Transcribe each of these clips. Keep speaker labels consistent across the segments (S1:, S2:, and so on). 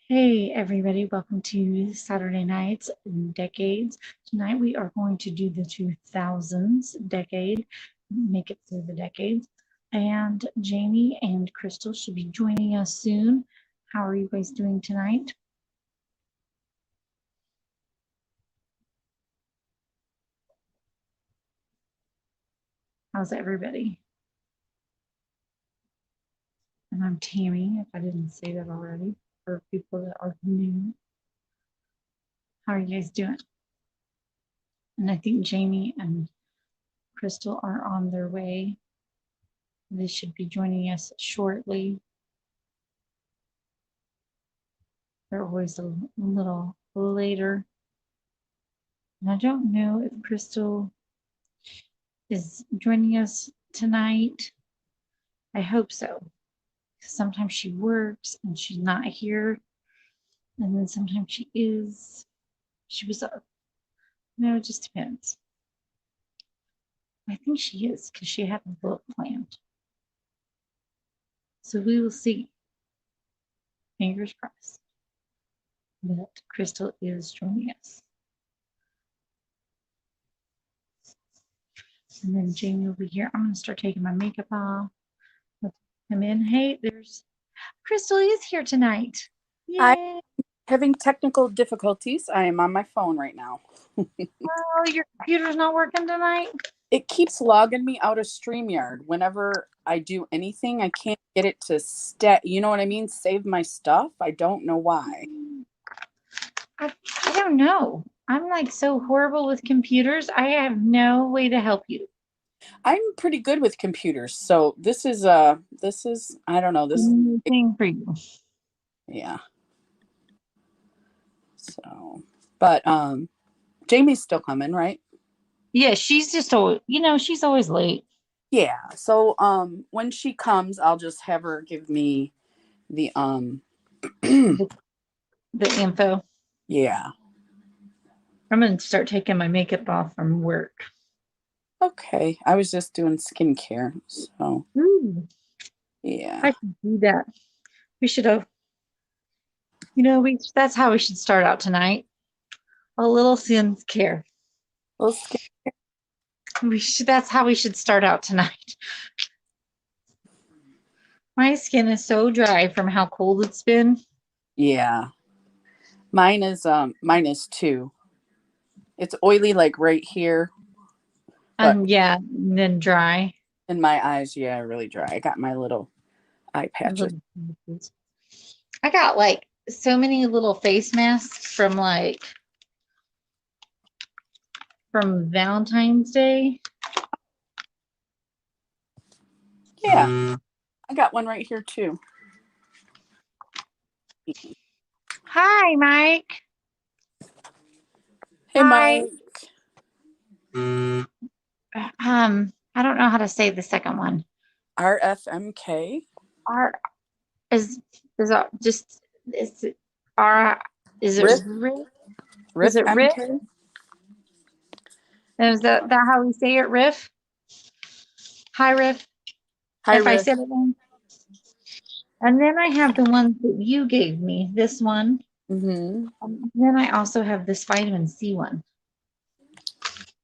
S1: Hey everybody, welcome to Saturday Nights Decades. Tonight we are going to do the 2000s decade, make it through the decades. And Jamie and Crystal should be joining us soon. How are you guys doing tonight? How's everybody? And I'm Tammy, if I didn't say that already, for people that are new. How are you guys doing? And I think Jamie and Crystal are on their way. They should be joining us shortly. They're always a little later. And I don't know if Crystal is joining us tonight. I hope so. Sometimes she works and she's not here. And then sometimes she is. She was up. No, it just depends. I think she is because she had a book planned. So we will see. Fingers crossed that Crystal is joining us. And then Jamie will be here. I'm going to start taking my makeup off. Come in. Hey, there's Crystal is here tonight. Yay.
S2: I'm having technical difficulties. I am on my phone right now.
S1: Oh, your computer's not working tonight?
S2: It keeps logging me out of StreamYard. Whenever I do anything, I can't get it to you know what I mean? Save my stuff. I don't know why.
S1: I don't know. I'm like so horrible with computers. I have no way to help you.
S2: I'm pretty good with computers. So this is I don't know, this is
S1: thing for you.
S2: Yeah. So, but Jamie's still coming, right?
S1: Yeah, she's just always, she's always late.
S2: Yeah. So when she comes, I'll just have her give me the
S1: the info.
S2: Yeah.
S1: I'm going to start taking my makeup off from work.
S2: Okay. I was just doing skincare. So, yeah.
S1: I can do that. We should have, that's how we should start out tonight. A little skincare. That's how we should start out tonight. My skin is so dry from how cold it's been.
S2: Yeah. Mine is too. It's oily like right here.
S1: And then dry.
S2: In my eyes, yeah, really dry. I got my little eye patches.
S1: I got like so many little face masks from Valentine's Day.
S2: Yeah. I got one right here too.
S1: Hi, Mike.
S2: Hey, Mike.
S1: I don't know how to say the second one.
S2: RFMK.
S1: Is it R? Is it Riff? Is it Riff? Is that how we say it? Riff. Hi, Riff.
S2: Hi,
S1: if
S2: Riff.
S1: I said it wrong. And then I have the ones that you gave me. This one.
S2: Mm-hmm.
S1: Then I also have this vitamin C one.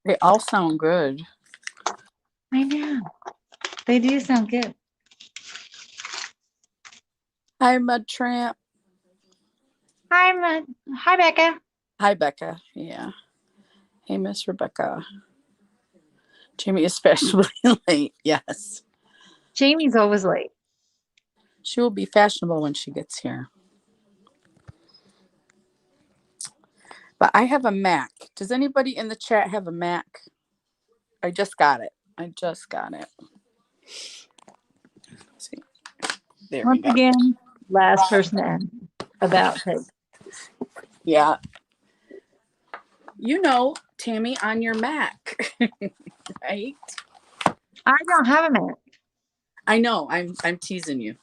S2: They all sound good.
S1: I know. They do sound good.
S2: Hi, Mud Tramp.
S1: Hi, Becca.
S2: Hi, Becca. Yeah. Hey, Miss Rebecca. Jamie is fashionably late. Yes.
S1: Jamie's always late.
S2: She will be fashionable when she gets here. But I have a Mac. Does anybody in the chat have a Mac? I just got it. Let's see. There
S1: Once again, last person to ask about it.
S2: Yeah. Tammy, on your Mac, right?
S1: I don't have a Mac.
S2: I know. I'm teasing you.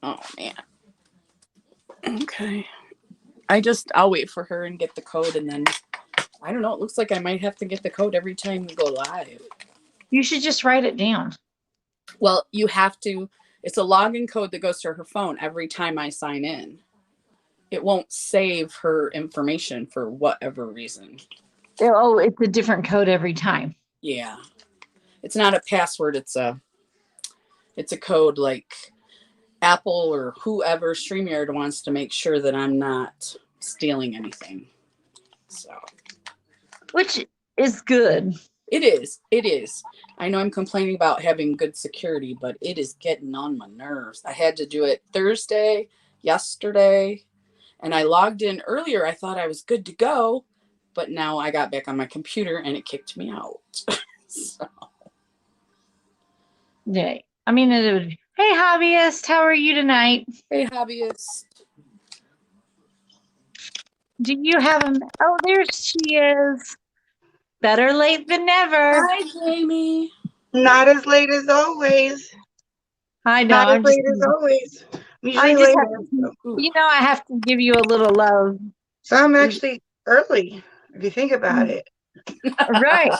S2: Oh man. Okay. I'll wait for her and get the code, and then I don't know. It looks like I might have to get the code every time we go live.
S1: You should just write it down.
S2: Well, you have to It's a login code that goes to her phone every time I sign in. It won't save her information for whatever reason.
S1: Oh, it's a different code every time.
S2: Yeah. It's not a password, it's a code like Apple or whoever StreamYard wants to make sure that I'm not stealing anything. So,
S1: which is good.
S2: it is. It is. I know I'm complaining about having good security, but it is getting on my nerves. I had to do it Thursday, yesterday, and I logged in earlier. I thought I was good to go, but now I got back on my computer and it kicked me out. So.
S1: Yeah. I mean, it would, hey, hobbyist, how are you tonight?
S2: Hey, hobbyist.
S1: Do you have a, oh, there she is. Better late than never.
S2: Hi, Jamie.
S3: Not as late as always.
S1: I know.
S3: Not as
S1: I'm just,
S3: late as always. I'm
S1: I
S3: usually
S1: just
S3: later.
S1: have to, you know, I have to give you a little love.
S3: So I'm actually early, if you think about it.
S1: Right.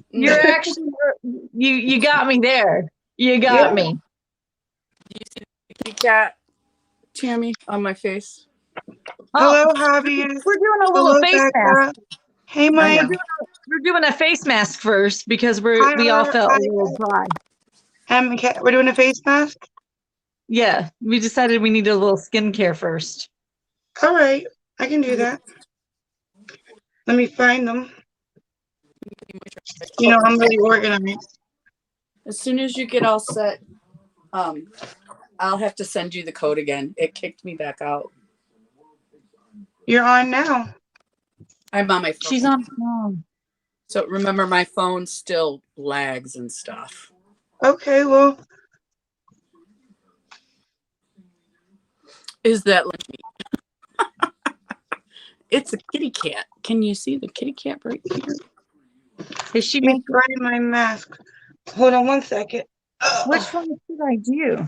S1: You're actually, you got me there. You got
S3: Yeah.
S1: me.
S2: Do you see the kitty cat, Tammy, on my face?
S3: Hello,
S1: Oh,
S3: hobbyist.
S1: we're doing a little
S3: Hello,
S1: face mask.
S3: Becca. Hey, Mike.
S1: We're doing a face mask first because
S3: Hi,
S1: we all
S3: Heart.
S1: felt
S3: Hi,
S1: a little dry.
S3: We're doing a face mask?
S1: Yeah, we decided we needed a little skincare first.
S3: All right. I can do that. Let me find them. You know, I'm really organized.
S2: As soon as you get all set, I'll have to send you the code again. It kicked me back out.
S3: You're on now.
S2: I'm on my phone.
S1: She's on the phone.
S2: So remember, my phone still lags and stuff.
S3: Okay, well,
S2: Is that lunch meat? It's a kitty cat. Can you see the kitty cat right here?
S1: Is she
S3: let me
S1: making,
S3: find my mask. Hold on one second.
S1: which one should I do?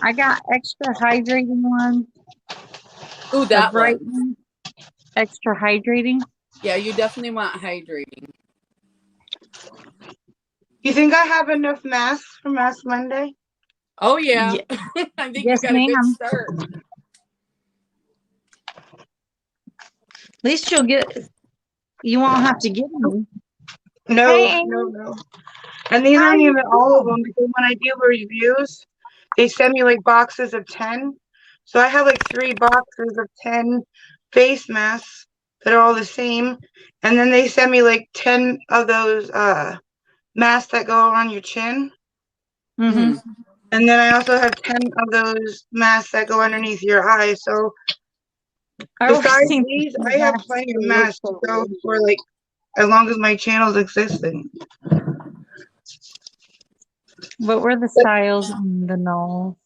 S1: I got extra hydrating one.
S2: Ooh, that one.
S1: One. Extra hydrating.
S2: Yeah, you definitely want hydrating.
S3: You think I have enough masks for Mask Monday?
S2: Oh, yeah.
S1: Yeah.
S2: I think
S1: Yes,
S2: you got a good
S1: ma'am.
S2: start.
S1: At least you won't have to get them.
S3: No,
S1: Hey,
S3: no. And these
S1: how
S3: aren't
S1: you
S3: even all of
S1: doing?
S3: them because when I do reviews, they send me like boxes of 10. So I have like 3 boxes of 10 face masks that are all the same. And then they send me like 10 of those masks that go on your chin.
S1: Mm-hmm.
S3: And then I also have 10 of those masks that go underneath your eyes. So besides these, I have plenty of masks to go for like as long as my channel's existing.
S1: What were the styles in the null?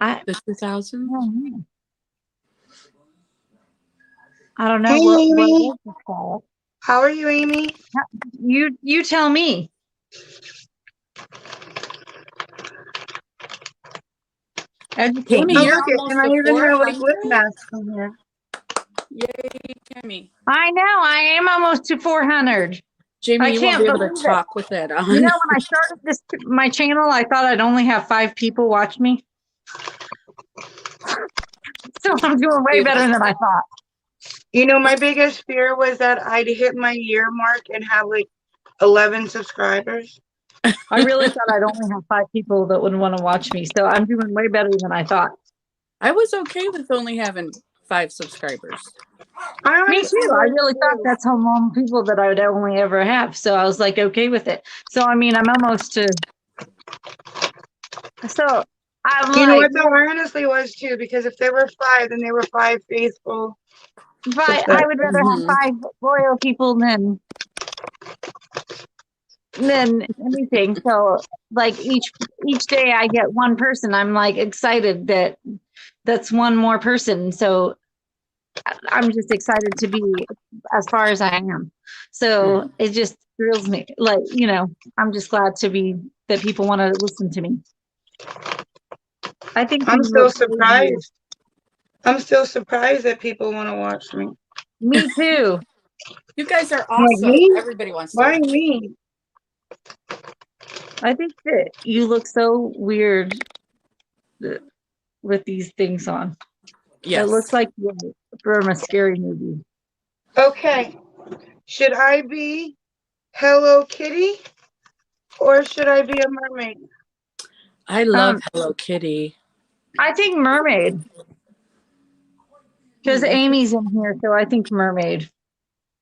S2: The 2000s?
S1: I don't know.
S3: Hey,
S1: What
S3: Amy.
S1: was the style?
S3: How are you, Amy?
S1: You tell me. Educate
S2: Jamie,
S1: me.
S3: Oh,
S2: you're
S3: look it.
S2: almost
S3: And I
S2: to
S3: even have like
S2: 400.
S3: lip masks in here.
S2: Yay, Tammy.
S1: I know. I am almost to 400.
S2: Jamie,
S1: I
S2: you won't
S1: can't
S2: be able to
S1: believe it.
S2: talk with that on.
S1: You know, when I started my channel, I thought I'd only have 5 people watch me. So I'm doing way better than I thought.
S3: You know, my biggest fear was that I'd hit my year mark and have like 11 subscribers.
S1: I really thought I'd only have 5 people that would want to watch me. So I'm doing way better than I thought.
S2: I was okay with only having 5 subscribers.
S1: Me too. I really thought that's how many people that I would only ever have. So I was like, okay with it. So, I mean, I'm almost to. So I'm
S3: You know
S1: like,
S3: what though? I honestly was too, because if there were 5, then they were 5 faithful.
S1: I would rather have 5 loyal people than anything. So like each day I get one person, I'm like excited that that's one more person. So I'm just excited to be as far as I am. So it just thrills me. Like, you know, I'm just glad to be that people want to listen to me. I think
S3: I'm still surprised. I'm still surprised that people want to watch me.
S1: Me too.
S2: You guys are
S3: Like
S2: awesome.
S3: me?
S2: Everybody wants to
S3: Why
S2: watch.
S3: me?
S1: I think that you look so weird with these things on.
S2: Yes.
S1: It looks like you're from a scary movie.
S3: Okay. Should I be Hello Kitty or should I be a mermaid?
S2: I love Hello Kitty.
S1: I think mermaid. Because Amy's in here, so I think mermaid.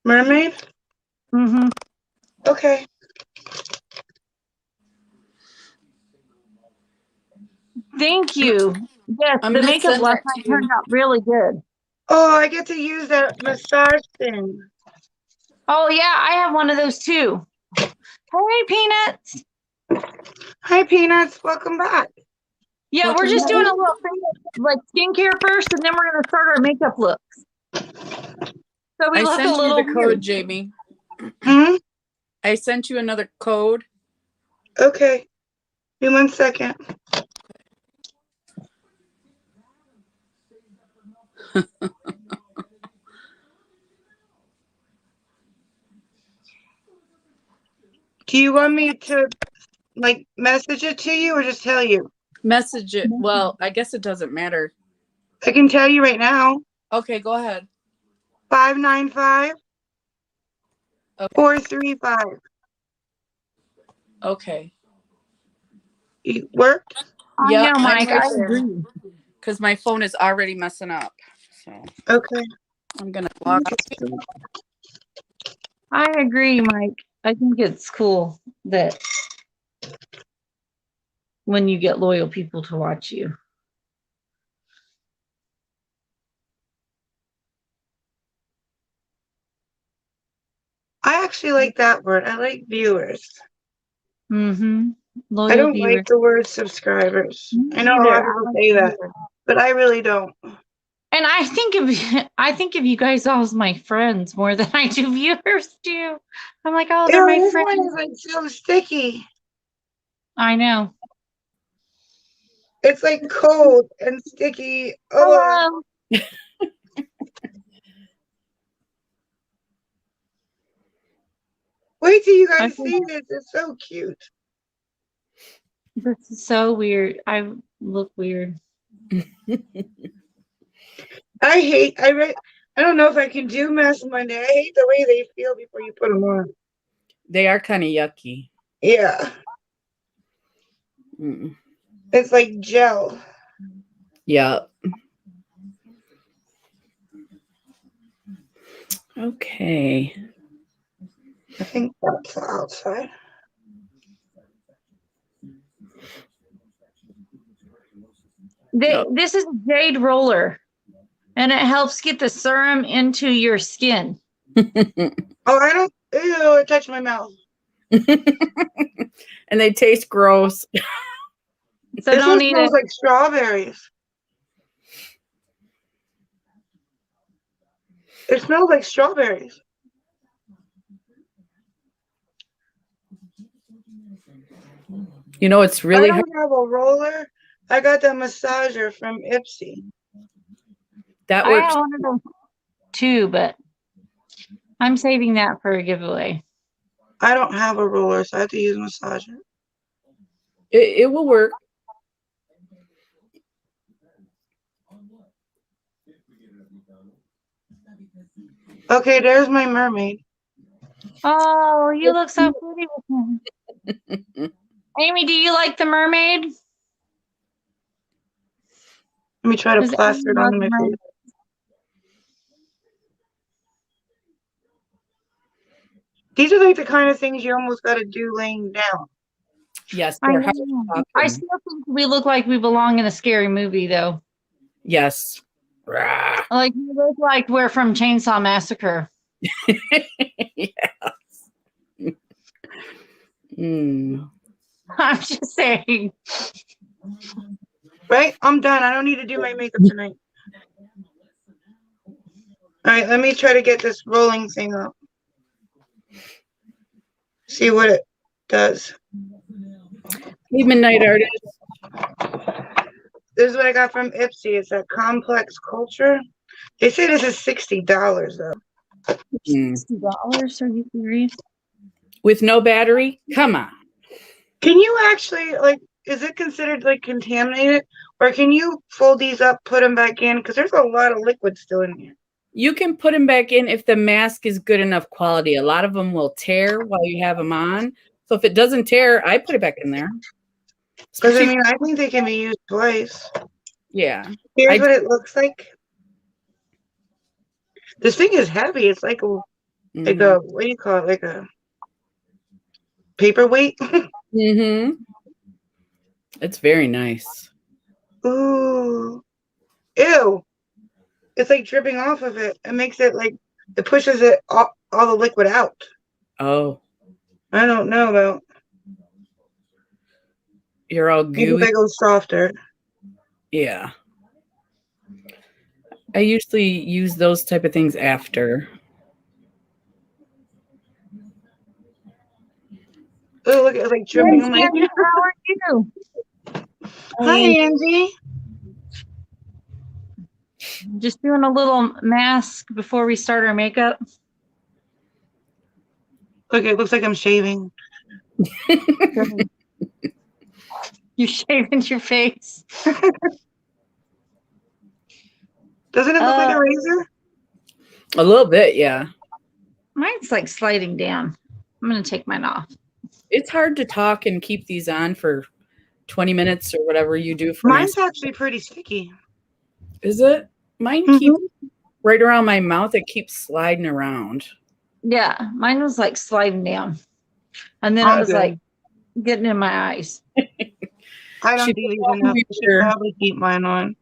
S3: Mermaid?
S1: Mm-hmm.
S3: Okay.
S1: Thank you. Yes,
S2: I'm
S1: the
S2: gonna
S1: makeup
S2: send
S1: last
S2: that to
S1: night
S2: you.
S1: turned out really good.
S3: Oh, I get to use that massage thing.
S1: Oh yeah, I have one of those too. Hey, Peanuts.
S3: Hi, Peanuts. Welcome back.
S1: Yeah,
S2: Welcome
S1: we're just doing
S2: back.
S1: a little thing like skincare first, and then we're gonna start our makeup looks. So we
S2: I
S1: look a
S2: sent you
S1: little
S2: the code,
S1: weird.
S2: Jamie.
S3: Hmm?
S2: I sent you another code.
S3: Okay. Give me 1 second. Do you want me to like message it to you or just tell you?
S2: Message it. Well, I guess it doesn't matter.
S3: I can tell you right now.
S2: Okay, go ahead.
S3: 595
S2: Okay.
S3: 435.
S2: Okay.
S3: It worked?
S1: I
S2: Yep,
S1: know,
S2: I'm
S1: Mike.
S2: right
S1: I
S2: there.
S1: agree.
S2: Because my phone is already messing up. So
S3: Okay.
S2: I'm gonna log
S1: I agree, Mike. I think it's cool that when you get loyal people to watch you.
S3: I actually like that word. I like viewers.
S1: Mm-hmm.
S3: I
S1: Loyal
S3: don't like
S1: viewers.
S3: the word subscribers.
S1: Me
S3: I know a lot
S1: neither.
S3: of
S1: I
S3: people
S1: like
S3: say that,
S1: viewers.
S3: but I really don't.
S1: And I think of you guys all as my friends more than I do viewers do. I'm like, oh, they're my
S3: Ew, this one
S1: friends.
S3: is like so sticky.
S1: I know.
S3: It's like cold and sticky. Oh,
S1: Hello.
S3: wait till you
S1: I
S3: guys
S1: feel
S3: see this. It's so cute.
S1: this is so weird. I look weird.
S3: I don't know if I can do Mask Monday. I hate the way they feel before you put them on.
S2: They are kind of yucky.
S3: Yeah.
S2: Mm.
S3: It's like gel.
S2: Yeah. Okay.
S3: I think that's the outside.
S1: This is a jade roller, and it helps get the serum into your skin.
S3: Oh, I don't. Ew, it touched my mouth.
S2: And they taste gross.
S1: So
S3: This
S1: don't
S3: one
S1: eat
S3: smells
S1: it.
S3: like strawberries. It smells like strawberries.
S2: You know, it's
S3: I
S2: really hard.
S3: don't have a roller. I got the massager from Ipsy.
S2: That
S1: I
S2: works.
S1: have one of those too, but I'm saving that for a giveaway.
S3: I don't have a roller, so I have to use a massager.
S2: It will work.
S3: Okay, there's my mermaid.
S1: Oh, you look so pretty with him. Amy, do you like the mermaid?
S3: Let me try to
S1: 'Cause
S3: plaster
S1: Amy
S3: it
S1: loves
S3: onto my face.
S1: mermaids.
S3: These are like the kind of things you almost got to do laying down.
S2: Yes,
S1: I
S2: they're hard
S1: know.
S2: to
S1: I
S2: open.
S1: still think we look like we belong in a scary movie, though.
S2: Yes. Rah.
S1: Like we look like we're from Chainsaw Massacre.
S2: Yes. Mm.
S1: I'm just saying.
S3: Right? I'm done. I don't need to do my makeup tonight. All right, let me try to get this rolling thing up. See what it does.
S2: Hey, Midnight Artist.
S3: This is what I got from Ipsy. It's a complex culture. They say this is $60 though.
S2: Mm.
S1: $60? Are you serious?
S2: With no battery? Come on.
S3: Can you actually, like, is it considered, like, contaminated? Or can you fold these up, put them back in? Because there's a lot of liquid still in here.
S2: You can put them back in if the mask is good enough quality. A lot of them will tear while you have them on. So if it doesn't tear, I put it back in there.
S3: Because, I mean, I think they can be used twice.
S2: Yeah.
S3: Here's what it looks like. This thing is heavy. It's like a, what do you call it? Like a paperweight?
S2: Mm-hmm. It's very nice.
S3: Ooh. Ew. It's like dripping off of it. It makes it like, it pushes it all the liquid out.
S2: Oh.
S3: I don't know about.
S2: You're all
S3: Maybe
S2: gooey.
S3: if I go softer.
S2: Yeah. I usually use those type of things after.
S3: Oh, look, it's like dripping on my
S1: Angie, how are you?
S3: Hi, Angie.
S1: Just doing a little mask before we start our makeup.
S3: Look, it looks like I'm shaving.
S1: You shaving your face.
S3: Doesn't it look like a razor?
S2: A little bit, yeah.
S1: Mine's like sliding down. I'm going to take mine off.
S2: It's hard to talk and keep these on for 20 minutes or whatever you do for
S3: Mine's actually pretty sticky.
S2: Is it? Mine keeps right around my mouth. It keeps sliding around.
S1: Yeah, mine was like sliding down. And then it was like getting in my eyes.
S3: I don't do these enough. I should probably keep mine on.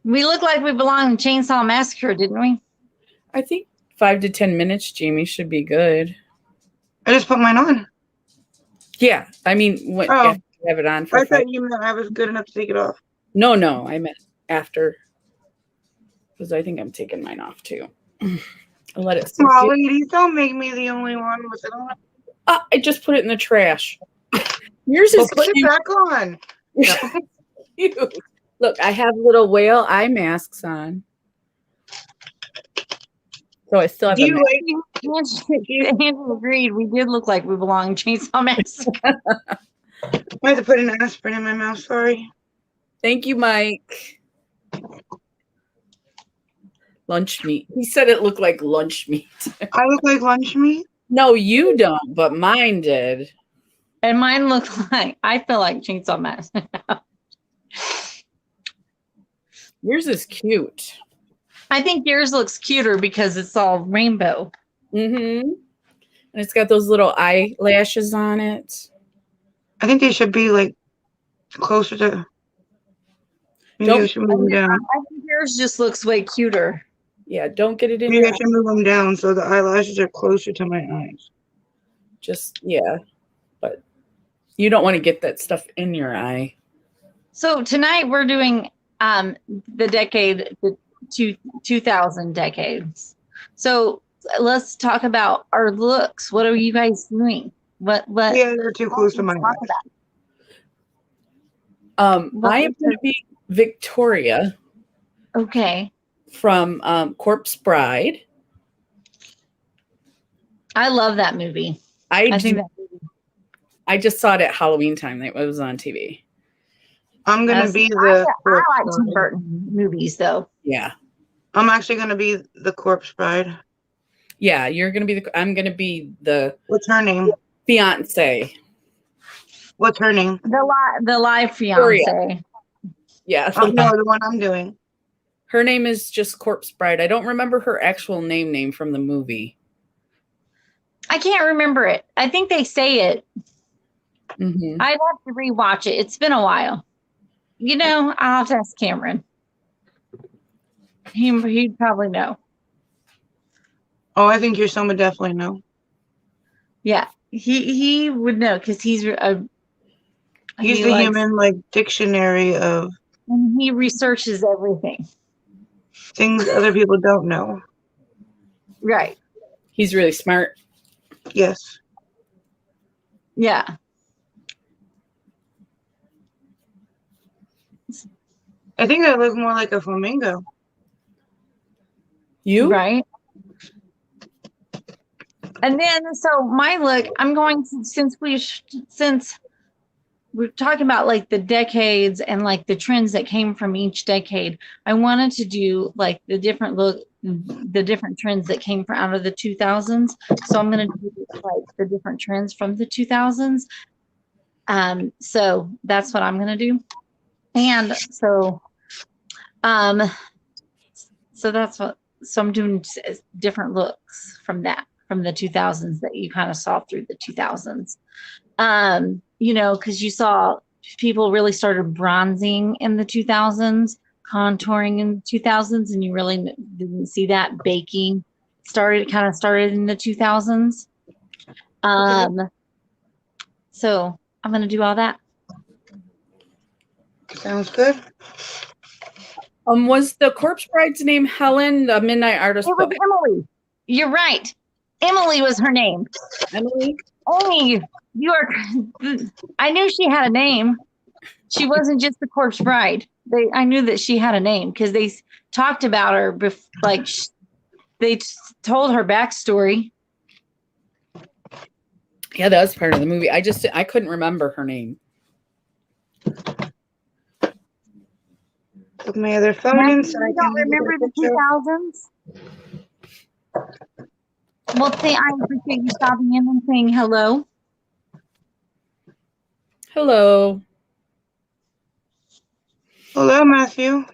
S1: We look like we belong in Chainsaw Massacre, didn't we?
S2: I think 5 to 10 minutes, Jamie, should be good.
S3: I just put mine on.
S2: Yeah, I mean, when after you have it on for
S3: I thought you meant I was good enough to take it off.
S2: No, I meant after. Because I think I'm taking mine off too. I'll let it sit.
S3: Small ladies, don't make me the only one with it on.
S2: I just put it in the trash. Yours is
S3: put
S2: cute.
S3: it back on.
S2: Cute. Look, I have little whale eye masks on. So I still have
S1: Do you Andrew agreed. We did look like we belong in Chainsaw Massacre.
S3: I had to put an aspirin in my mouth. Sorry.
S2: Thank you, Mike. Lunch meat. He said it looked like lunch meat.
S3: I look like lunch meat?
S2: No, you don't, but mine did.
S1: And mine looked like, I feel like Chainsaw Massacre.
S2: Yours is cute.
S1: I think yours looks cuter because it's all rainbow.
S2: Mm-hmm. And it's got those little eyelashes on it.
S3: I think they should be like closer to. Maybe I should move them down.
S1: I think yours just looks way cuter.
S2: Yeah, don't get it in
S3: Maybe
S2: your
S3: I should move them down so the eyelashes are closer to my eyes.
S2: Just, yeah. But you don't want to get that stuff in your eye.
S1: So tonight we're doing the decade, the 2000 decades. So let's talk about our looks. What are you guys doing? What
S3: Yeah, they're too close to my eyes.
S2: I am going to be Victoria.
S1: Okay.
S2: From Corpse Bride.
S1: I love that movie. I think that movie.
S2: I just saw it at Halloween time. It was on TV.
S3: I'm going to be
S1: I like Tim Burton movies, though.
S2: Yeah.
S3: I'm actually going to be the Corpse Bride.
S2: Yeah, you're going to be I'm going to be the.
S3: What's her name?
S2: Fiance.
S3: What's her name?
S1: The live fiance.
S2: Yeah.
S3: Oh, no, the one I'm doing.
S2: Her name is just Corpse Bride. I don't remember her actual name from the movie.
S1: I can't remember it. I think they say it.
S2: Mm-hmm.
S1: I'd have to rewatch it. It's been a while. You know, I'll have to ask Cameron. He'd probably know.
S3: Oh, I think your son would definitely know.
S1: Yeah, he would know because he's the
S3: human like dictionary of.
S1: And he researches everything.
S3: Things other people don't know.
S1: Right.
S2: He's really smart.
S3: Yes.
S1: Yeah.
S3: I think I look more like a flamingo.
S2: You?
S1: Right. And then, so my look, I'm going to, since we're talking about like the decades and like the trends that came from each decade, I wanted to do like the different trends that came from out of the 2000s. So I'm going to do like the different trends from the 2000s. So that's what I'm going to do. And um, so that's what, so I'm doing different looks from that, from the 2000s that you kind of saw through the 2000s. You know, because you saw people really started bronzing in the 2000s, contouring in the 2000s, and you really didn't see that. Baking kind of started in the 2000s. So I'm going to do all that.
S3: Sounds good.
S2: Was the corpse bride's name Helen, the midnight artist?
S1: It was Emily. You're right. Emily was her name.
S2: Emily?
S1: Amy, you are. I knew she had a name. She wasn't just the corpse bride. I knew that she had a name because they talked about her. Like they told her backstory.
S2: Yeah, that was part of the movie. I couldn't remember her name.
S3: Took my other phone
S1: Matthew,
S3: in so I
S1: you
S3: can
S1: don't remember the 2000s? Well, I appreciate you stopping in and saying hello.
S2: Hello.
S3: Hello, Matthew.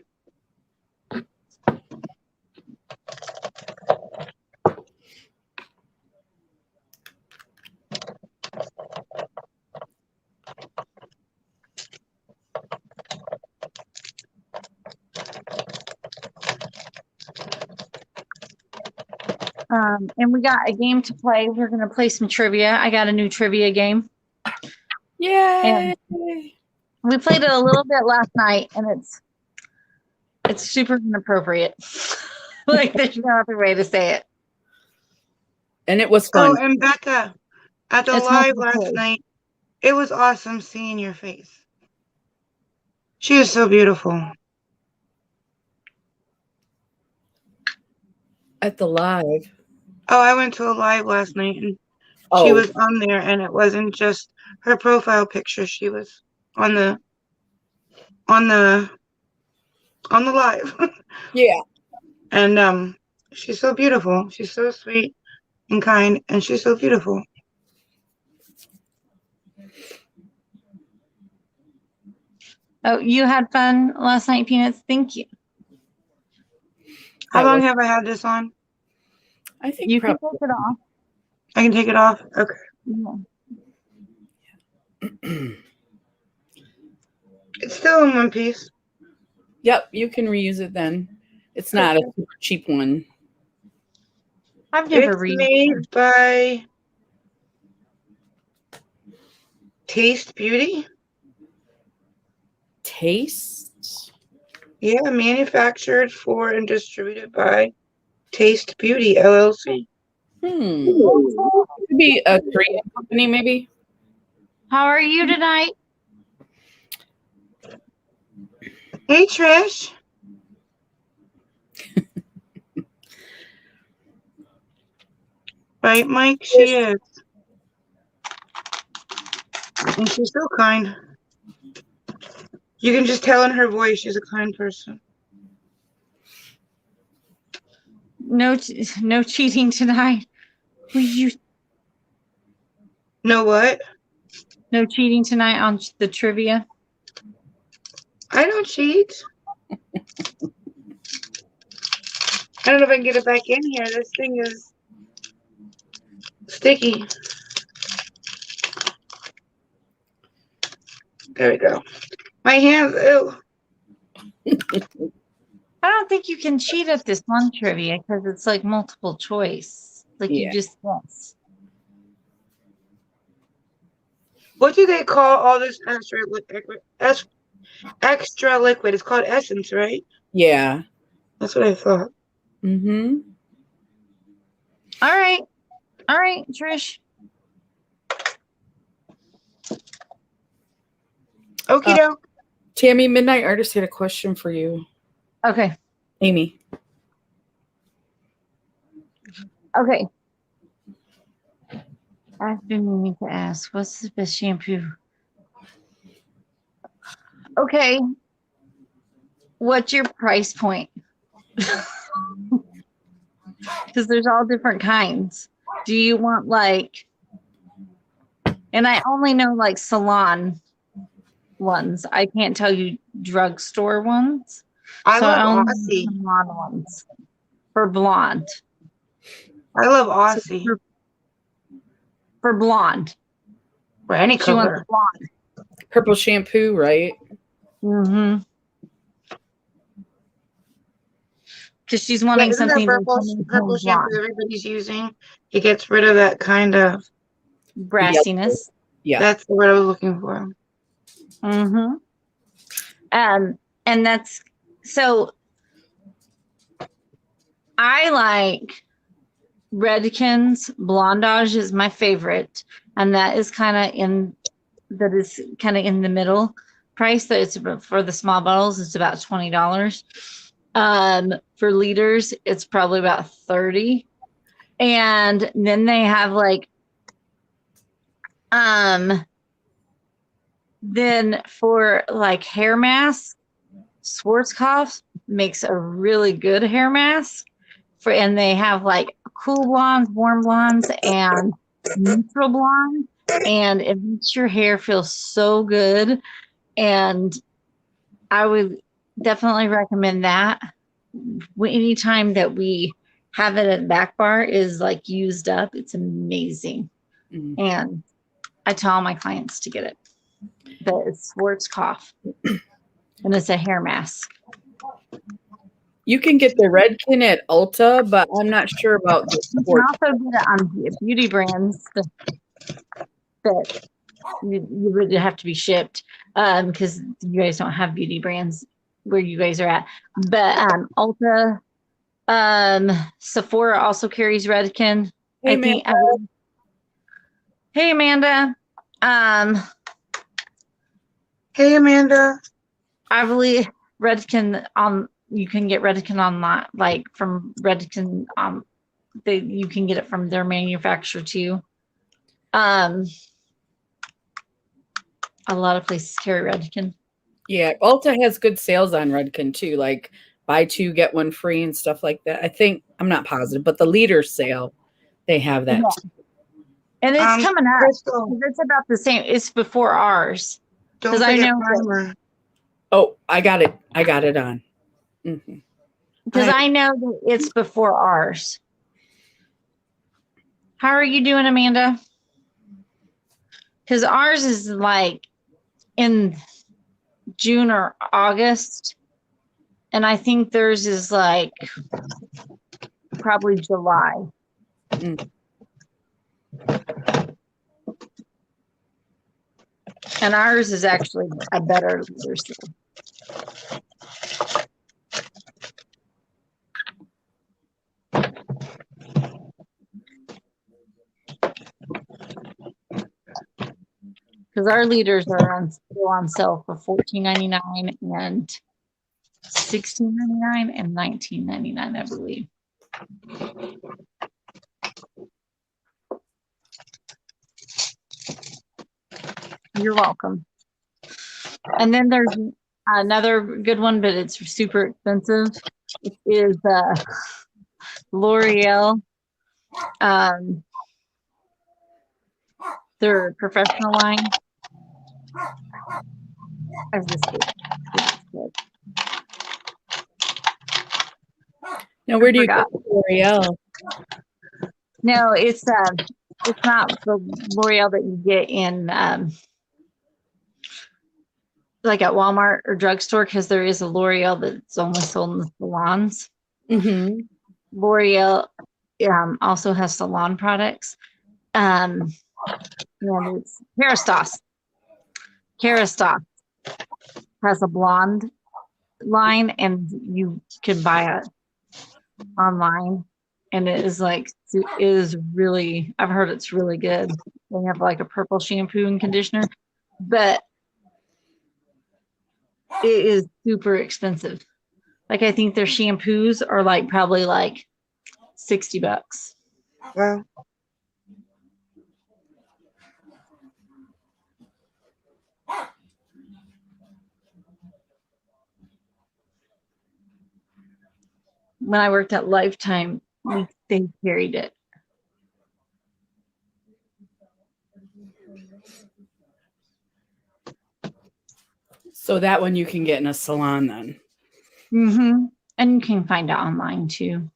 S1: And we got a game to play. We're going to play some trivia. I got a new trivia game.
S2: Yay!
S1: And we played it a little bit last night, and it's super inappropriate. Like there's no other way to say it.
S2: And it was fun.
S3: Oh, and Becca, at the live last night, it was awesome seeing your face. She is so beautiful.
S2: At the live.
S3: Oh, I went to a live last night and she was on there, and it wasn't just her profile picture. She was on the live.
S2: Yeah.
S3: And she's so beautiful. She's so sweet and kind, and she's so beautiful.
S1: Oh, you had fun last night, Peanuts. Thank you.
S3: How long have I had this on?
S2: I think
S1: you can take it off.
S3: I can take it off? Okay.
S2: Yeah.
S3: It's still in one piece.
S2: Yep, you can reuse it then. It's not a super cheap one.
S1: I've never
S3: It's made by Taste Beauty.
S2: Taste?
S3: Yeah, manufactured for and distributed by Taste Beauty, LLC.
S2: Could be a Korean company, maybe.
S1: How are you tonight?
S3: Hey, Trish. Right, Mike? She is. And she's so kind. You can just tell in her voice she's a kind person.
S1: No cheating tonight.
S3: No what?
S1: No cheating tonight on the trivia.
S3: I don't cheat. I don't know if I can get it back in here. This thing is sticky. There we go. My hands, ew.
S1: I don't think you can cheat at this one trivia because it's like multiple choice. Like you just guess.
S3: What do they call all this extra liquid? It's called essence, right?
S2: Yeah.
S3: That's what I thought.
S2: Mm-hmm.
S1: All right, Trish.
S3: Okie doke.
S2: Tammy, Midnight Artist had a question for you.
S1: Okay.
S2: Amy.
S1: Okay. I've been meaning to ask, what's the best shampoo? Okay, what's your price point? Because there's all different kinds. Do you want like, and I only know like salon ones. I can't tell you drugstore ones.
S3: I
S1: So
S3: love
S1: I only
S3: Aussie.
S1: know salon ones for blonde.
S3: I love
S1: So
S3: Aussie
S1: for blonde.
S3: for any
S1: She wants
S3: color.
S1: blonde.
S2: Purple shampoo, right?
S1: Mm-hmm. Because she's
S3: Yeah,
S1: wanting
S3: isn't that
S1: something
S3: purple
S1: that's
S3: shampoo
S1: blonde.
S3: everybody's using? It gets rid of that kind of.
S2: Yellow.
S1: Brassiness.
S2: Yeah.
S3: That's the word I was looking for.
S1: Mm-hmm. And that's so I like Redken's Blondage is my favorite, and that is kind of in the middle price. That it's for the small bottles, it's about $20. For liters, it's probably about 30. And then they have like then for like hair masks, Schwarzkopf makes a really good hair mask and they have like cool blondes, warm blondes, and neutral blonde, and it makes your hair feel so good. And I would definitely recommend that. Anytime that we have it at back bar is like used up, it's amazing.
S2: Mm.
S1: And I tell all my clients to get it. But it's Schwarzkopf, and it's a hair mask.
S2: You can get the Redken at Ulta, but I'm not sure about the
S1: You can
S2: sport.
S1: also get it on beauty brands that you would have to be shipped because you guys don't have beauty brands where you guys are at. But Ulta, Sephora also carries Redken.
S2: Hey,
S1: I think.
S2: man.
S1: Hey, Amanda.
S3: Hey, Amanda.
S1: I believe Redken you can get Redken online, like from Redken. You can get it from their manufacturer too. A lot of places carry Redken.
S2: Yeah, Ulta has good sales on Redken too, like buy two get one free and stuff like that. I think I'm not positive, but the leader sale, they have that.
S1: Yeah. And it's coming up.
S3: Crystal,
S1: It's about the same. It's before ours.
S3: don't
S1: I
S3: forget
S1: know
S3: primer.
S2: Oh, I got it. I got it on. Mm-hmm.
S1: because I know that it's before ours. How are you doing, Amanda? Because ours is like in June or August, and I think theirs is like probably July.
S2: Mm.
S1: And ours is actually a better leader seal. Because our leaders are still on sale for $14.99 and $16.99 and $19.99, I believe. You're welcome. And then there's another good one, but it's super expensive. It is L'Oreal. Their professional line. As this good.
S2: Now, where do you get L'Oreal?
S1: No, it's not the L'Oreal that you get in like at Walmart or drugstore, because there is a L'Oreal that's only sold in the salons.
S2: Mm-hmm.
S1: L'Oreal also has salon products. And it's Kerastase. Kerastase has a blonde line, and you can buy it online. And it is really, I've heard it's really good. They have like a purple shampoo and conditioner, but it is super expensive. Like I think their shampoos are like probably like $60.
S3: Well,
S1: when I worked at Lifetime, they carried it.
S2: So that one you can get in a salon then.
S1: Mm-hmm. And you can find it online too.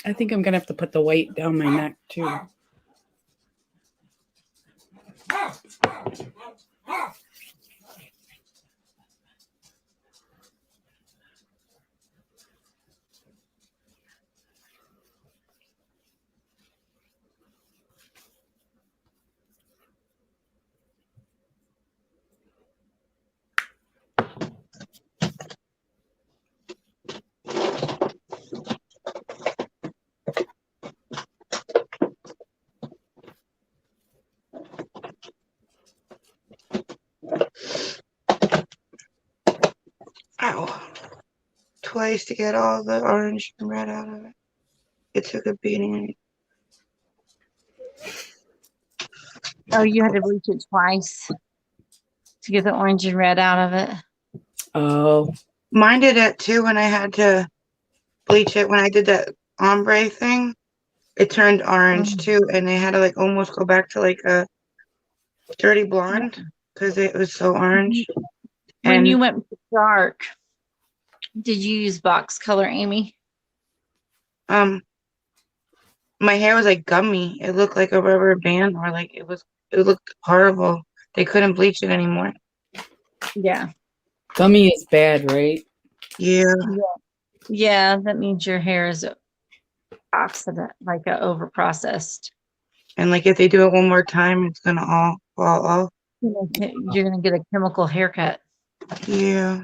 S2: I think I'm gonna have to put the weight down my neck too.
S3: Ow. Twice to get all the orange and red out of it. It took a beating.
S1: Oh, you had to bleach it twice to get the orange and red out of it.
S2: Oh,
S3: Mine did it too when I had to bleach it. When I did that ombre thing, it turned orange too, and they had to like almost go back to like a dirty blonde because it was so orange.
S1: When
S3: And
S1: you went dark, did you use box color, Amy?
S3: my hair was like gummy. It looked like a rubber band, or like it looked horrible. They couldn't bleach it anymore.
S1: Yeah.
S2: gummy is bad, right?
S3: Yeah.
S1: Yeah, that means your hair is oxidant, like a over processed.
S3: And like if they do it one more time, it's gonna all fall off.
S1: You're gonna get a chemical haircut.
S3: Yeah.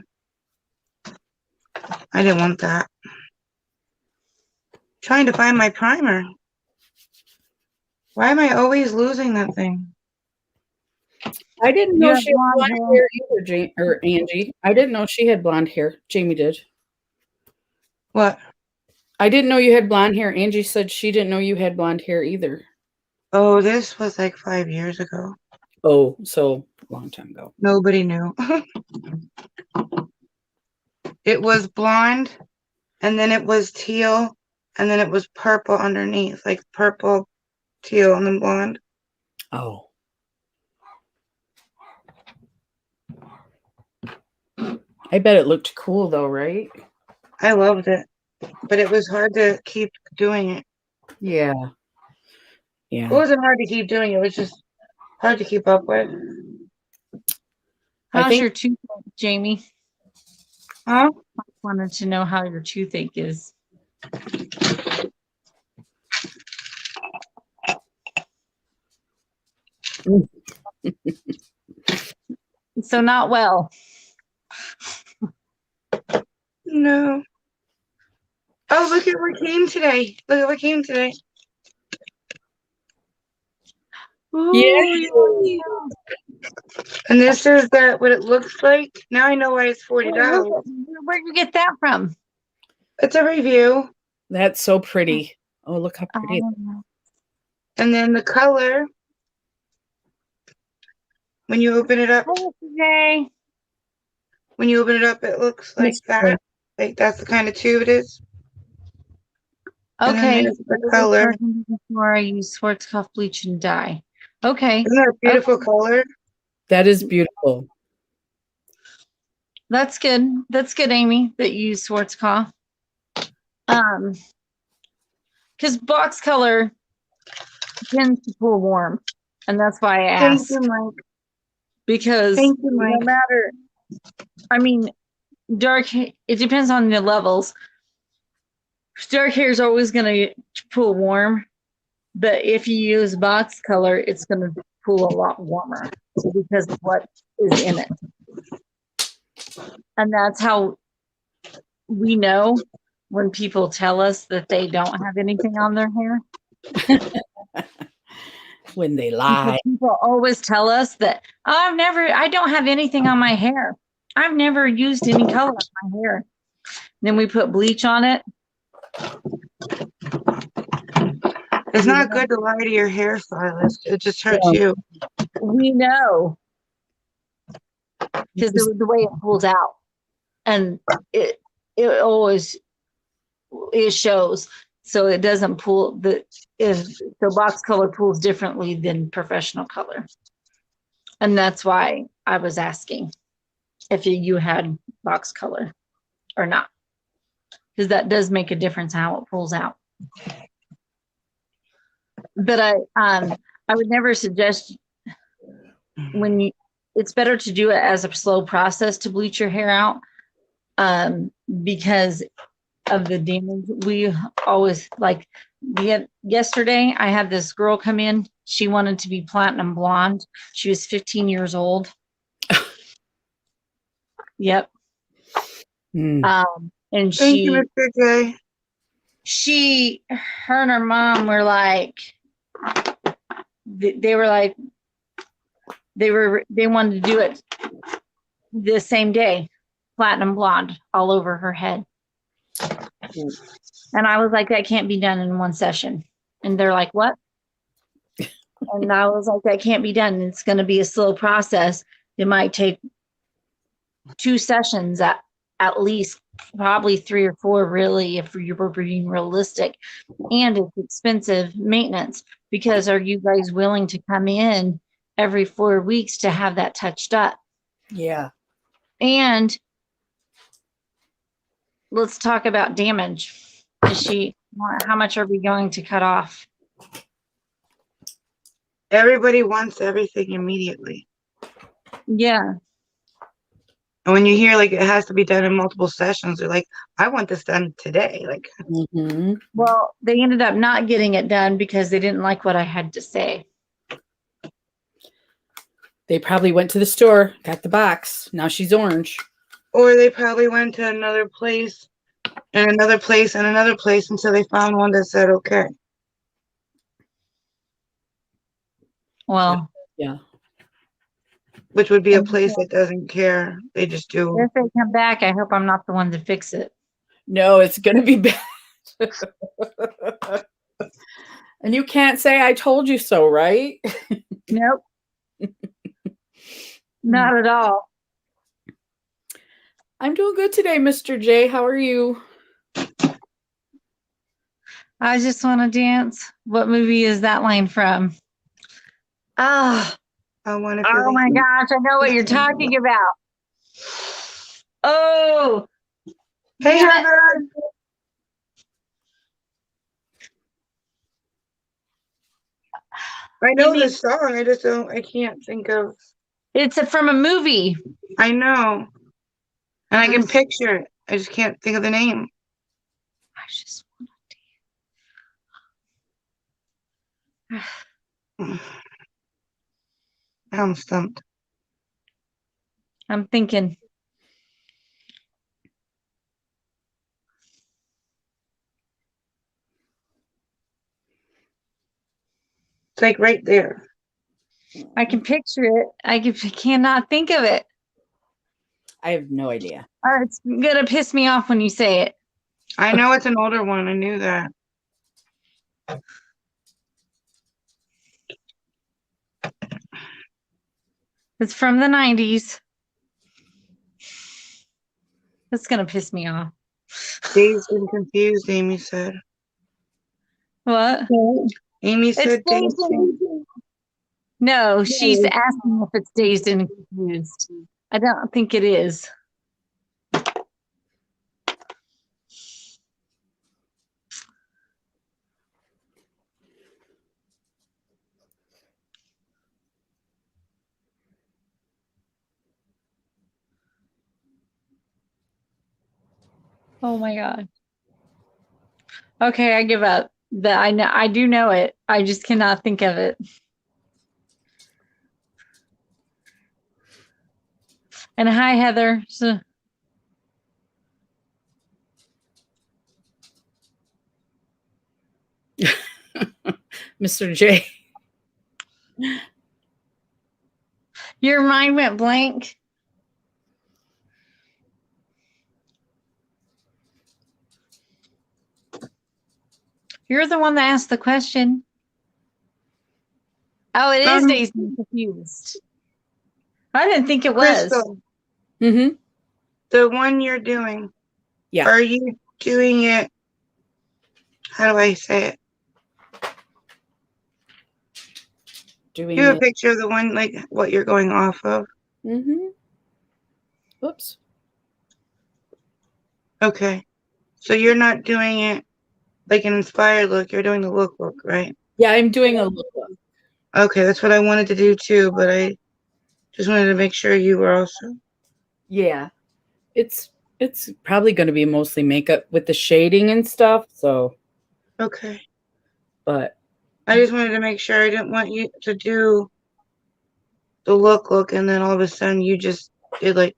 S3: I didn't want that. Trying to find my primer. Why am I always losing that thing?
S2: I didn't
S1: You
S2: know
S1: have
S2: she had
S1: blonde
S2: blonde
S1: hair.
S2: hair either, or Angie. I didn't know she had blonde hair. Jamie did.
S3: What?
S2: I didn't know you had blonde hair. Angie said she didn't know you had blonde hair either.
S3: Oh, this was like 5 years ago.
S2: Oh, so long time ago.
S3: Nobody knew. It was blonde, and then it was teal, and then it was purple underneath, like purple, teal, and then blonde.
S2: Oh. I bet it looked cool though, right?
S3: I loved it, but it was hard to keep doing it.
S2: Yeah.
S3: It
S2: Yeah.
S3: wasn't hard to keep doing it. It was just hard to keep up with.
S2: I
S1: How's
S2: think
S1: your toothache, Jamie?
S3: Huh?
S1: I wanted to know how your toothache is. So not well.
S3: No. Oh, look at what came today. Look at what came today.
S2: Yay!
S3: And this is what it looks like. Now I know why it's $40.
S1: Where'd you get that from?
S3: It's a review.
S2: That's so pretty. Oh, look how pretty.
S3: And then the color, when you open it up,
S1: Okay.
S3: when you open it up, it looks like that. Like that's the kind of tube it is. And then
S1: Okay.
S3: there's the color.
S1: Before I use Schwarzkopf bleach and dye. Okay.
S3: Isn't that a beautiful color?
S2: That is beautiful.
S1: That's good. That's good, Amy, that you use Schwarzkopf. Because box color tends to pull warm. And that's why I
S3: Thank
S1: asked.
S3: you, Mike.
S1: Because
S3: Thank you,
S1: no
S3: Mike.
S1: matter, I mean, dark, it depends on the levels. Dark hair is always going to pull warm. But if you use box color, it's going to pull a lot warmer because of what is in it. And that's how we know when people tell us that they don't have anything on their hair.
S2: When they lie.
S1: People always tell us that I don't have anything on my hair. I've never used any color on my hair. Then we put bleach on it.
S3: It's not good to lie to your hairstylist. It just hurts you.
S1: We know. Because the way it pulls out. And it always it shows, so it doesn't pull the box color pulls differently than professional color, and that's why I was asking if you had box color or not, because that does make a difference how it pulls out. But I would never suggest it's better to do it as a slow process to bleach your hair out, because of the damage. We always yesterday I had this girl come in. She wanted to be platinum blonde. She was 15 years old. Yep.
S2: Mm.
S1: And
S3: Thank you, Mr. J.
S1: her and her mom were like, they were like, they wanted to do it the same day, platinum blonde all over her head. And I was like, that can't be done in one session. And they're like, what? And I was like, that can't be done. It's going to be a slow process. It might take 2 sessions at least, probably 3 or 4, really, if you were being realistic. And it's expensive maintenance, because are you guys willing to come in every 4 weeks to have that touched up?
S2: Yeah.
S1: And let's talk about damage. How much are we going to cut off?
S3: Everybody wants everything immediately.
S1: Yeah.
S3: And when you hear like it has to be done in multiple sessions, they're like, I want this done today. Like,
S1: Well, they ended up not getting it done because they didn't like what I had to say.
S2: They probably went to the store, got the box. Now she's orange.
S3: or they probably went to another place and another place and another place until they found one that said okay.
S1: Well,
S2: Yeah.
S3: Which would be a place that doesn't care. They just do.
S1: if they come back, I hope I'm not the one to fix it.
S2: No, it's going to be bad. And you can't say I told you so, right?
S1: Nope. Not at all.
S2: I'm doing good today, Mr. J. How are you?
S1: I just want to dance. What movie is that line from? Oh,
S3: I want to.
S1: oh my gosh, I know what you're talking about. Oh,
S3: Hey,
S1: yeah.
S3: Heather. I know this song. I just don't. I can't think of.
S1: It's from a movie.
S3: I know, and I can picture it. I just can't think of the name.
S1: I just want
S3: I'm stumped.
S1: I'm thinking.
S3: It's like right there.
S1: I can picture it. I cannot think of it.
S2: I have no idea.
S1: It's gonna piss me off when you say it.
S3: I know it's an older one. I knew that.
S1: It's from the 90s. It's gonna piss me off.
S3: Dazed and confused, Amy said.
S1: What?
S3: Amy said dazed.
S1: No, she's asking if it's dazed and confused. I don't think it is. Oh my God. Okay, I give up. I do know it. I just cannot think of it. And hi, Heather.
S2: Mr. J.
S1: Your mind went blank. You're the one that asked the question. Oh, it is dazed and confused. I didn't think it was.
S3: Crystal,
S2: Mm-hmm.
S3: the one you're doing.
S2: Yeah.
S3: Are you doing it? How do I say it?
S2: Doing
S3: Do a
S2: it.
S3: picture of the one, like what you're going off of.
S2: Mm-hmm. Oops.
S3: Okay. So you're not doing it like an inspired look. You're doing the look, right?
S2: Yeah, I'm doing a look.
S3: Okay, that's what I wanted to do too, but I just wanted to make sure you were also.
S2: Yeah. It's probably going to be mostly makeup with the shading and stuff. So,
S3: Okay.
S2: but
S3: I just wanted to make sure I didn't want you to do the look, and then all of a sudden you just did like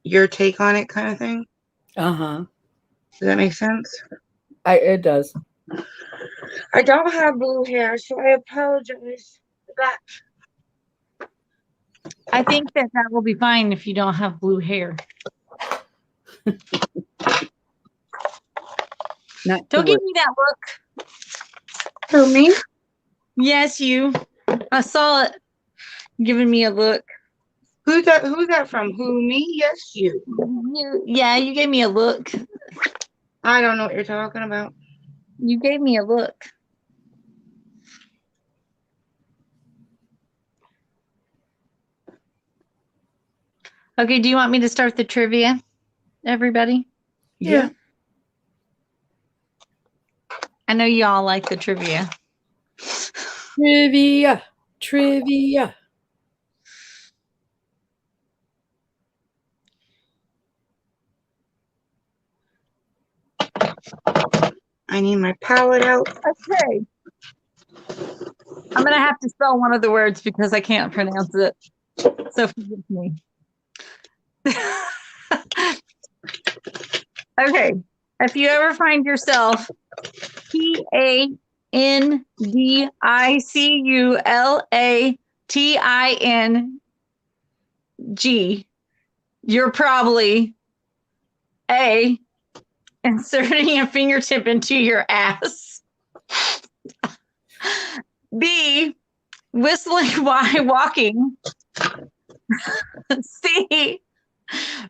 S3: your take on it kind of thing.
S2: uh-huh.
S3: Does that make sense?
S2: It does.
S3: I don't have blue hair, so I apologize for that.
S1: I think that will be fine if you don't have blue hair.
S2: Not
S1: Don't give me that look.
S3: Who, me?
S1: Yes, you. I saw it giving me a look.
S3: Who's that from? Who, me? Yes, you.
S1: Yeah, you gave me a look.
S3: I don't know what you're talking about.
S1: You gave me a look. Okay, do you want me to start the trivia, everybody?
S2: Yeah.
S1: I know you all like the trivia.
S2: Trivia.
S3: I need my palette out.
S1: Okay. I'm going to have to spell one of the words because I can't pronounce it. So forgive me. Okay. If you ever find yourself PANDICULATING, you're probably A, inserting a fingertip into your ass. B, whistling while walking. C,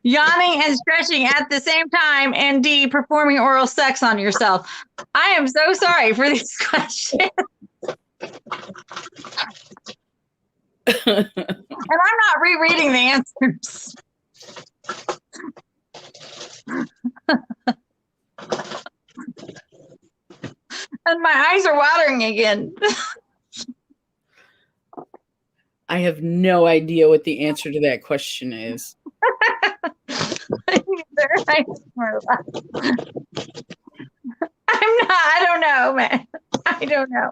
S1: yawning and stretching at the same time. And D, performing oral sex on yourself. I am so sorry for these questions. And I'm not rereading the answers. And my eyes are watering again.
S2: I have no idea what the answer to that question is.
S1: I don't know, man. I don't know.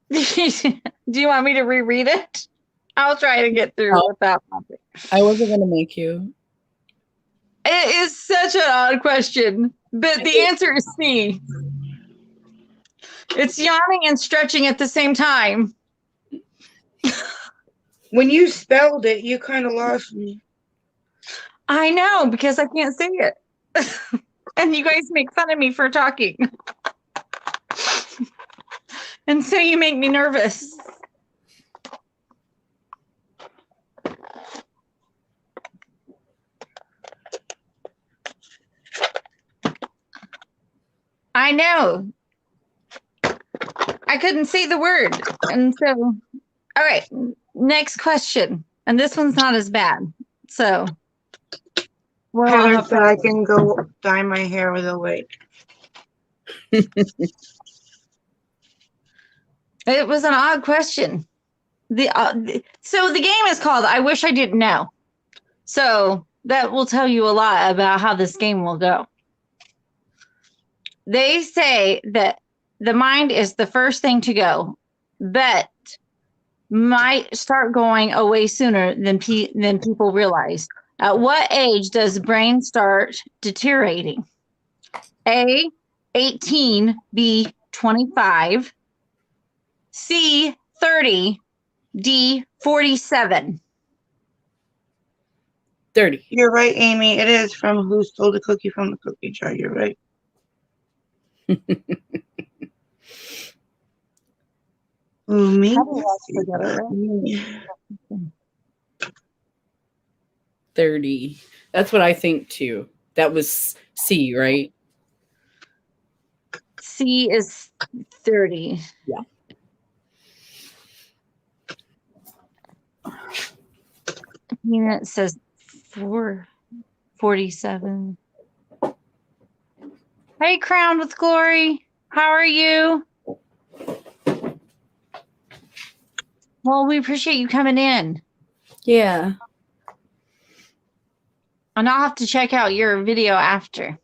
S1: Do you want me to reread it? I'll try to get through without laughing.
S2: I wasn't going to make you.
S1: It is such an odd question, but the answer is C. It's yawning and stretching at the same time.
S3: When you spelled it, you kind of lost me.
S1: I know, because I can't say it. And you guys make fun of me for talking. And so you make me nervous. I know. I couldn't say the word. And so, all right, next question. And this one's not as bad. So,
S3: Helen said I can go dye my hair with a wig.
S1: It was an odd question. So the game is called I Wish I Didn't Know. So that will tell you a lot about how this game will go. They say that the mind is the first thing to go, but might start going away sooner than people realize. At what age does brain start deteriorating? A, 18, B, 25, C, 30, D, 47.
S2: 30.
S3: You're right, Amy. It is from Who Stole the Cookie from the Cookie Jar. You're right. Ooh, me?
S1: How do you guys forget it, right?
S2: 30. That's what I think too. That was C, right?
S1: C is 30.
S2: Yeah.
S1: It says 447. Hey, Crowned with Glory. How are you? Well, we appreciate you coming in.
S2: Yeah.
S1: And I'll have to check out your video after.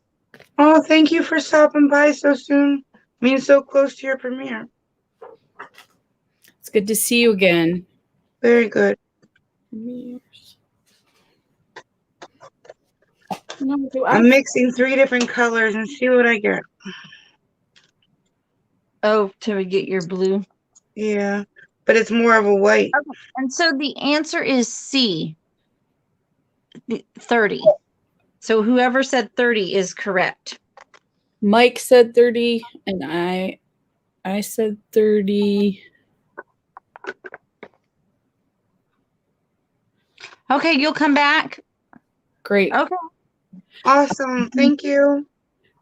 S3: Oh, thank you for stopping by so soon. Being so close to your premiere.
S2: It's good to see you again.
S3: Very good. I'm mixing 3 different colors and see what I get.
S1: Oh, to get your blue.
S3: Yeah, but it's more of a white.
S1: Okay. And so the answer is C, 30. So whoever said 30 is correct.
S2: Mike said 30 and I said 30.
S1: Okay, you'll come back.
S2: Great.
S1: Okay.
S3: Awesome. Thank you.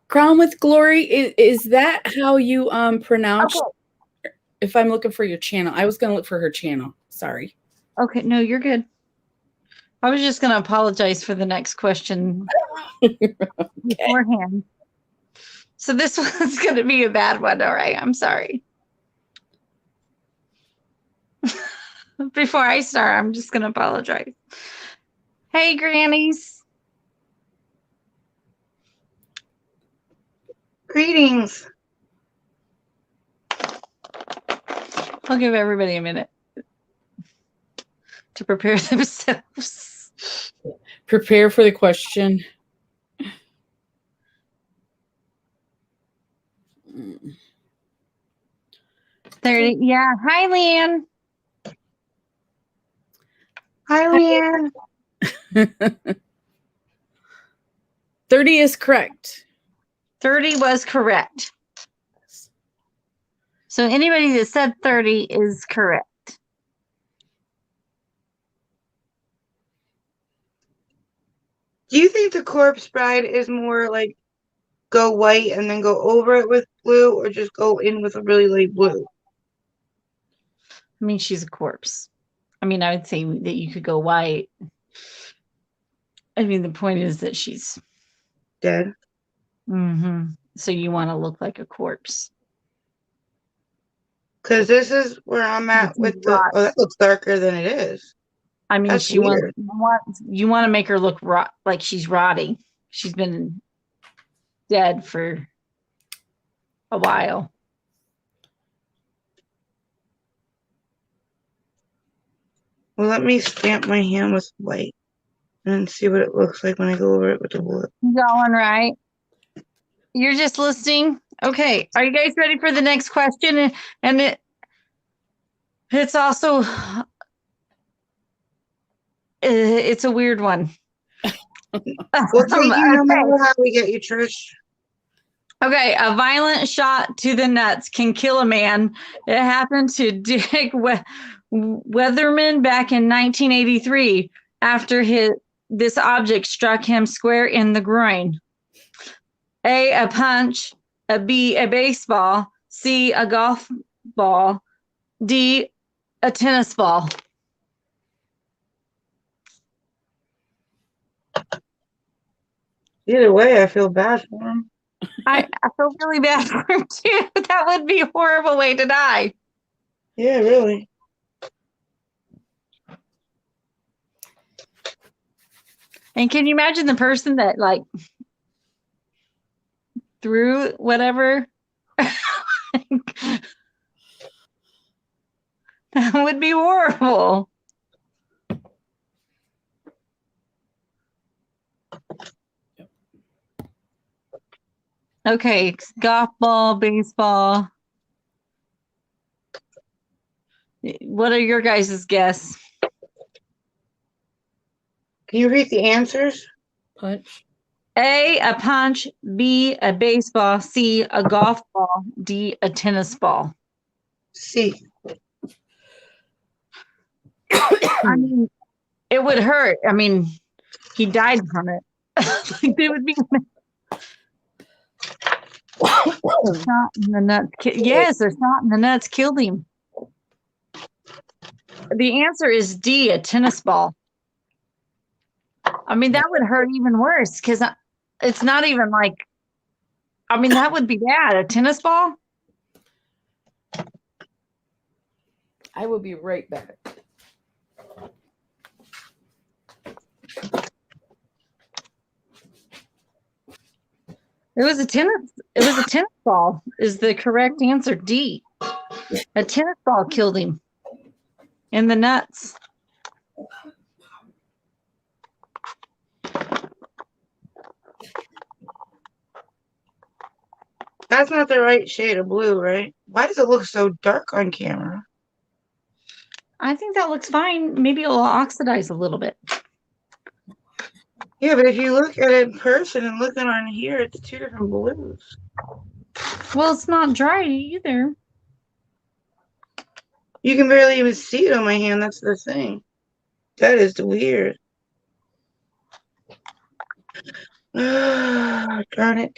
S2: Crown with Glory, is that how you pronounce?
S1: Okay.
S2: If I'm looking for your channel, I was gonna look for her channel. Sorry.
S1: Okay, no, you're good. I was just gonna apologize for the next question beforehand. So this one's gonna be a bad one, all right? I'm sorry. Before I start, I'm just gonna apologize. Hey, grannies.
S3: Greetings.
S1: I'll give everybody a minute to prepare themselves.
S2: Prepare for the question.
S1: Yeah. Hi, Leanne.
S3: Hi, Leanne.
S2: 30 is correct.
S1: 30 was correct. So anybody that said 30 is correct.
S3: Do you think the Corpse Bride is more like go white and then go over it with blue, or just go in with a really light blue?
S1: I mean, she's a corpse. I mean, I would say that you could go white. I mean, the point is that she's
S3: Dead.
S1: So you want to look like a corpse.
S3: Because this is where I'm at with the. Oh, that looks darker than it is.
S1: I mean,
S3: That's
S1: you
S3: weird.
S1: want to make her look like she's rotting. She's been dead for a while.
S3: Well, let me stamp my hand with white and see what it looks like when I go over it with the blue.
S1: Going right. You're just listening. Okay. Are you guys ready for the next question? And it's also it's a weird one.
S3: We'll take you no matter how we get you, Trish.
S1: Okay, a violent shot to the nuts can kill a man. It happened to Dick Weatherman back in 1983 after this object struck him square in the groin. A punch, B, a baseball, C, a golf ball, D, a tennis ball.
S3: Either way, I feel bad for him.
S1: I feel really bad for him too. That would be a horrible way to die.
S3: Yeah, really.
S1: And can you imagine the person that like threw whatever? That would be horrible. Okay, golf ball, baseball. What are your guys' guess?
S3: Can you read the answers?
S2: Punch.
S1: A punch, B, a baseball, C, a golf ball, D, a tennis ball.
S3: C.
S1: I mean, it would hurt. I mean, he died from it. Like they would be shot in the nuts. Yes, a shot in the nuts killed him. The answer is D, a tennis ball. I mean, that would hurt even worse because it's not even like, I mean, that would be bad. A tennis ball?
S2: I will be right back.
S1: It was a tennis ball is the correct answer. D. A tennis ball killed him in the nuts.
S3: That's not the right shade of blue, right? Why does it look so dark on camera?
S1: I think that looks fine. Maybe it'll oxidize a little bit.
S3: Yeah, but if you look at it in person and looking on here, it's two different blues.
S1: Well, it's not dry either.
S3: You can barely even see it on my hand. That's the thing. That is weird. Darn it.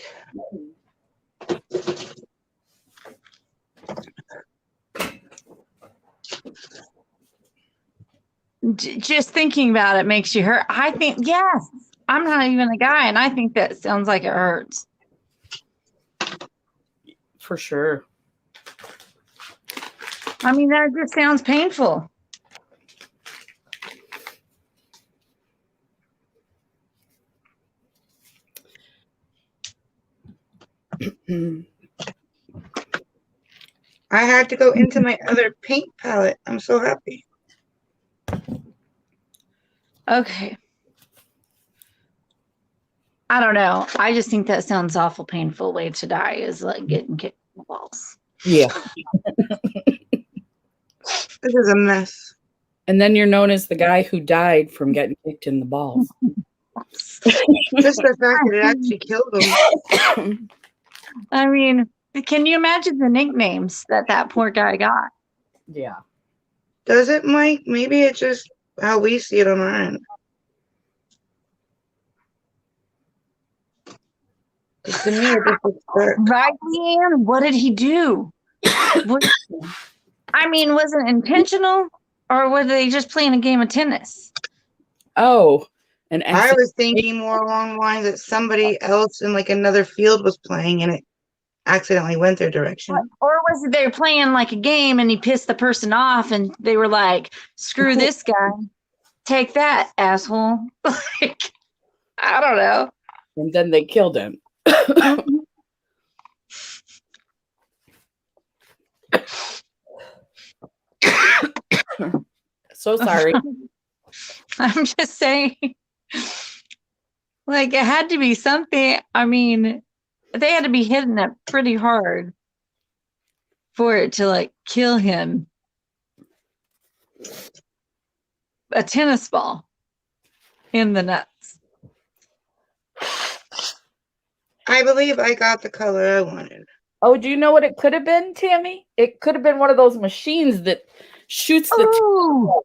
S1: Just thinking about it makes you hurt. I think, yes, I'm not even a guy, and I think that sounds like it hurts.
S2: For sure.
S1: I mean, that just sounds painful.
S3: I had to go into my other paint palette. I'm so happy.
S1: Okay. I don't know. I just think that sounds awful painful way to die is like getting kicked in the balls.
S2: Yeah.
S3: This is a mess.
S2: And then you're known as the guy who died from getting kicked in the balls.
S3: Just the fact that it actually killed him.
S1: I mean, can you imagine the nicknames that poor guy got?
S2: Yeah.
S3: Does it, Mike? Maybe it's just how we see it on our end. To me, it just looks dark.
S1: Right, Leanne? What did he do? I mean, was it intentional or were they just playing a game of tennis?
S2: Oh. And
S3: I was thinking more along the lines that somebody else in like another field was playing and it accidentally went their direction.
S1: Or was it they were playing like a game and he pissed the person off and they were like, screw this guy. Take that, asshole. Like, I don't know.
S2: And then they killed him. So sorry.
S1: I'm just saying, like, it had to be something. I mean, they had to be hitting it pretty hard for it to like kill him. A tennis ball in the nuts.
S3: I believe I got the color I wanted.
S2: Oh, do you know what it could have been, Tammy? It could have been one of those machines that shoots the.
S1: Oh,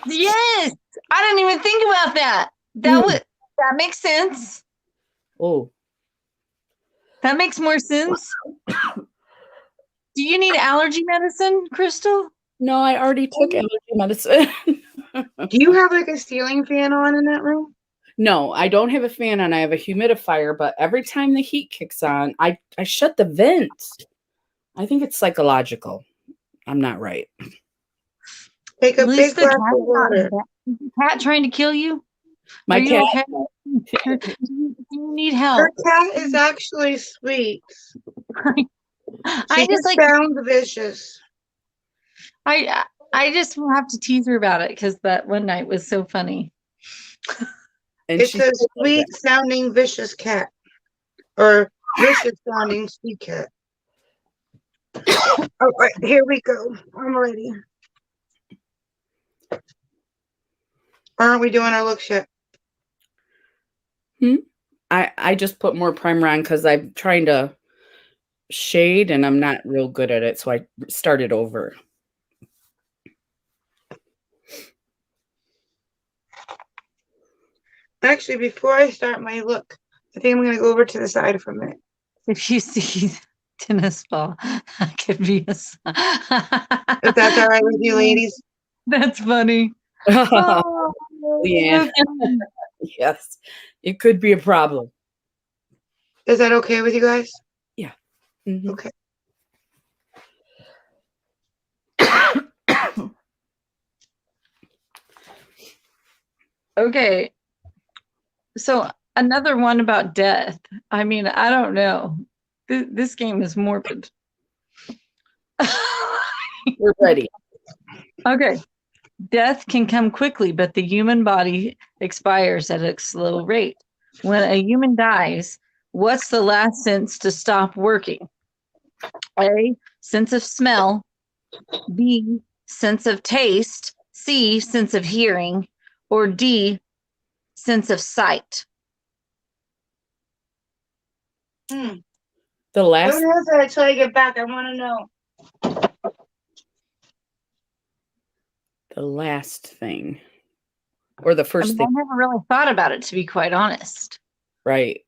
S1: yes. I didn't even think about that. That makes sense.
S2: Oh,
S1: that makes more sense. Do you need allergy medicine, Crystal?
S2: No, I already took allergy medicine.
S3: Do you have like a ceiling fan on in that room?
S2: No, I don't have a fan on. I have a humidifier, but every time the heat kicks on, I shut the vents. I think it's psychological. I'm not right.
S3: Take a big glass of water.
S1: Is the cat trying to kill you?
S2: My
S1: Are
S2: cat.
S1: you okay? Do you need help?
S3: Her cat is actually sweet.
S1: I
S3: She
S1: just like
S3: sounds vicious.
S1: I just will have to tease her about it because that one night was so funny.
S3: And it's a sweet sounding vicious cat. Or vicious sounding sweet cat. All right, here we go. I'm ready. Aren't we doing our looks yet?
S2: I just put more primer on because I'm trying to shade and I'm not real good at it. So I started over.
S3: Actually, before I start my look, I think I'm going to go over to the side for a minute.
S1: If you see tennis ball, that could be a sign.
S3: If that's all right with you, ladies.
S1: That's funny. Oh,
S2: Yeah. Yes, it could be a problem.
S3: Is that okay with you guys?
S2: Yeah. Mhm.
S3: Okay.
S1: okay. So another one about death. I mean, I don't know. This game is morbid.
S2: We're ready.
S1: Okay. Death can come quickly, but the human body expires at a slow rate. When a human dies, what's the last sense to stop working? A, sense of smell. B, sense of taste. C, sense of hearing. Or D, sense of sight.
S2: The
S3: Don't
S2: last
S3: answer that until I get back. I want to know.
S2: thing. Or the
S1: I
S2: first
S1: mean, I
S2: thing.
S1: never really thought about it, to be quite honest.
S2: Right.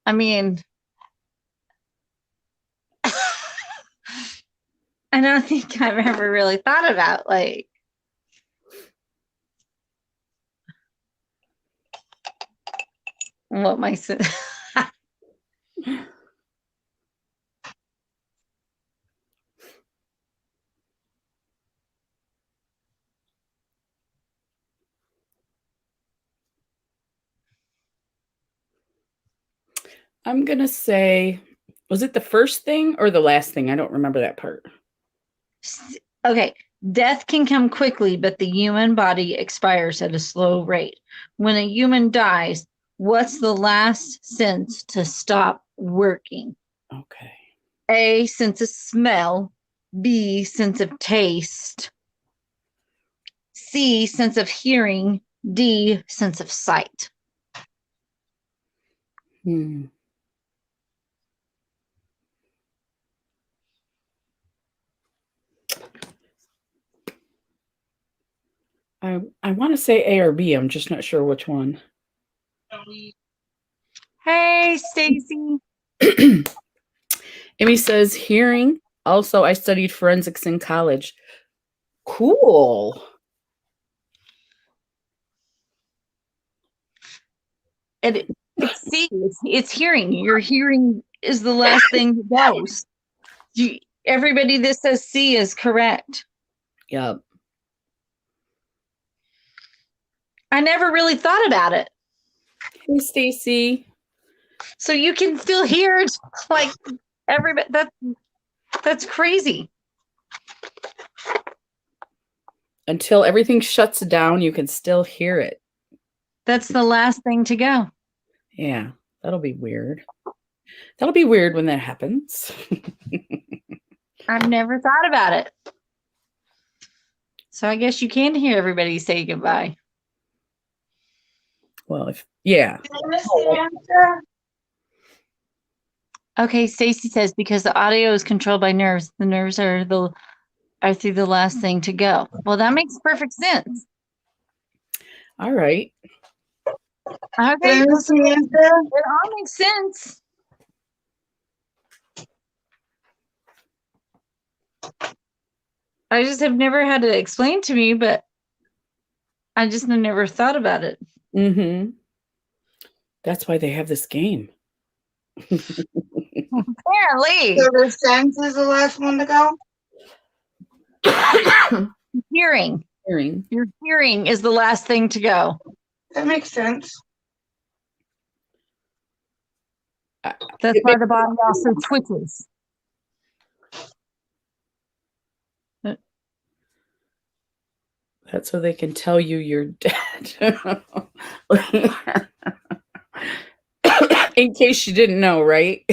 S1: I mean, I don't think I've ever really thought about like what my
S2: I'm going to say, was it the first thing or the last thing? I don't remember that part.
S1: Okay, death can come quickly, but the human body expires at a slow rate. When a human dies, what's the last sense to stop working?
S2: Okay.
S1: A, sense of smell. B, sense of taste. C, sense of hearing. D, sense of sight.
S2: I want to say A or B. I'm just not sure which one.
S1: Hey, Stacy.
S2: Amy says hearing. Also, I studied forensics in college. Cool.
S1: It's C. It's hearing. Your hearing is the last thing that goes. Everybody that says C is correct.
S2: Yep.
S1: I never really thought about it.
S2: Hey, Stacy.
S1: So you can still hear it, like everybody. That's crazy.
S2: Until everything shuts down, you can still hear it.
S1: That's the last thing to go.
S2: Yeah, that'll be weird. That'll be weird when that happens.
S1: I've never thought about it. So I guess you can hear everybody say goodbye.
S2: Well, yeah.
S1: Okay, Stacy says because the audio is controlled by nerves, the nerves are through the last thing to go. Well, that makes perfect sense.
S2: All right.
S1: Okay, it all makes sense. I just have never had it explained to me, but I just never thought about it.
S2: Mm-hmm. That's why they have this game.
S1: Apparently.
S3: So the sense is the last one to go?
S1: Hearing. Your hearing is the last thing to go.
S3: That makes sense.
S1: That's why the body also twitches.
S2: That's so they can tell you you're dead. In case you didn't know, right?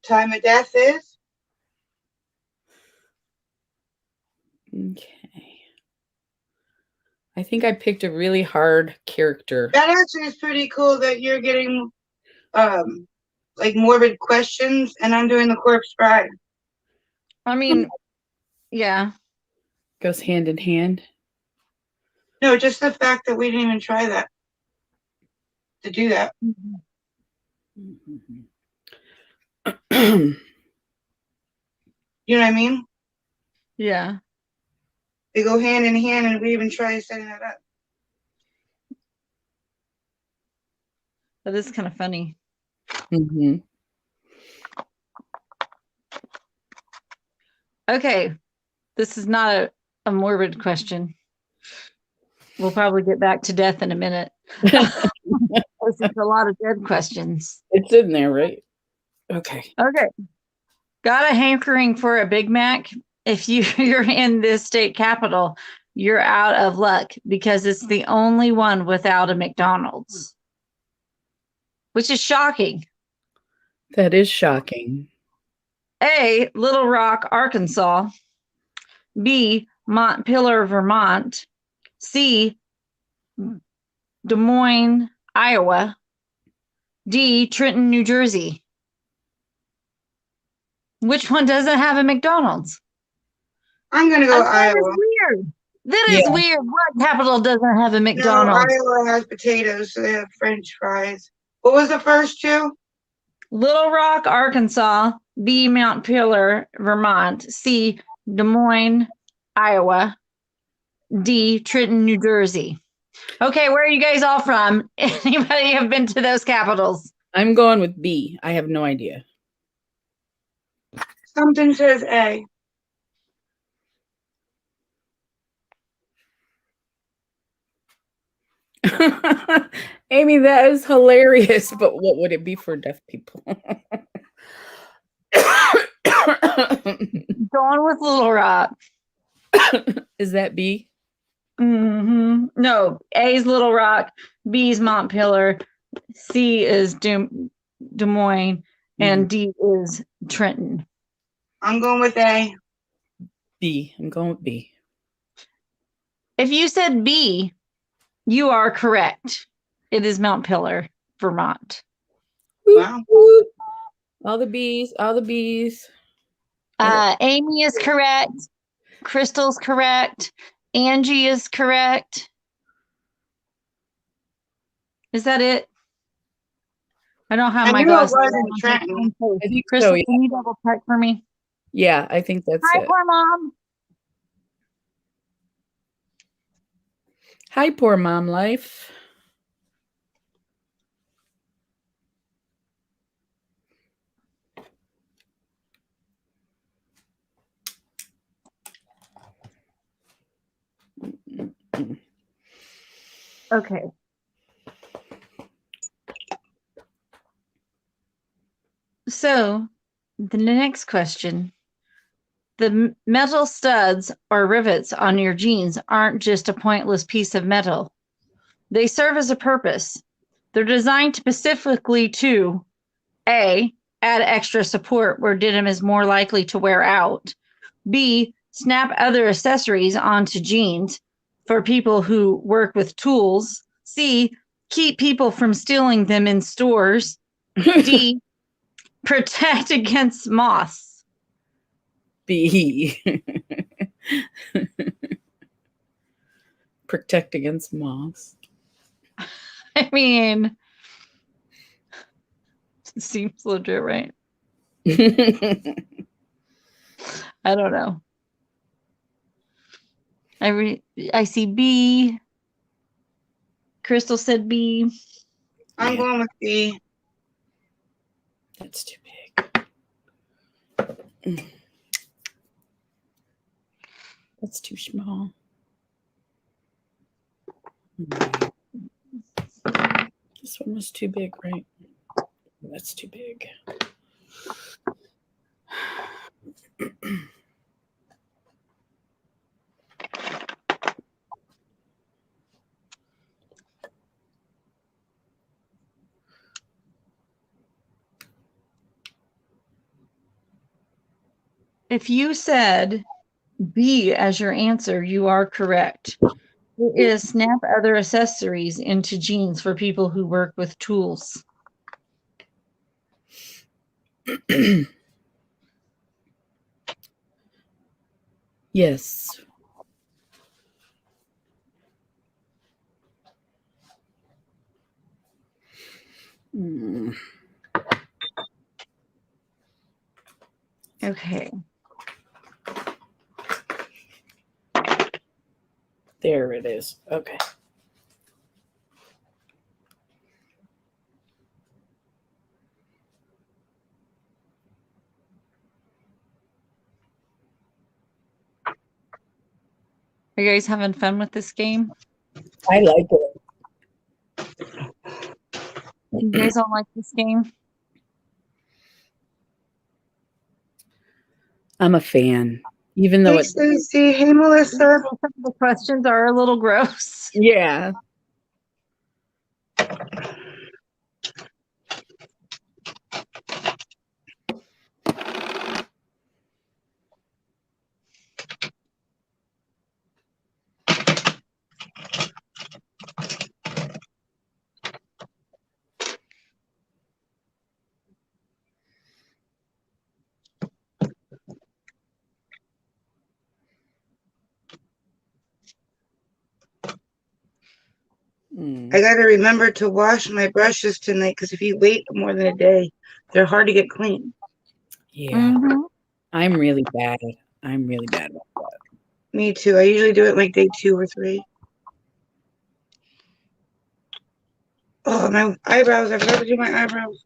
S3: Time of death is?
S2: Okay. I think I picked a really hard character.
S3: That actually is pretty cool that you're getting like morbid questions and I'm doing the corpse bride.
S1: I mean, yeah.
S2: Goes hand in hand.
S3: No, just the fact that we didn't even try that. To do that. You know what I mean?
S1: Yeah.
S3: They go hand in hand, and we even try setting that up.
S1: That is kind of funny.
S2: Mm-hmm.
S1: Okay. This is not a morbid question. We'll probably get back to death in a minute. This is a lot of dead questions.
S2: It's in there, right? Okay.
S1: Okay. Got a hankering for a Big Mac? If you're in this state capital, you're out of luck because it's the only one without a McDonald's, which is shocking.
S2: That is shocking.
S1: A, Little Rock, Arkansas. B, Montpelier, Vermont. C, Des Moines, Iowa. D, Trenton, New Jersey. Which one doesn't have a McDonald's?
S3: I'm gonna go
S1: That
S3: Iowa.
S1: is weird. That is weird. What capital doesn't have a
S3: No,
S1: McDonald's?
S3: Iowa has potatoes, so they have French fries. What was the first two?
S1: Little Rock, Arkansas. B, Montpelier, Vermont. C, Des Moines, Iowa. D, Trenton, New Jersey. Okay, where are you guys all from? Anybody have been to those capitals?
S2: I'm going with B. I have no idea.
S3: Something says A.
S2: Amy, that is hilarious, but what would it be for deaf people?
S1: Going with Little Rock.
S2: Is that B?
S1: No, A is Little Rock, B is Montpelier, C is Des Moines, and D is Trenton.
S3: I'm going with A.
S2: B. I'm going with B.
S1: If you said B, you are correct. It is Montpelier, Vermont.
S3: Wow.
S2: All the B's, all the B's.
S1: Amy is correct. Crystal's correct. Angie is correct. Is that it? I don't have
S3: I
S1: my
S3: knew it
S1: glasses.
S3: wasn't Trenton.
S2: I think
S1: Crystal,
S2: so, yeah.
S1: can you double check for me?
S2: Yeah, I think that's
S1: Hi,
S2: it.
S1: poor mom.
S2: Hi, poor mom life.
S1: Okay. So the next question. The metal studs or rivets on your jeans aren't just a pointless piece of metal. They serve as a purpose. They're designed specifically to A, add extra support where denim is more likely to wear out. B, snap other accessories onto jeans for people who work with tools. C, keep people from stealing them in stores. D, protect against moths.
S2: B. Protect against moths.
S1: I mean, it seems legit, right? I don't know. I see B. Crystal said B.
S3: I'm going with B.
S2: That's too big. That's too small. This one was too big, right? That's too big.
S1: If you said B as your answer, you are correct. It is snap other accessories into jeans for people who work with tools.
S2: Yes. Hmm.
S1: Okay.
S2: There it is. Okay.
S1: Are you guys having fun with this game?
S2: I like it.
S1: You guys don't like this game?
S2: I'm a fan, even though
S3: Hey,
S2: it.
S3: Stacy. Hey, Melissa.
S1: Some of the questions are a little gross.
S2: Yeah.
S3: I got to remember to wash my brushes tonight because if you wait more than a day, they're hard to get clean.
S2: Yeah.
S1: Mhm.
S2: I'm really bad. I'm really bad about that.
S3: Me too. I usually do it like day 2 or 3. Oh, my eyebrows. I forgot to do my eyebrows.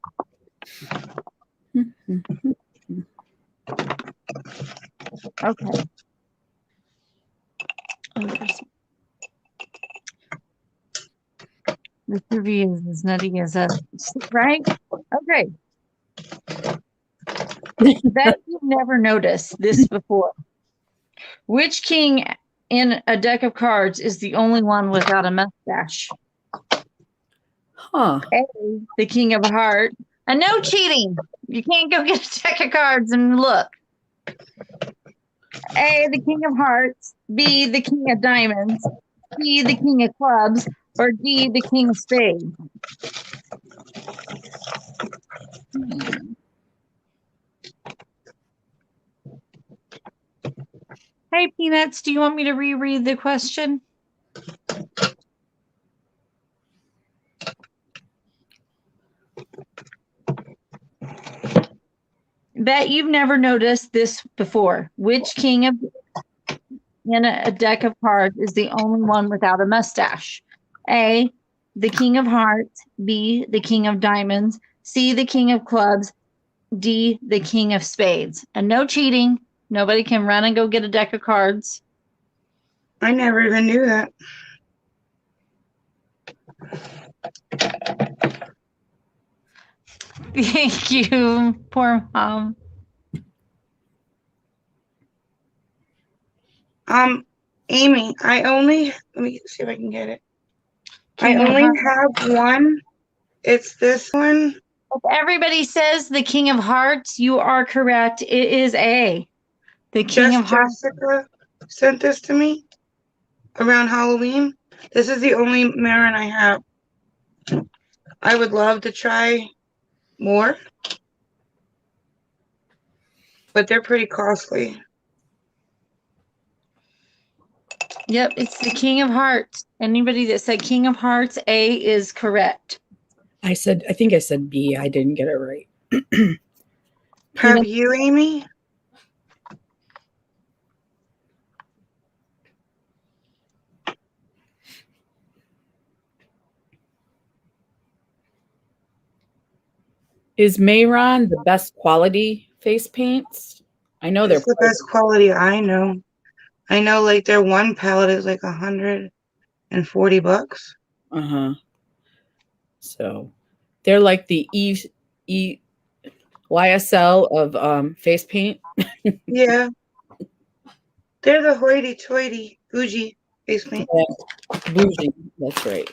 S1: Okay. Oh, this movie is as nutty as a right? Okay. Bet you've never noticed this before. Which king in a deck of cards is the only one without a mustache?
S2: Huh.
S1: A, the king of hearts. And no cheating. You can't go get a deck of cards and look. A, the king of hearts. B, the king of diamonds. C, the king of clubs. Or D, the king of spades. Hey, Peanuts, do you want me to reread the question? Bet you've never noticed this before. Which king of in a deck of cards is the only one without a mustache? A, the king of hearts. B, the king of diamonds. C, the king of clubs. D, the king of spades. And no cheating. Nobody can run and go get a deck of cards.
S3: I never even knew that.
S1: Thank you, poor mom.
S3: Amy, let me see if I can get it.
S1: King
S3: I
S1: of
S3: only
S1: hearts.
S3: have one. It's this one.
S1: If everybody says the king of hearts, you are correct. It is A, the king of
S3: Just
S1: hearts.
S3: Jessica sent this to me around Halloween. This is the only Marin I have. I would love to try more, but they're pretty costly.
S1: Yep, it's the king of hearts. Anybody that said king of hearts, A is correct.
S2: I think I said B. I didn't get it right.
S3: Have
S2: Peanut.
S3: you, Amy?
S2: Is Mayron the best quality face paints? I know they're
S3: It's the best quality I know. I know like their one palette is like $140.
S2: Uh-huh. So they're like the YSL of face paint.
S3: Yeah. They're the hoity-toity bougie face paint.
S2: Yeah, bougie. That's right.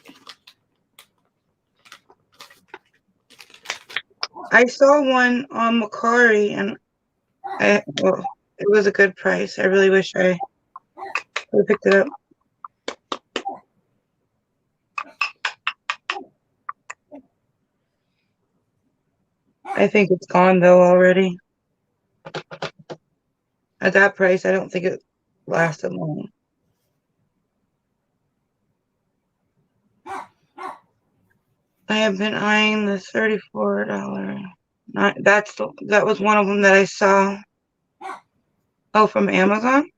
S3: I saw one on Macari and it was a good price. I really wish I would have picked it up. I think it's gone though already. At that price, I don't think it lasted long. I have been eyeing the $34. That was one of them that I saw. Oh, from Amazon?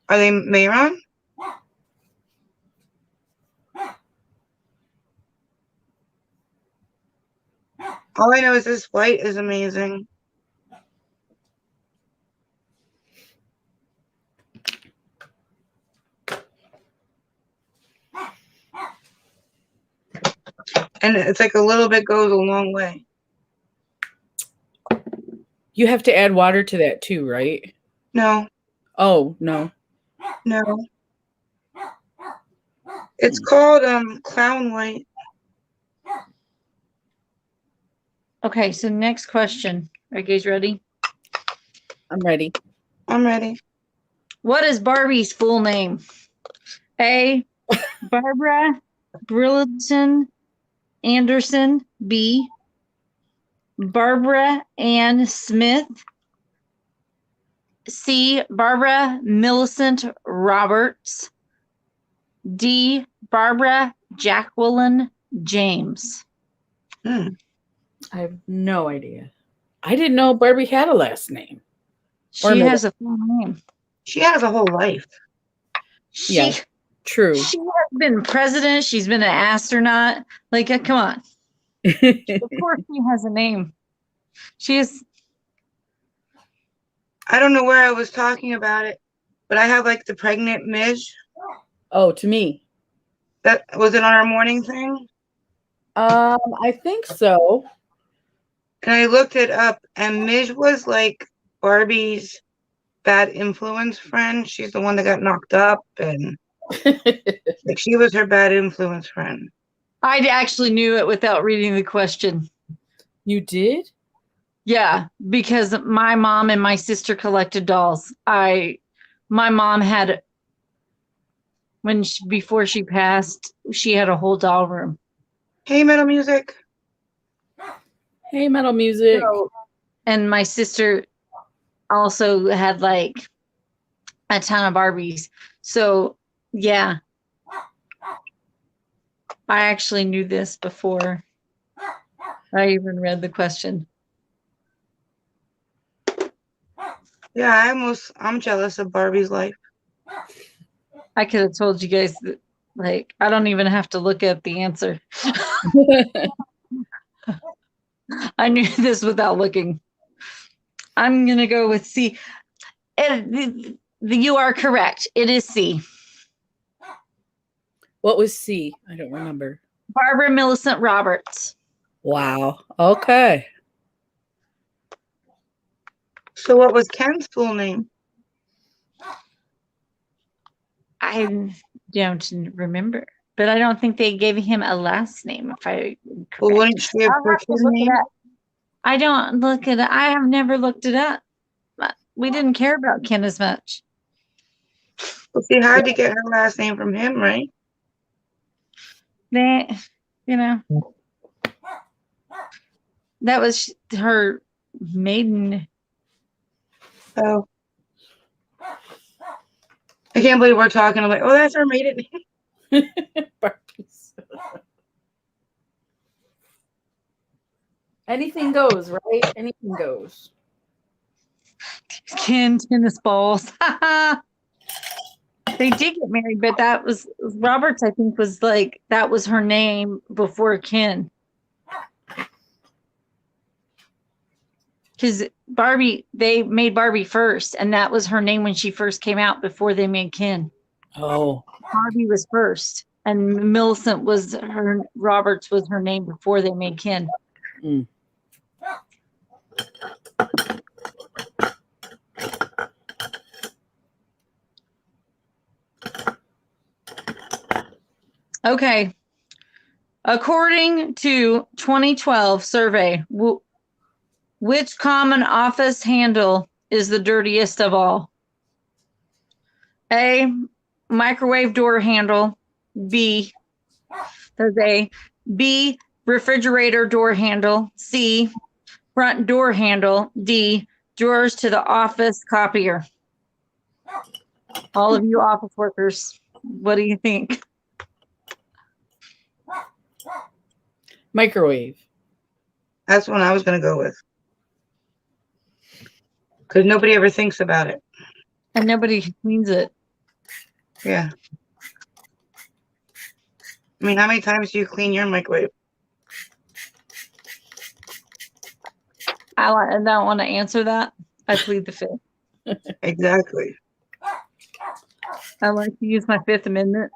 S3: Are they Mayron? All I know is this white is amazing. And it's like a little bit goes a long way.
S2: You have to add water to that too, right?
S3: No,
S2: Oh, no.
S3: no. It's called clown white.
S1: Okay, so next question. Are you guys ready?
S2: I'm ready.
S3: I'm ready.
S1: What is Barbie's full name? A. Barbara Brilliton Anderson. B. Barbara Ann Smith. C. Barbara Millicent Roberts. D. Barbara Jacqueline James.
S3: Hmm.
S2: I have no idea. I didn't know Barbie had a last name.
S1: She has a full name.
S3: She has a whole life.
S2: Yeah, true.
S1: She has been president. She's been an astronaut. Like, come on. Of course, she has a name. She is.
S3: I don't know where I was talking about it, but I have like the pregnant Midge.
S2: Oh, to me.
S3: That was it on our morning thing?
S2: I think so.
S3: And I looked it up, and Midge was like Barbie's bad influence friend. She's the one that got knocked up, and like she was her bad influence friend.
S1: I actually knew it without reading the question.
S2: You did?
S1: Yeah, because my mom and my sister collected dolls. My mom had before she passed, she had a whole doll room.
S3: Hey, Metal Music.
S2: Hey, Metal Music.
S1: So, and my sister also had like a ton of Barbies. So, yeah. I actually knew this before I even read the question.
S3: Yeah, I'm jealous of Barbie's life.
S1: I could have told you guys that, like, I don't even have to look at the answer. I knew this without looking. I'm going to go with C. You are correct. It is C.
S2: What was C? I don't remember.
S1: Barbara Millicent Roberts.
S2: Wow. Okay.
S3: So what was Ken's full name?
S1: I don't remember, but I don't think they gave him a last name. If I
S3: Well, wouldn't she have put his name?
S1: I don't look at it. I have never looked it up. We didn't care about Ken as much.
S3: Well, she had to get her last name from him, right?
S1: They, that was her maiden.
S3: Oh. I can't believe we're talking. I'm like, oh, that's her maiden name.
S2: Barbies. Anything goes, right? Anything goes.
S1: Ken tennis balls. They did get married, but that was Roberts, I think, was like, that was her name before Ken. Because Barbie, they made Barbie first, and that was her name when she first came out before they made Ken.
S2: Oh.
S1: Barbie was first, and Millicent was Roberts was her name before they made Ken.
S2: Mm.
S1: Okay. According to 2012 survey, which common office handle is the dirtiest of all? A, microwave door handle. B, there's A. B, refrigerator door handle. C, front door handle. D, drawers to the office copier. All of you office workers, what do you think?
S2: Microwave.
S3: That's one I was going to go with. Because nobody ever thinks about it.
S1: And nobody cleans it.
S3: Yeah. I mean, how many times do you clean your microwave?
S1: I don't want to answer that. I plead the fifth.
S3: Exactly.
S1: I like to use my Fifth Amendment.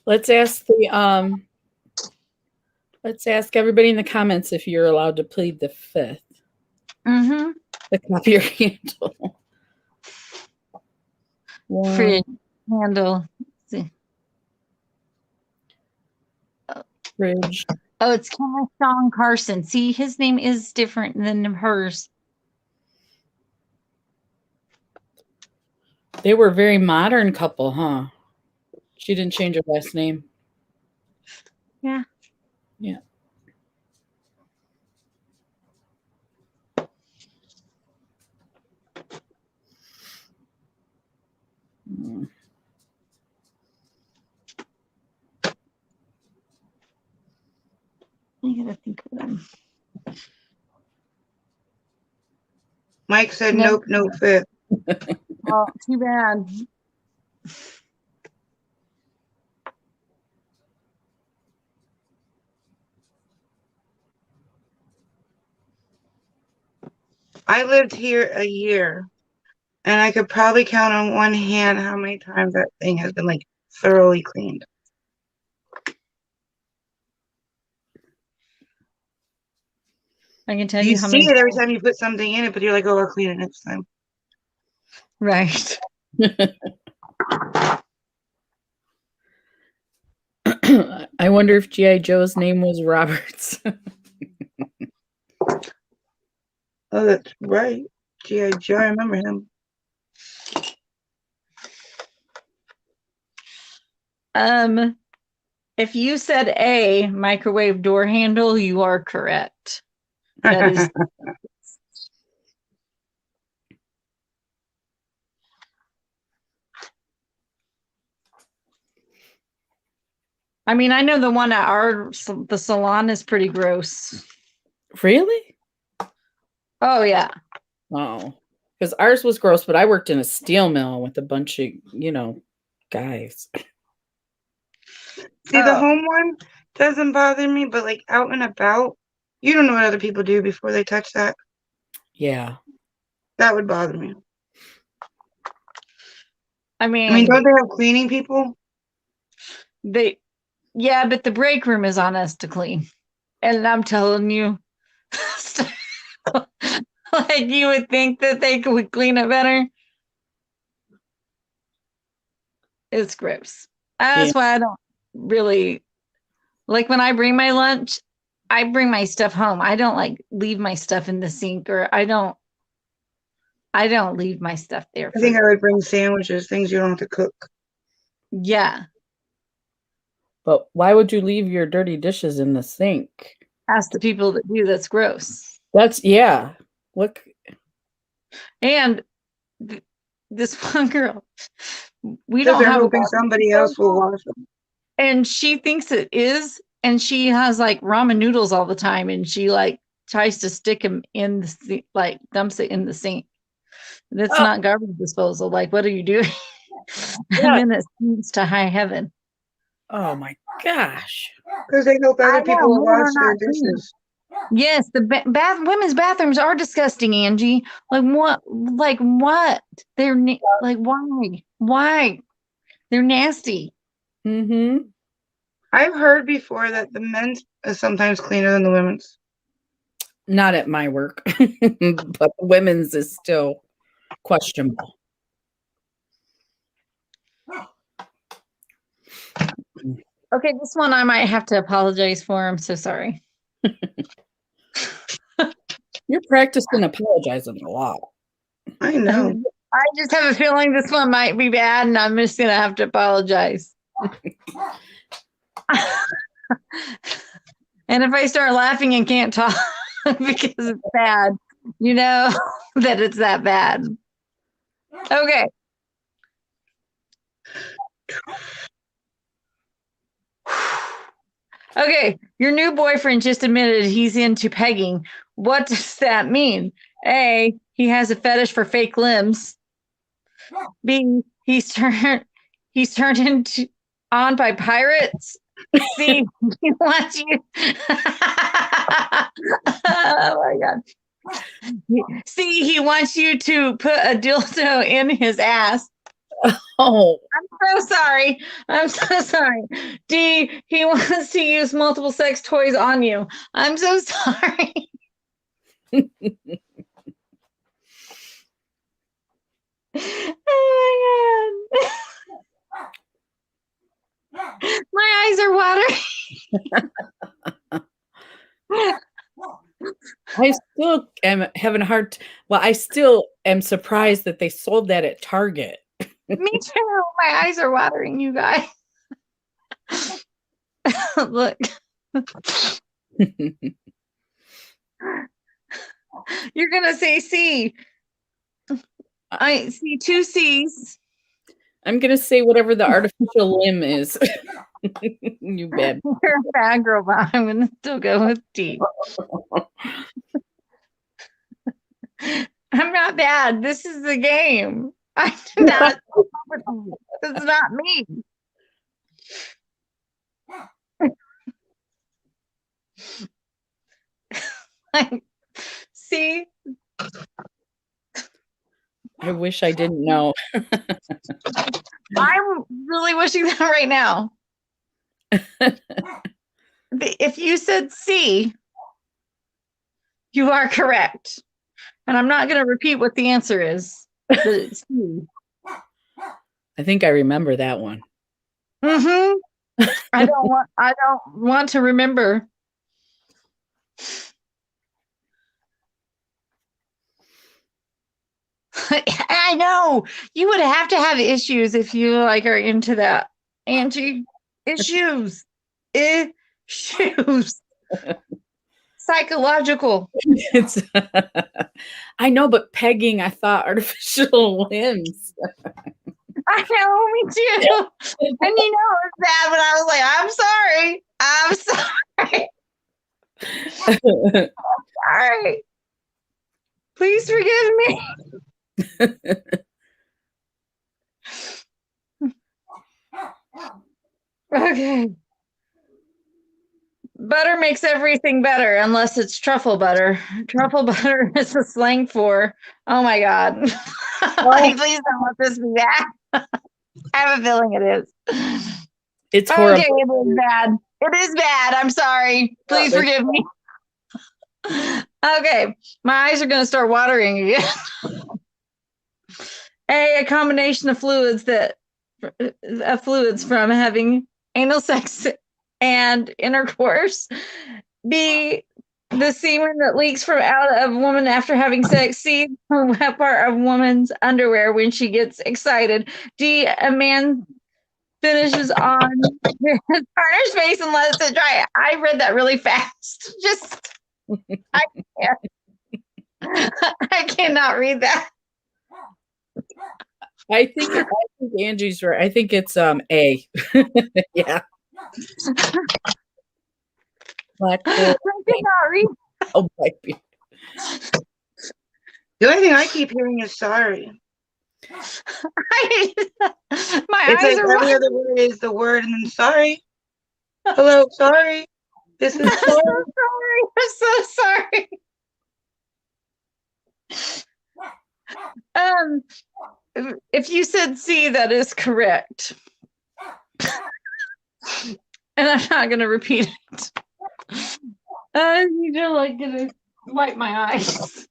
S2: Let's ask everybody in the comments if you're allowed to plead the fifth.
S1: Mm-hmm.
S2: The copier handle.
S1: Fridge handle. Let's see.
S2: Fridge.
S1: Oh, it's Sean Carson. See, his name is different than hers.
S2: They were a very modern couple, huh? She didn't change her last name.
S1: Yeah.
S2: Yeah.
S1: I gotta think of them.
S3: Mike said nope, no fifth.
S1: Oh, too bad.
S3: I lived here a year, and I could probably count on one hand how many times that thing has been like thoroughly cleaned.
S1: I can tell
S3: You
S1: you how
S3: see
S1: many.
S3: it every time you put something in it, but you're like, oh, I'll clean it next time.
S1: Right.
S2: I wonder if G.I. Joe's name was Roberts.
S3: Oh, that's right. G.I. Joe, I remember him.
S1: If you said A, microwave door handle, you are correct. That is. I mean, I know the one at the salon is pretty gross.
S2: Really?
S1: Oh, yeah.
S2: Oh, because ours was gross, but I worked in a steel mill with a bunch of, guys.
S3: See, the home one doesn't bother me, but like out and about, you don't know what other people do before they touch that.
S2: Yeah.
S3: That would bother me.
S1: I mean,
S3: don't they have cleaning people?
S1: Yeah, but the break room is on us to clean. And I'm telling you, like you would think that they would clean it better. It's gross. That's why I don't really like when I bring my lunch, I bring my stuff home. I don't like leave my stuff in the sink, or I don't leave my stuff there.
S3: I think I would bring sandwiches, things you don't have to cook.
S1: Yeah.
S2: But why would you leave your dirty dishes in the sink?
S1: Ask the people that do. That's gross.
S2: Yeah. Look.
S1: And this one girl, we
S3: Because
S1: don't
S3: they're
S1: have
S3: hoping somebody else will wash them.
S1: And she thinks it is, and she has like ramen noodles all the time, and she like tries to stick them in the like dumps it in the sink. That's not garbage disposal. Like, what are you doing?
S2: Yeah.
S1: And then it seems to high heaven.
S2: Oh my gosh.
S3: Because they hope other people will wash their dishes.
S1: Yes, the women's bathrooms are disgusting, Angie. Like what? Like what? They're like why? They're nasty.
S2: Mm-hmm.
S3: I've heard before that the men's is sometimes cleaner than the women's.
S2: Not at my work, but the women's is still questionable.
S1: Okay, this one I might have to apologize for. I'm so sorry.
S2: You're practicing apologizing a lot.
S3: I know.
S1: I just have a feeling this one might be bad, and I'm just going to have to apologize. And if I start laughing and can't talk because it's bad, you know that it's that bad. Okay. Okay, your new boyfriend just admitted he's into pegging. What does that mean? A, he has a fetish for fake limbs. B, he's turned into on by pirates. C, he wants you. Oh my god. C, he wants you to put a dildo in his ass.
S2: Oh,
S1: I'm so sorry. I'm so sorry. D, he wants to use multiple sex toys on you. I'm so sorry. Oh my god. My eyes are watering.
S2: I still am having a hard. Well, I still am surprised that they sold that at Target.
S1: Me too. My eyes are watering, you guys. Look. You're gonna say C. I see 2 C's.
S2: I'm gonna say whatever the artificial limb is. You bet.
S1: You're a bad girl, but I'm gonna still go with D. I'm not bad. This is the game. I did not. This is not me. See,
S2: I wish I didn't know.
S1: I'm really wishing that right now. If you said C, you are correct. And I'm not going to repeat what the answer is. But it's C.
S2: I think I remember that one.
S1: Mm-hmm. I don't want to remember. I know you would have to have issues if you like are into that. Angie, issues. Psychological.
S2: It's I know, but pegging, I thought artificial limbs.
S1: I know, me too. And you know it's bad, but I was like, I'm sorry. Sorry. Please forgive me. Okay. Butter makes everything better unless it's truffle butter. Truffle butter is a slang for, oh my God. Like, please don't let this be bad. I have a feeling it is.
S2: It's horrible.
S1: Okay, it is bad. It is bad. I'm sorry. Please forgive me. Okay, my eyes are going to start watering again. A combination of fluids from having anal sex and intercourse. B, the semen that leaks from out of a woman after having sex. C, the wet part of woman's underwear when she gets excited. D, a man finishes on his partner's face and lets it dry. I read that really fast. I can't. I cannot read that.
S2: I think Angie's right. I think it's A. Yeah. Black
S1: I cannot read.
S2: Oh, baby.
S3: The only thing I keep hearing is sorry.
S1: My
S3: It's
S1: eyes
S3: like
S1: are
S3: every other word is the word and then sorry. Hello, sorry. This is sorry.
S1: I'm so sorry. If you said C, that is correct. And I'm not going to repeat it. You're like going to wipe my eyes.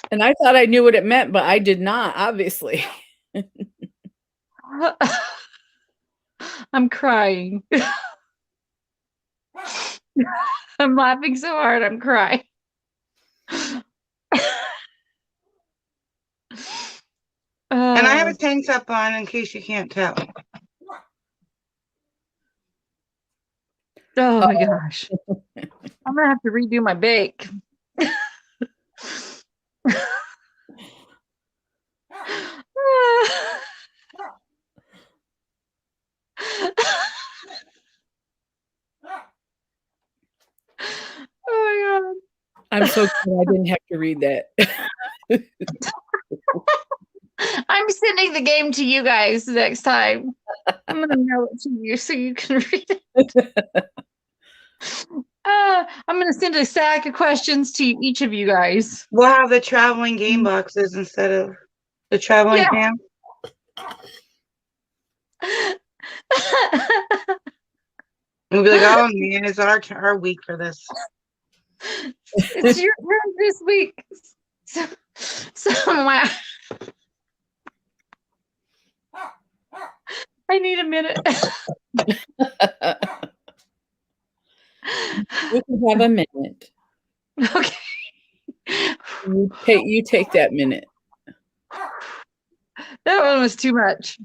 S2: And I thought I knew what it meant, but I did not, obviously.
S1: I'm crying. I'm laughing so hard, I'm crying.
S3: And I have a tank top on in case you can't tell.
S1: Oh my gosh. I'm gonna have to redo my bake.
S2: I'm so glad I didn't have to read that.
S1: I'm sending the game to you guys next time. I'm going to mail it to you so you can read it. I'm going to send a stack of questions to each of you guys.
S3: We'll have the traveling game boxes instead of the traveling cam. We'll be like, oh man, it's our week for this.
S1: It's your turn this week. So I need a minute.
S2: You can have a minute.
S1: Okay.
S2: You take that minute.
S1: That one was too much.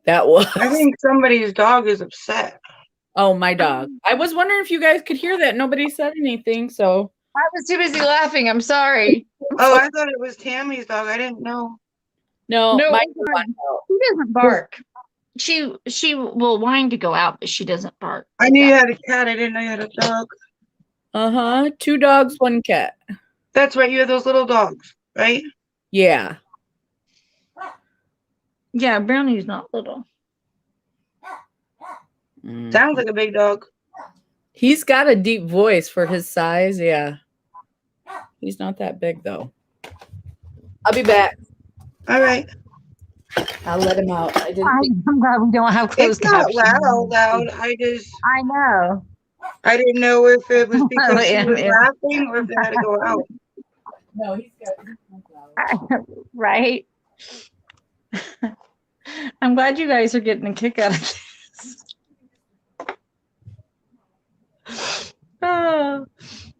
S2: That was.
S3: I think somebody's dog is upset.
S2: Oh, my dog. I was wondering if you guys could hear that. Nobody said anything, so.
S1: I was too busy laughing. I'm sorry.
S3: Oh, I thought it was Tammy's dog. I didn't know.
S2: No, my
S1: she doesn't bark. She will whine to go out, but she doesn't bark.
S3: I knew you had a cat. I didn't know you had a dog.
S2: 2 dogs, 1 cat.
S3: That's right. You have those little dogs, right?
S2: Yeah.
S1: Yeah, Brownie's not little.
S3: Sounds like a big dog.
S2: He's got a deep voice for his size. Yeah. He's not that big, though. I'll be back.
S3: All right.
S2: I'll let him out.
S1: I'm glad we don't have closed
S3: It's not
S1: captioning.
S3: loud.
S1: I know.
S3: I didn't know if it was because she was laughing or if they had to go out.
S2: No, he's got
S1: right. I'm glad you guys are getting a kick out of this. Oh,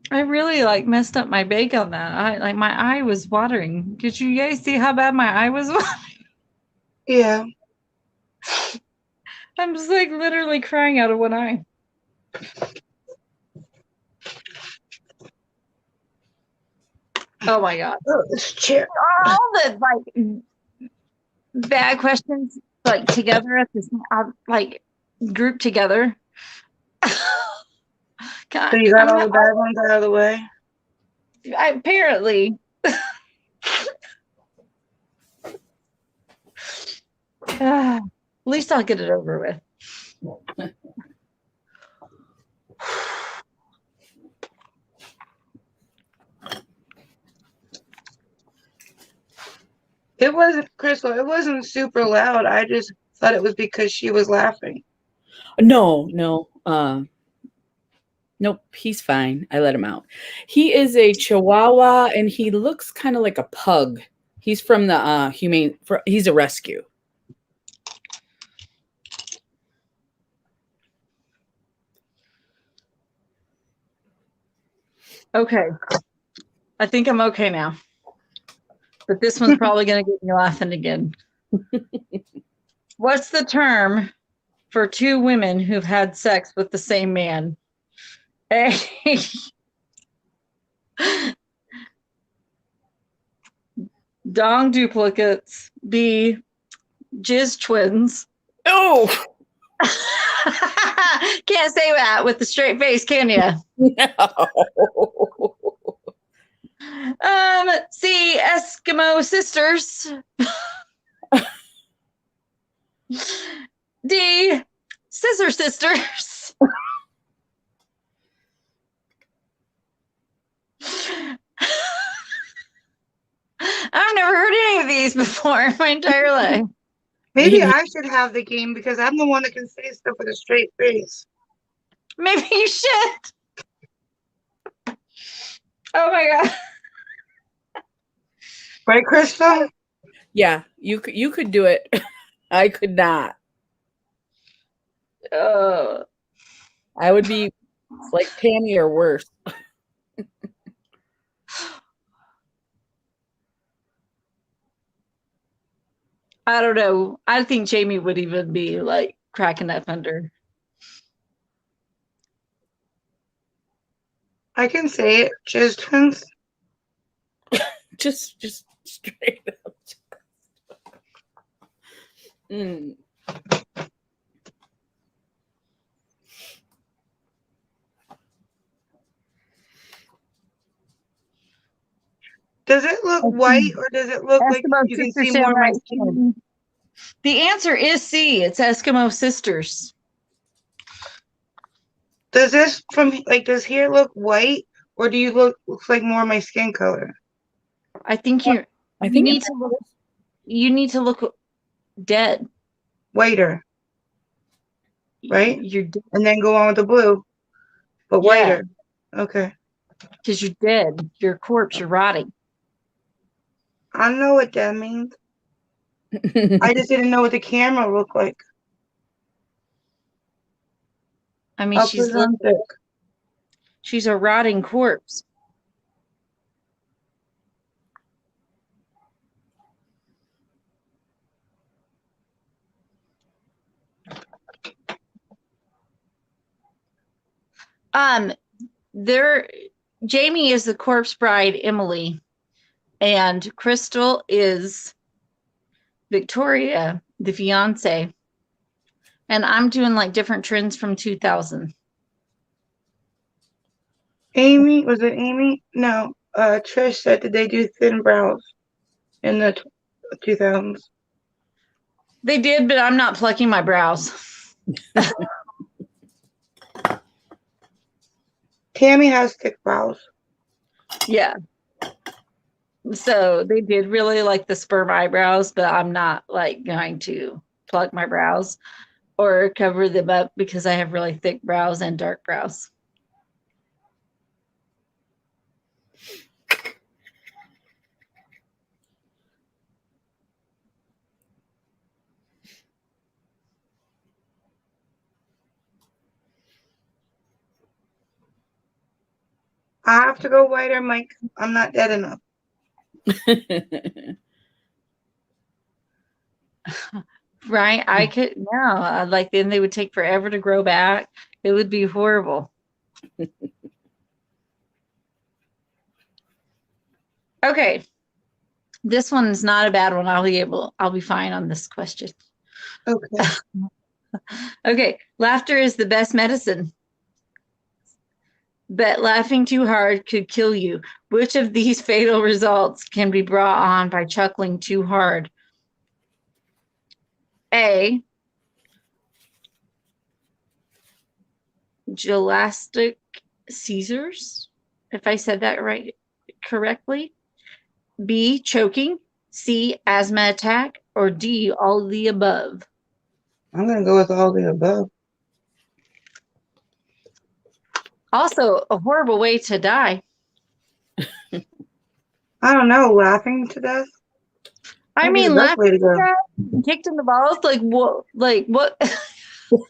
S1: I really messed up my bake on that. My eye was watering. Did you guys see how bad my eye was watering?
S3: Yeah.
S1: I'm just literally crying out of one eye. Oh my God.
S3: Oh, this chair.
S1: All the bad questions together at this grouped together. God,
S3: So you got all the bad ones out of the way?
S1: Apparently. At least I'll get it over with.
S3: It wasn't, Crystal, it wasn't super loud. I just thought it was because she was laughing.
S2: No. Nope, he's fine. I let him out. He is a Chihuahua, and he looks kind of like a pug. He's from the he's a rescue.
S1: Okay. I think I'm okay now. But this one's probably going to get me laughing again. What's the term for 2 women who've had sex with the same man? A. Dong duplicates. B. Jizz twins.
S2: Oh!
S1: Can't say that with a straight face, can you?
S2: No.
S1: C. Eskimo sisters. D. Scissor sisters. I've never heard any of these before in my entire life.
S3: Maybe I should have the game because I'm the one that can say stuff with a straight face.
S1: Maybe you should. Oh my God.
S3: Right, Crystal?
S2: Yeah, you could do it. I could not. I would be like Tammy or worse.
S1: I don't know. I think Jamie would even be cracking that thunder.
S3: I can say it. Jizz twins.
S2: Just straight up.
S3: look white, or does it look like
S1: Eskimo
S3: you can
S1: Sister
S3: see
S1: said
S3: more of my
S1: like
S3: skin?
S1: the answer is C. It's Eskimo Sisters.
S3: Does this does here look white, or do you looks like more of my skin color?
S1: I think
S2: I
S1: you
S2: think
S1: need to look. You need to look dead.
S3: Whiter, right?
S1: You're dead.
S3: And then go on with the blue, but
S1: Yeah.
S3: whiter. Okay.
S1: Because you're dead. You're a corpse. You're rotting.
S3: I don't know what that means. I just didn't know what the camera looked like.
S1: I mean,
S3: I'll put it on thick.
S1: she's a rotting corpse. There, Jamie is the corpse bride, Emily, and Crystal is Victoria, the fiance. And I'm doing like different trends from 2000.
S3: Amy, was it Amy? No. Trish said that they do thin brows in the 2000s.
S1: They did, but I'm not plucking my brows.
S3: Tammy has thick brows.
S1: Yeah. So they did really like the sperm eyebrows, but I'm not like going to pluck my brows or cover them up because I have really thick brows and dark brows.
S3: I have to go whiter, Mike. I'm not dead enough.
S1: Right? I could, no, like then they would take forever to grow back. It would be horrible. Okay. This one's not a bad one. I'll be fine on this question.
S3: Okay.
S1: Okay. Laughter is the best medicine. But laughing too hard could kill you. Which of these fatal results can be brought on by chuckling too hard? A. Gelastic Caesars, if I said that right correctly. B. Choking. C. Asthma attack. Or D. All of the above.
S3: I'm going to go with all the above.
S1: Also, a horrible way to die.
S3: I don't know. Laughing to death?
S1: I
S3: Maybe
S1: mean,
S3: the best way
S1: laughing
S3: to go.
S1: to death, kicked in the balls. Like what? Like what?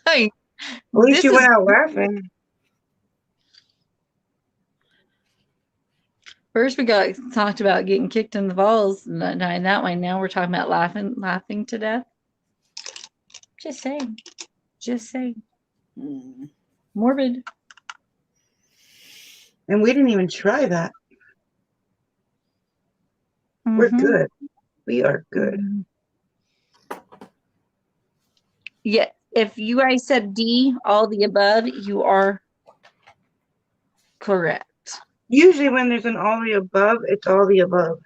S1: Like,
S3: At least
S1: this
S3: you went
S1: is
S3: out laughing.
S1: first we got talked about getting kicked in the balls and not dying that way. Now we're talking about laughing to death. Just saying. Just saying. Morbid.
S3: And we didn't even try that. We're good. We are good.
S1: Yeah. If you guys said D, all the above, you are correct.
S3: Usually when there's an all the above, it's all the above.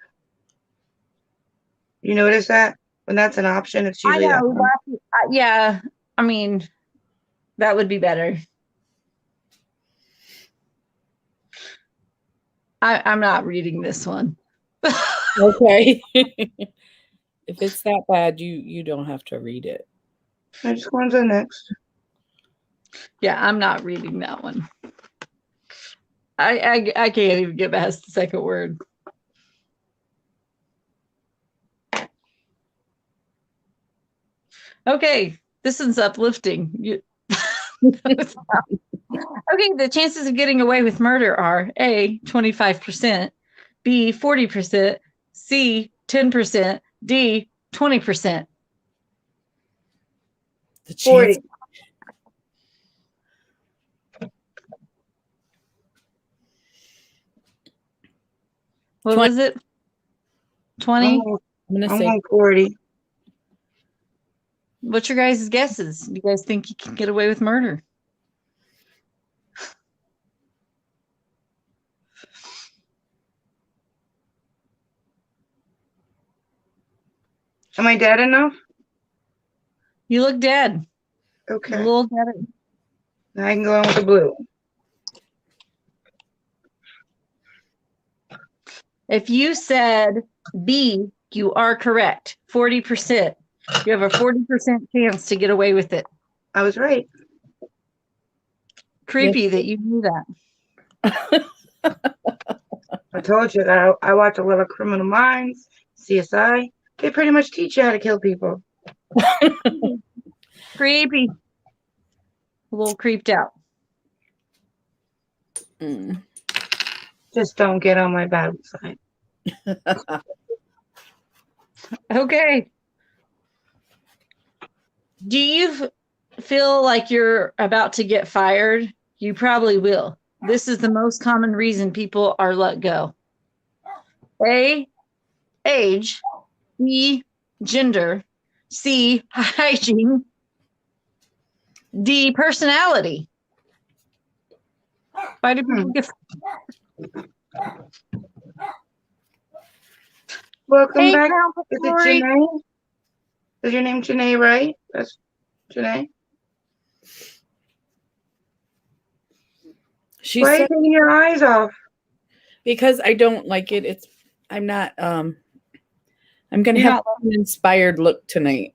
S3: You notice that? When that's an option, it's
S1: I
S3: usually that
S1: know.
S3: one.
S1: Yeah. I mean, that would be better. I'm not reading this one.
S2: Okay. If it's that bad, you don't have to read it.
S3: I just go on to the next.
S1: Yeah, I'm not reading that one. I can't even get past the second word. Okay, this one's uplifting. Okay, the chances of getting away with murder are A, 25%, B, 40%, C, 10%, D, 20%.
S2: The
S3: 40.
S2: chance.
S1: What
S2: 20.
S1: was it? 20?
S2: I'm gonna
S3: I'm
S2: say
S3: on 40.
S1: What's your guys' guesses? Do you guys think you can get away with murder?
S3: Am I dead enough?
S1: You look dead. A
S3: Okay.
S1: little dead.
S3: Now I can go in with the blue.
S1: If you said B, you are correct. 40%. You have a 40% chance to get away with it.
S3: I was right.
S1: Creepy that you knew that.
S3: I told you that I watch a lot of Criminal Minds, CSI. They pretty much teach you how to kill people.
S1: Creepy. A little creeped out.
S3: Just don't get on my bad side.
S1: Okay. Do you feel like you're about to get fired? You probably will. This is the most common reason people are let go. A, age. B, gender. C, hygiene. D, personality. Why do people get
S3: Welcome back.
S1: Grandpa
S3: Is it
S1: Corey.
S3: Janae? Is your name Janae, right? That's Janae.
S2: She
S3: Why are you
S2: said
S3: taking your eyes off?
S2: because I don't like it. I'm not I'm gonna
S1: You're
S2: have an inspired look tonight.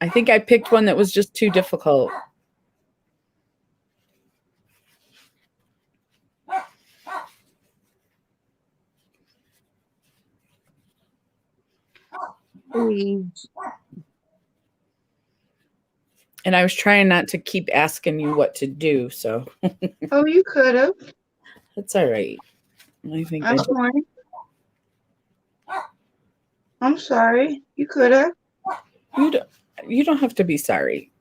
S2: I think I picked one that was just too difficult.
S1: Age.
S2: And I was trying not to keep asking you what to do, so
S3: Oh, you could have.
S2: that's all right. I think
S3: I'm sorry. I'm sorry. You could have.
S2: you don't have to be sorry.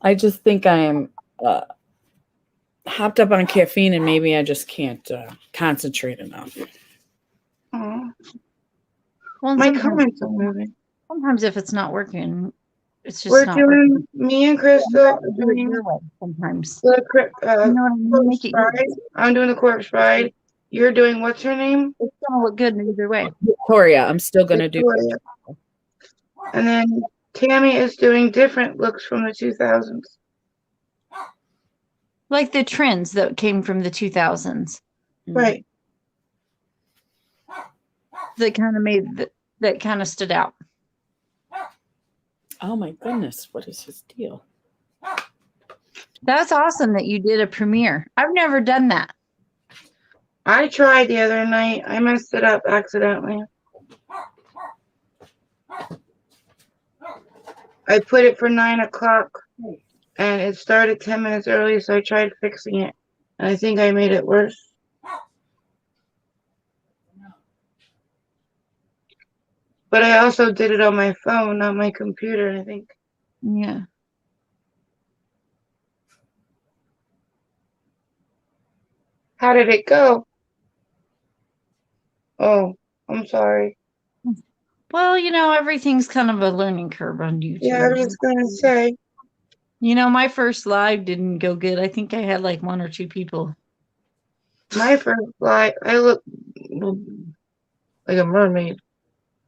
S2: I just think I am hopped up on caffeine and maybe I just can't concentrate enough.
S3: Oh,
S1: Well,
S3: my comments are moving.
S1: sometimes if it's not working, it's just
S3: We're
S1: not
S3: doing,
S1: working.
S3: me and Crystal are
S1: Do it
S3: doing
S1: your way sometimes.
S3: the
S1: You know what I mean?
S3: corpse
S1: Make it your
S3: bride. I'm doing the corpse bride. You're doing, what's her name?
S1: It's gonna look good either way.
S2: Victoria, I'm still gonna do.
S3: Victoria. And then Tammy is doing different looks from the 2000s.
S1: Like the trends that came from the 2000s
S3: Right.
S1: that kind of made that kind of stood out.
S2: Oh my goodness, what is his deal?
S1: That's awesome that you did a premiere. I've never done that.
S3: I tried the other night. I messed it up accidentally. I put it for 9 o'clock and it started 10 minutes early, so I tried fixing it. And I think I made it worse. But I also did it on my phone, not my computer, I think.
S1: Yeah.
S3: How did it go? Oh, I'm sorry.
S1: Well, you know, everything's kind of a learning curve on YouTube.
S3: Yeah, I was gonna say.
S1: You know, my first live didn't go good. I think I had like 1 or 2 people.
S3: My first live, I look like a mermaid.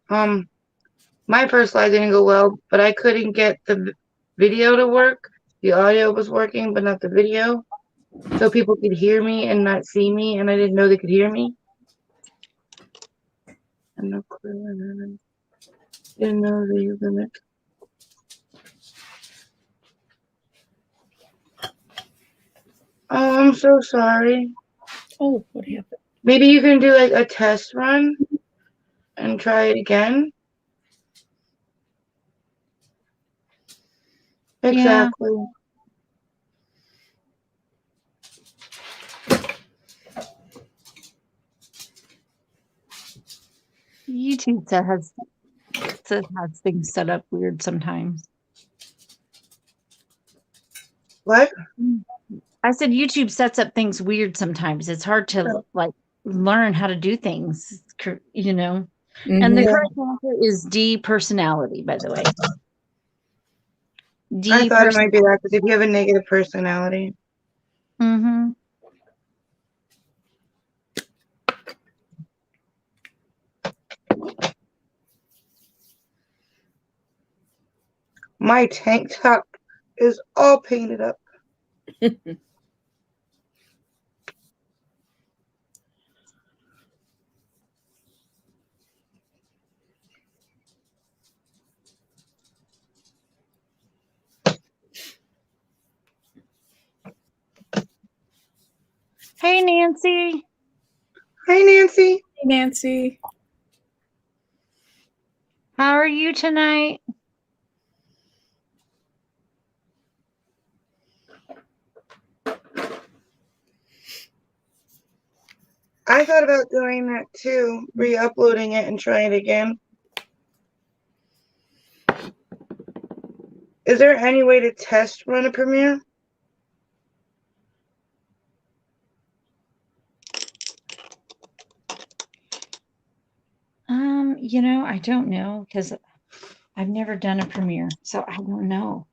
S3: My first live didn't go well, but I couldn't get the video to work. The audio was working, but not the video. So people could hear me and not see me, and I didn't know they could hear me. And no clue. Didn't know the limit. Oh, I'm so sorry.
S2: Oh, what happened?
S3: Maybe you can do like a test run and try it again. Exactly.
S1: YouTube has things set up weird sometimes.
S3: What?
S1: I said YouTube sets up things weird sometimes. It's hard to like learn how to do things, you know. And the correct answer is D, personality, by the way. D,
S3: I thought it might be that because if you have a negative personality.
S1: Mm-hmm.
S3: My tank top is all painted up.
S1: Hey, Nancy.
S3: Hi, Nancy.
S2: Hey, Nancy.
S1: How are you tonight?
S3: I thought about doing that too, re-uploading it and trying it again. Is there any way to test run a Premiere?
S1: I don't know because I've never done a premiere, so I don't know.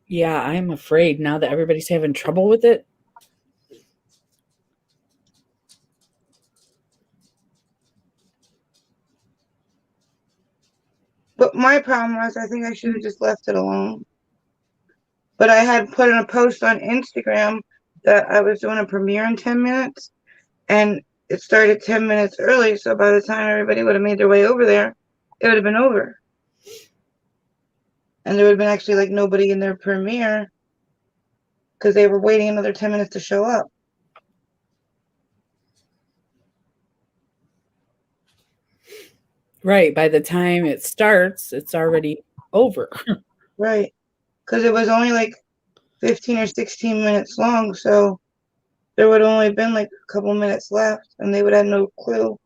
S2: Yeah, I'm afraid now that everybody's having trouble with it.
S3: But my problem was I think I should have just left it alone. But I had put in a post on Instagram that I was doing a premiere in 10 minutes, and it started 10 minutes early, so by the time everybody would have made their way over there, it would have been over. And there would have been actually like nobody in their premiere because they were waiting another 10 minutes to show up.
S2: Right. By the time it starts, it's already over.
S3: Right. Because it was only like 15 or 16 minutes long, so there would have only been like a couple minutes left, and they would have no clue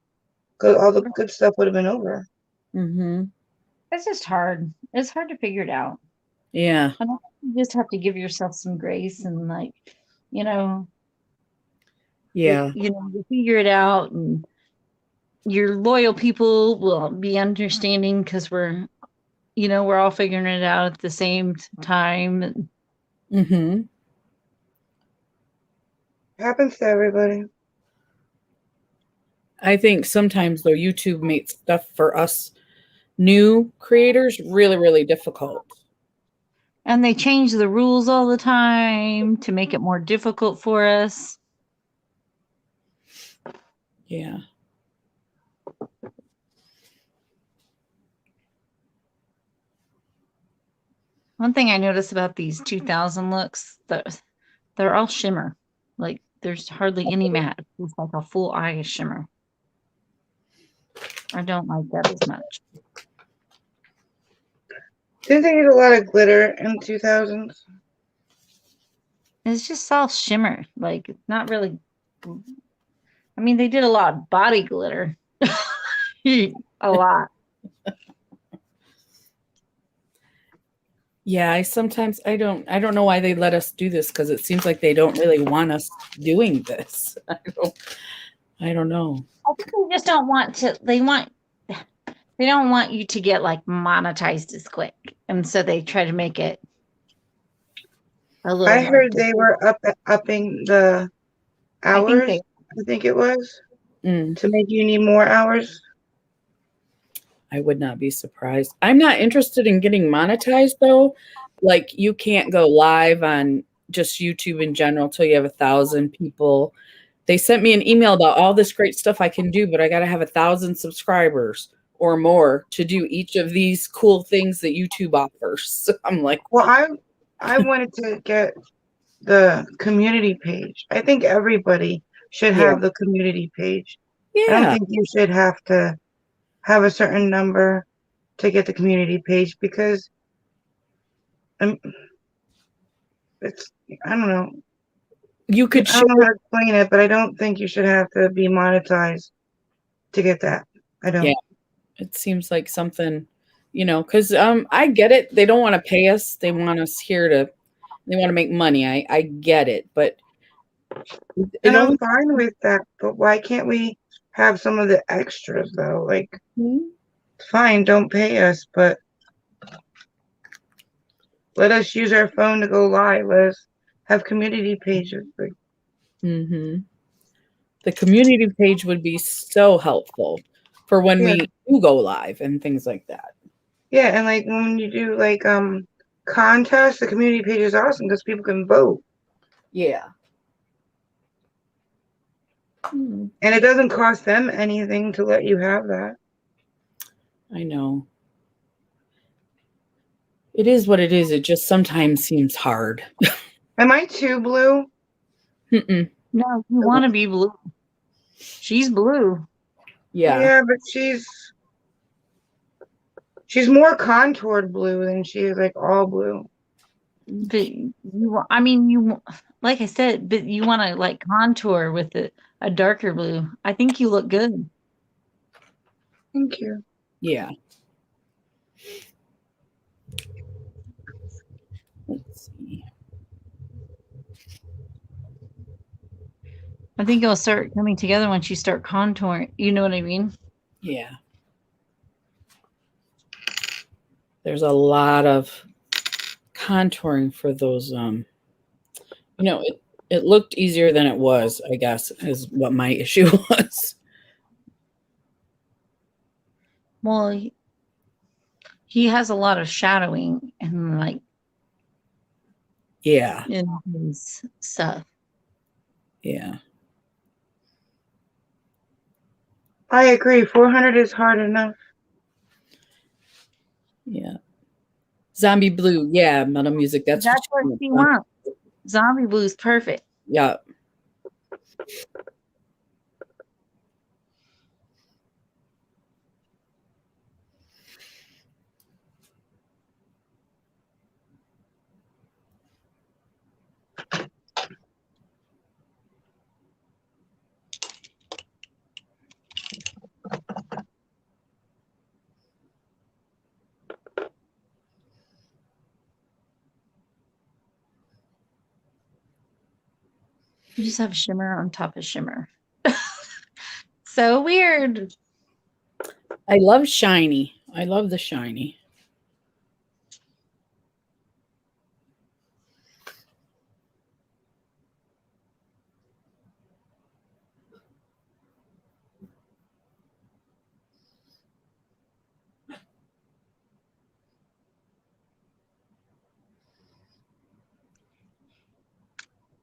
S3: because all the good stuff would have been over.
S2: Mm-hmm.
S1: It's just hard. It's hard to figure it out.
S2: Yeah.
S1: You just have to give yourself some grace and
S2: Yeah.
S1: you figure it out, and your loyal people will be understanding because we're all figuring it out at the same time.
S2: Mm-hmm.
S3: Happens to everybody.
S2: I think sometimes though YouTube makes stuff for us new creators really, really difficult.
S1: And they change the rules all the time to make it more difficult for us.
S2: Yeah.
S1: One thing I noticed about these 2000 looks, they're all shimmer. Like there's hardly any matte. It's like a full eye shimmer. I don't like that as much.
S3: Didn't they use a lot of glitter in 2000s?
S1: It's just all shimmer. Like it's not really. I mean, they did a lot of body glitter. A lot.
S2: Yeah, I don't know why they let us do this because it seems like they don't really want us doing this. I don't know.
S1: I think they just don't want to. They don't want you to get like monetized as quick, and so they try to make it a little.
S3: I
S1: more
S3: heard they
S1: difficult.
S3: were upping the hours, I think it was, to make you need more hours.
S2: I would not be surprised. I'm not interested in getting monetized though. Like you can't go live on just YouTube in general till you have 1,000 people. They sent me an email about all this great stuff I can do, but I got to have 1,000 subscribers or more to do each of these cool things that YouTube offers. So I'm like,
S3: well, I wanted to get the community page. I think everybody should have the community page. I don't think you should have to have a certain number to get the community page because it's, I don't know.
S2: You could
S3: I don't know how to explain it, but I don't think you should have to be monetized to get that. I don't.
S2: Yeah, it seems like something, because I get it. They don't want to pay us. They want us here they want to make money. I get it, but
S3: And I'm fine with that, but why can't we have some of the extras though? Like, fine, don't pay us, but let us use our phone to go live. Let us have community pages. Like,
S2: the community page would be so helpful for when we do go live and things like that.
S3: Yeah, and like when you do like contests, the community page is awesome because people can vote.
S2: Yeah. Hmm.
S3: And it doesn't cost them anything to let you have that.
S2: I know. It is what it is. It just sometimes seems hard.
S3: Am I too blue?
S2: Mm-mm.
S1: No, you want to be blue. She's blue.
S2: Yeah.
S3: Yeah, but she's more contoured blue than she is like all blue.
S1: But I mean, like I said, but you want to like contour with a darker blue. I think you look good.
S3: Thank you.
S2: Yeah. Let's see.
S1: I think it'll start coming together once you start contouring. You know what I mean?
S2: Yeah. There's a lot of contouring for those. It looked easier than it was, I guess, is what my issue was.
S1: Well, he has a lot of shadowing and like
S2: Yeah.
S1: in his stuff.
S2: Yeah.
S3: I agree. 400 is hard enough.
S2: Yeah. Zombie blue. Yeah, metal music. That's
S1: What
S2: what
S1: she wants. Zombie blue is perfect.
S2: yeah.
S1: You just have shimmer on top of shimmer. So weird.
S2: I love shiny. I love the shiny.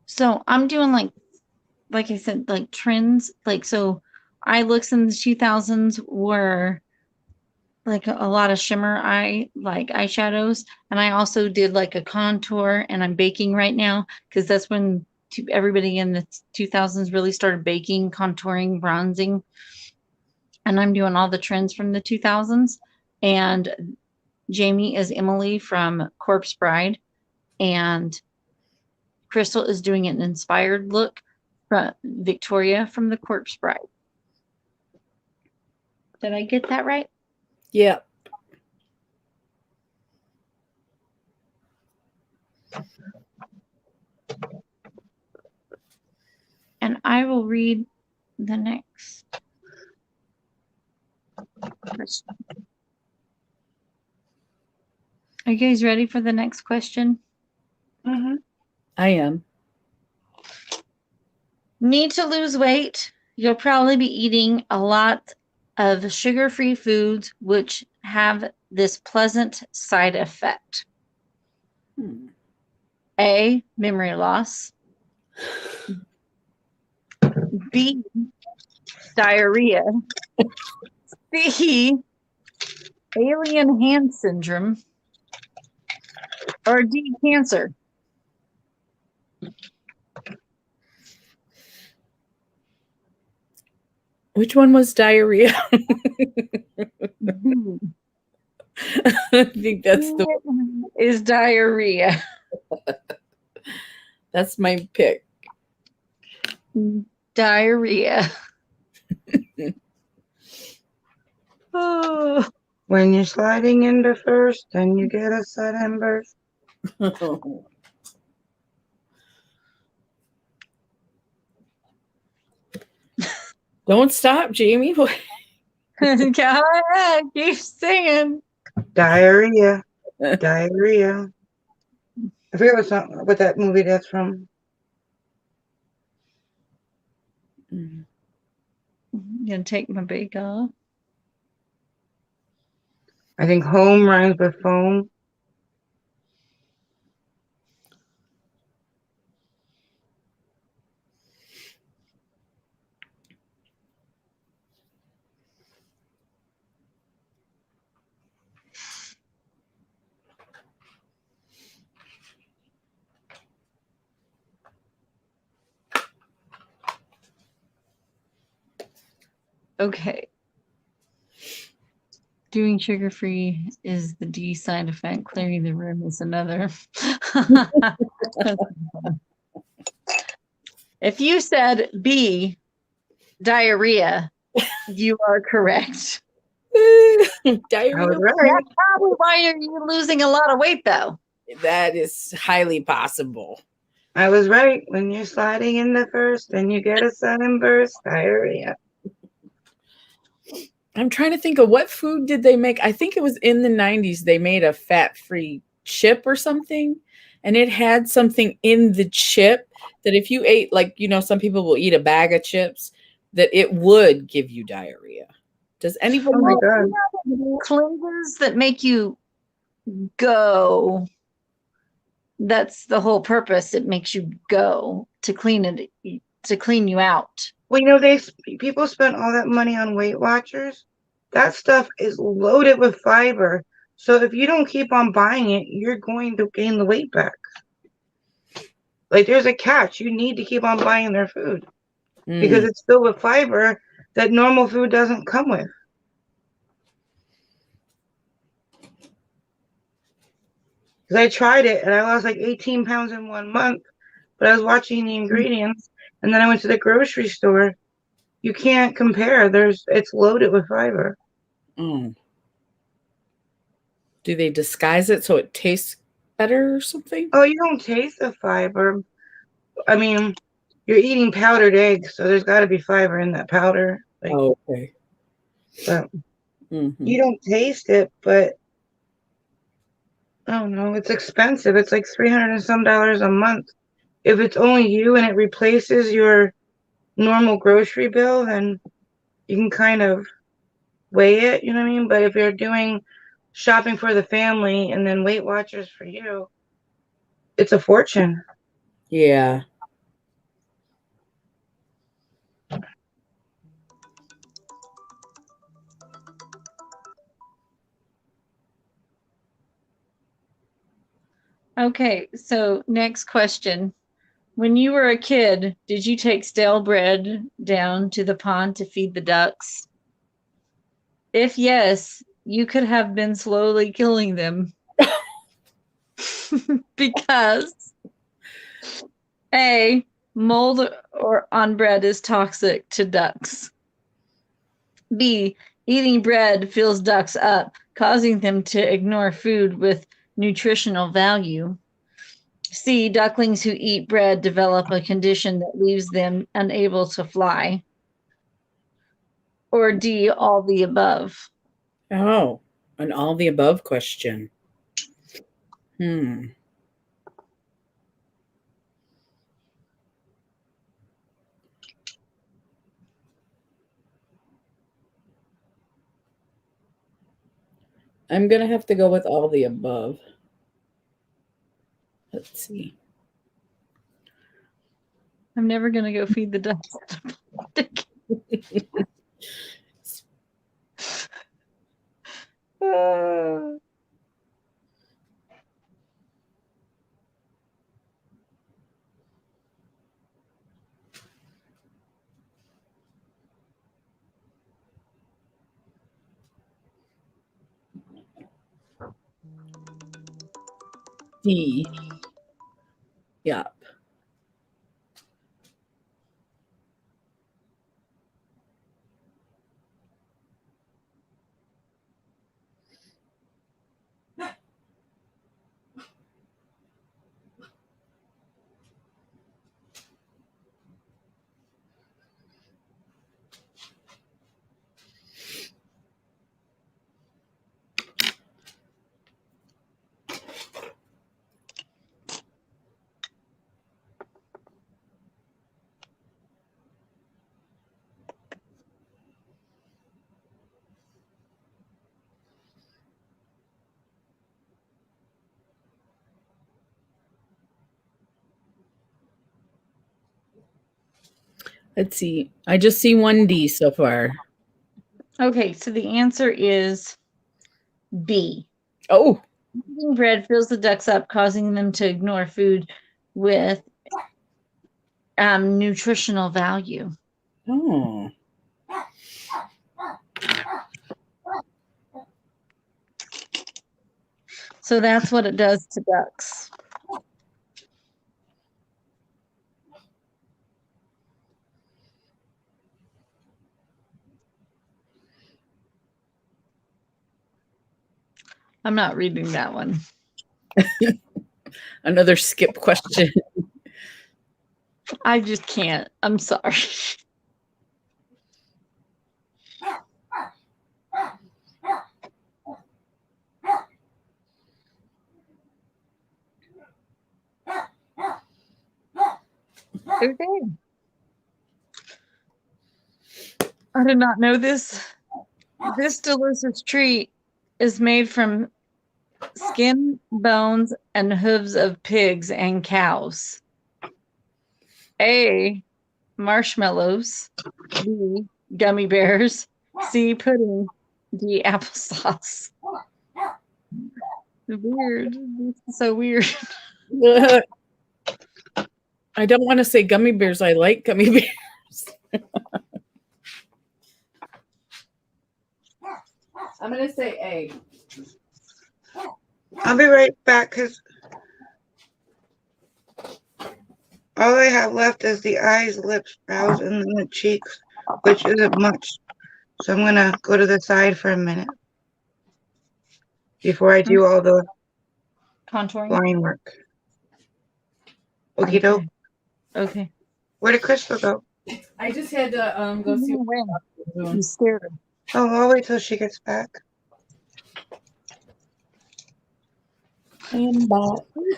S1: So I'm doing like I said, like trends. Like so I looks in the 2000s were like a lot of shimmer eyeshadows, and I also did like a contour, and I'm baking right now because that's when everybody in the 2000s really started baking, contouring, bronzing, and I'm doing all the trends from the 2000s. And Jamie is Emily from Corpse Bride, and Crystal is doing an inspired look from Victoria from the Corpse Bride. Did I get that right?
S2: Yeah.
S1: And I will read the next question. Are you guys ready for the next question?
S3: Mm-hmm.
S2: I am.
S1: Need to lose weight? You'll probably be eating a lot of sugar-free foods, which have this pleasant side effect. A, memory loss. B, diarrhea. C, alien hand syndrome. Or D, cancer.
S2: Which one was diarrhea?
S1: B
S2: I think that's
S1: is diarrhea.
S2: that's my pick.
S1: Diarrhea. Oh.
S3: When you're sliding into first, then you get a sudden burst.
S2: Don't stop, Jamie.
S1: Go ahead, keep singing.
S3: Diarrhea. Diarrhea. I forget what that movie that's from.
S1: I'm gonna take my bake off.
S3: I think home rhymes with foam.
S1: Okay. Doing sugar-free is the D side effect. Clearing the room is another. If you said B, diarrhea, you are correct.
S3: I
S2: Diarrhea.
S3: was right.
S1: That's probably why you're losing a lot of weight, though.
S2: That is highly possible.
S3: I was right. When you're sliding in the first and you get a sunburst, diarrhea.
S2: I'm trying to think of what food did they make. I think it was in the 90s. They made a fat-free chip or something, and it had something in the chip that if you ate, like, some people will eat a bag of chips, that it would give you diarrhea. Does anybody
S3: Oh my
S2: know?
S3: God.
S1: Cleansers that make you go. That's the whole purpose. It makes you go to clean it, to clean you out.
S3: Well, people spent all that money on Weight Watchers. That stuff is loaded with fiber. So if you don't keep on buying it, you're going to gain the weight back. Like there's a catch. You need to keep on buying their food because it's filled with fiber that normal food doesn't come with. Because I tried it and I lost like 18 pounds in 1 month, but I was watching the ingredients and then I went to the grocery store. You can't compare. It's loaded with fiber.
S2: Do they disguise it so it tastes better or something?
S3: Oh, you don't taste the fiber. I mean, you're eating powdered eggs, so there's got to be fiber in that powder. Like,
S2: okay.
S3: but you don't taste it, but I don't know. It's expensive. It's like $300 and some a month. If it's only you and it replaces your normal grocery bill, then you can kind of weigh it. You know what I mean? But if you're doing shopping for the family and then Weight Watchers for you, it's a fortune.
S2: Yeah.
S1: Okay, so next question. When you were a kid, did you take stale bread down to the pond to feed the ducks? If yes, you could have been slowly killing them. Because A, mold or on bread is toxic to ducks. B, eating bread fills ducks up, causing them to ignore food with nutritional value. C, ducklings who eat bread develop a condition that leaves them unable to fly. Or D, all the above.
S2: Oh, an all the above question. I'm going to have to go with all the above. Let's see.
S1: I'm never going to go feed the ducks.
S2: D. Yep. Let's see. I just see 1D so far.
S1: Okay, so the answer is B.
S2: Oh,
S1: Eating bread fills the ducks up, causing them to ignore food with nutritional value.
S2: oh.
S1: So that's what it does to ducks. I'm not reading that one.
S2: Another skip question.
S1: I just can't. I'm sorry. Okay. I did not know this. This delicious treat is made from skin, bones, and hooves of pigs and cows. A. Marshmallows. B. Gummy bears. C. Pudding. D. Applesauce. Weird. This is so weird.
S2: I don't want to say gummy bears. I like gummy bears. I'm going to say A.
S3: I'll be right back because all I have left is the eyes, lips, brows, and then the cheeks, which isn't much. So I'm gonna go to the side for a minute before I do all the
S1: Contouring.
S3: line work. Okie doke.
S1: Okay.
S3: Where did Crystal go?
S2: I just had to go see what
S1: You
S2: doing.
S1: scared her.
S3: Oh, I'll wait till she gets back.
S1: You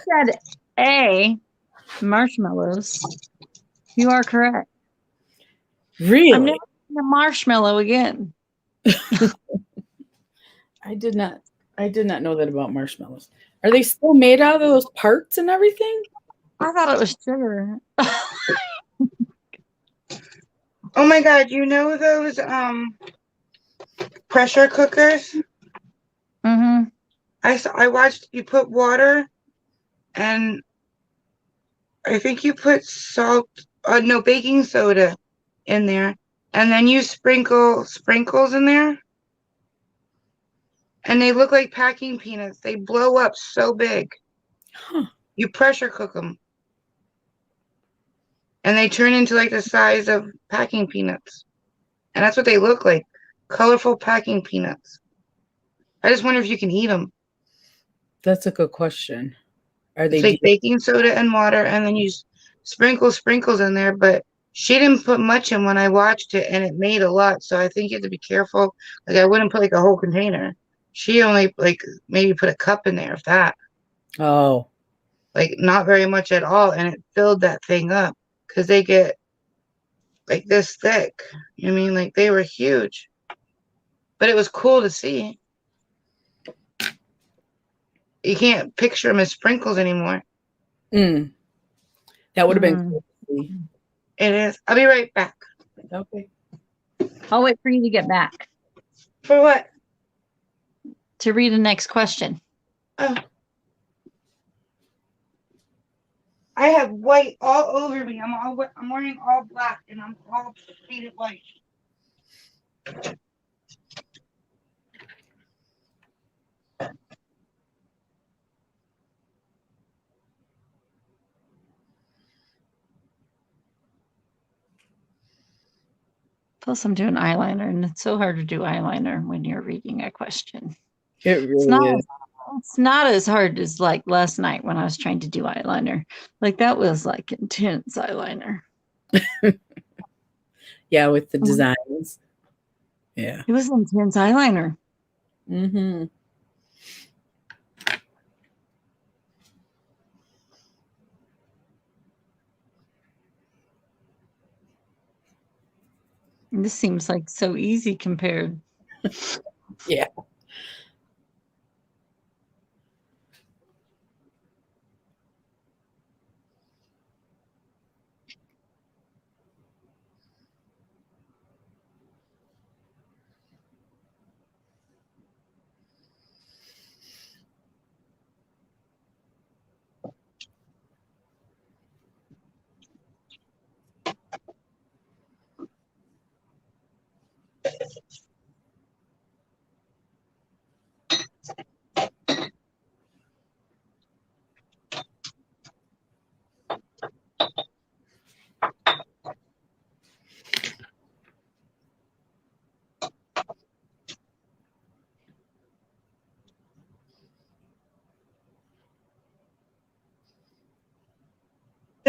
S1: said A. Marshmallows. You are correct.
S2: Really?
S1: I'm never eating a marshmallow again.
S2: I did not know that about marshmallows. Are they still made out of those parts and everything?
S1: I thought it was sugar.
S3: Oh my God, you know those pressure cookers?
S1: Mm-hmm.
S3: I watched you put water and I think you put salt, no, baking soda in there, and then you sprinkle sprinkles in there, and they look like packing peanuts. They blow up so big.
S2: Huh.
S3: You pressure cook them, and they turn into like the size of packing peanuts, and that's what they look like, colorful packing peanuts. I just wonder if you can eat them.
S2: That's a good question. Are
S3: It's
S2: they
S3: like baking soda and water, and then you sprinkle sprinkles in there, but she didn't put much in when I watched it, and it made a lot. So I think you have to be careful. Like I wouldn't put like a whole container. She only like maybe put a cup in there, if that.
S2: Oh,
S3: Like not very much at all, and it filled that thing up because they get like this thick. You know what I mean? Like they were huge, but it was cool to see. You can't picture them as sprinkles anymore.
S2: that would have been cool to see.
S3: It is. I'll be right back.
S2: Okay.
S1: I'll wait for you to get back
S3: For what?
S1: to read the next question.
S3: Oh. I have white all over me. I'm wearing all black and I'm all painted white.
S1: Plus, I'm doing eyeliner, and it's so hard to do eyeliner when you're reading a question.
S2: It really is.
S1: It's not as hard as like last night when I was trying to do eyeliner. Like that was like intense eyeliner.
S2: Yeah, with the designs. Yeah.
S1: It was intense eyeliner.
S2: Mm-hmm.
S1: And this seems like so easy compared.
S2: Yeah.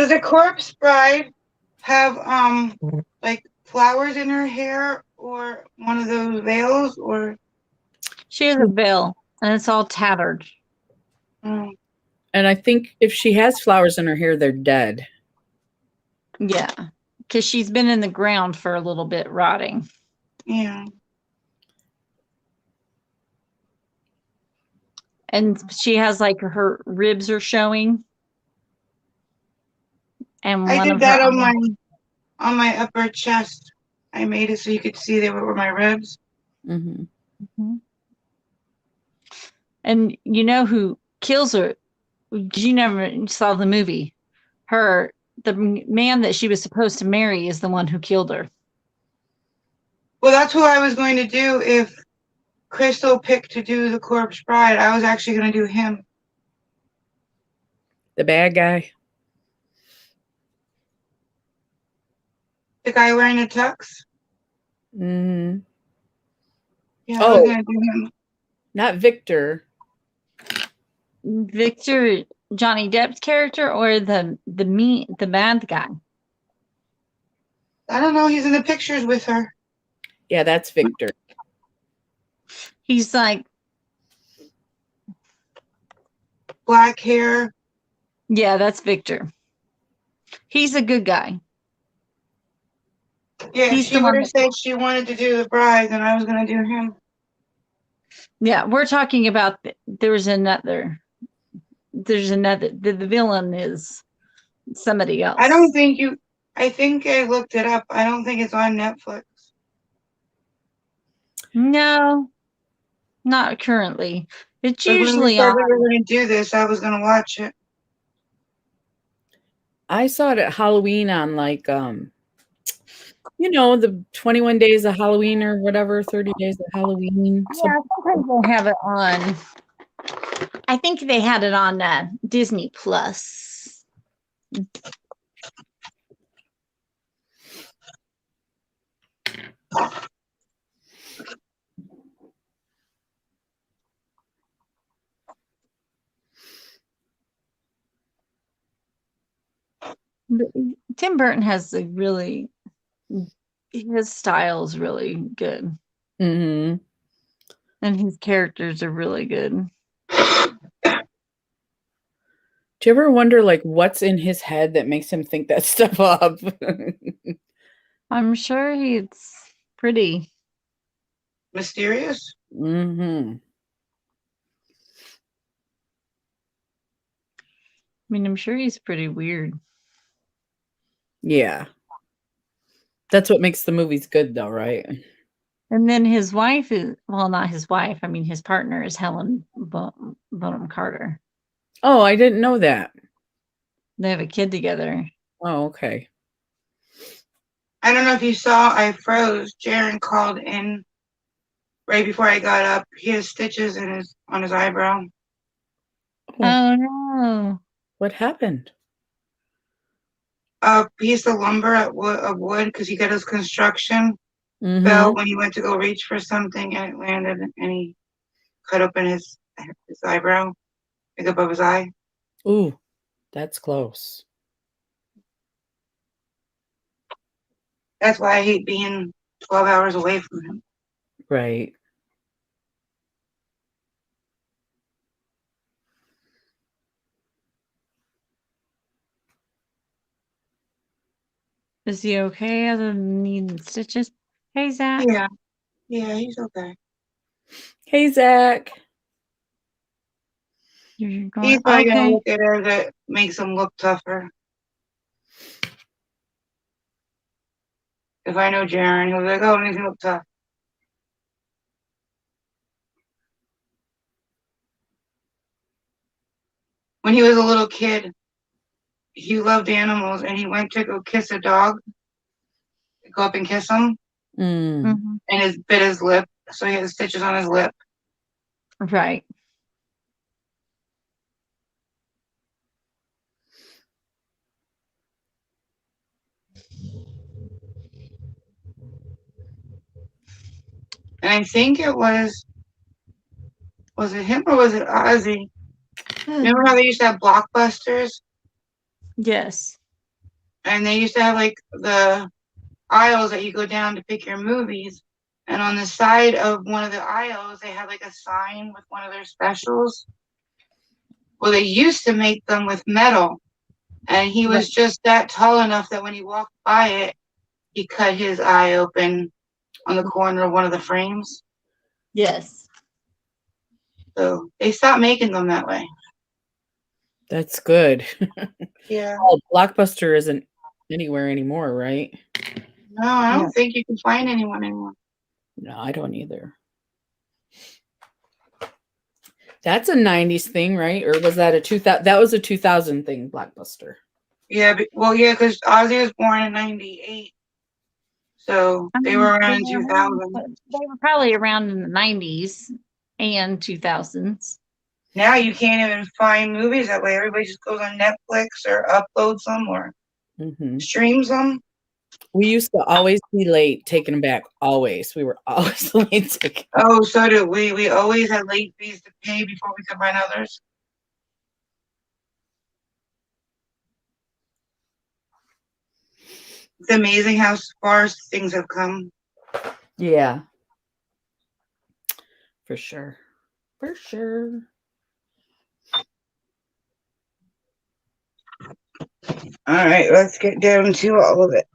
S3: Does a corpse bride have like flowers in her hair or one of those veils or?
S1: She has a veil and it's all tattered.
S3: Mm,
S2: And I think if she has flowers in her hair, they're dead.
S1: Yeah, because she's been in the ground for a little bit, rotting.
S3: yeah.
S1: And she has like her ribs are showing. And
S3: I
S1: one
S3: did
S1: of
S3: that
S1: her
S3: on my upper chest. I made it so you could see they were my ribs.
S2: Mm-hmm.
S1: Mhm. And you know who kills her? You never saw the movie. The man that she was supposed to marry is the one who killed her.
S3: Well, that's who I was going to do if Crystal picked to do the corpse bride. I was actually going to do him.
S2: The bad guy.
S3: The guy wearing the tux.
S2: Mm-hmm.
S3: Yeah, I was
S2: Oh,
S3: going to do him.
S2: not Victor.
S1: Victor, Johnny Depp's character, or the bad guy?
S3: I don't know. He's in the pictures with her.
S2: Yeah, that's Victor.
S1: He's like,
S3: Black hair.
S1: yeah, that's Victor. He's a good guy.
S3: Yeah, if
S1: He's
S3: she
S1: the
S3: would
S1: one
S3: have
S1: that,
S3: said she wanted to do the bride, then I was going to do him.
S1: yeah, we're talking about there's another, the villain is somebody else.
S3: I think I looked it up. I don't think it's on Netflix.
S1: No, not currently. It's
S3: But when we
S1: usually
S3: said
S1: on.
S3: we were going to do this, I was going to watch it.
S2: I saw it at Halloween on like the 21 days of Halloween or whatever, 30 days of Halloween.
S1: Yeah, sometimes they have it on. I think they had it on Disney Plus. Tim Burton has his style is really good.
S2: Mm-hmm.
S1: And his characters are really good.
S2: Do you ever wonder like what's in his head that makes him think that stuff up?
S1: I'm sure he's pretty.
S3: Mysterious?
S2: Mm-hmm.
S1: I mean, I'm sure he's pretty weird.
S2: Yeah. That's what makes the movies good though, right?
S1: And then his wife is, well, not his wife. I mean, his partner is Helen Bonham Carter.
S2: Oh, I didn't know that.
S1: They have a kid together.
S2: Oh, okay.
S3: I don't know if you saw, I froze. Jaron called in right before I got up. He has stitches on his eyebrow.
S1: Oh no.
S2: What happened?
S3: A piece of lumber of wood because he got his construction
S2: Mm-hmm.
S3: fell when he went to go reach for something and it landed and he cut open his eyebrow, like above his eye.
S2: Ooh, that's close.
S3: That's why I hate being 12 hours away from him.
S2: Right.
S1: Is he okay other than needing stitches? Hey, Zach.
S3: Yeah, he's okay.
S2: Hey, Zach.
S1: You're going,
S3: He's probably
S1: okay.
S3: gonna look at her that makes him look tougher. If I know Jaron, he'll be like, oh, it makes him look tough. When he was a little kid, he loved animals and he went to go kiss a dog, go up and kiss him,
S2: Mm.
S3: and he bit his lip, so he had stitches on his lip.
S1: Right.
S3: And I think it was it him or was it Ozzy? Remember how they used to have blockbusters?
S1: Yes.
S3: and they used to have like the aisles that you go down to pick your movies. And on the side of one of the aisles, they had like a sign with one of their specials. Well, they used to make them with metal, and he was just that tall enough that when he walked by it, he cut his eye open on the corner of one of the frames.
S1: Yes.
S3: So they stopped making them that way.
S2: That's good.
S3: Yeah.
S2: Oh, Blockbuster isn't anywhere anymore, right?
S3: No, I don't
S1: No.
S3: think you can find anyone anymore.
S2: No, I don't either. That's a 90s thing, right? Or was that a 2000? That was a 2000 thing, Blockbuster.
S3: Yeah, well, yeah, because Ozzy was born in '98, so they were around in 2000.
S1: They were probably around in the 90s and 2000s.
S3: Now you can't even find movies that way. Everybody just goes on Netflix or uploads them or streams them.
S2: We used to always be late taking them back. Always. We were always late taking them.
S3: Oh, so did we. We always had late fees to pay before we could rent others. It's amazing how far things have come.
S2: Yeah. For sure. For sure.
S3: All right, let's get down to all of it.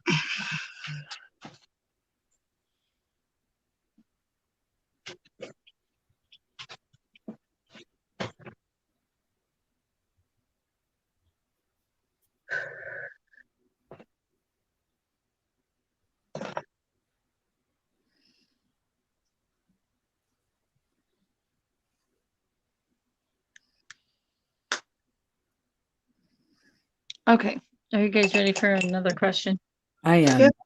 S1: Okay. Are you guys ready for another question?
S2: I am.
S3: Yep.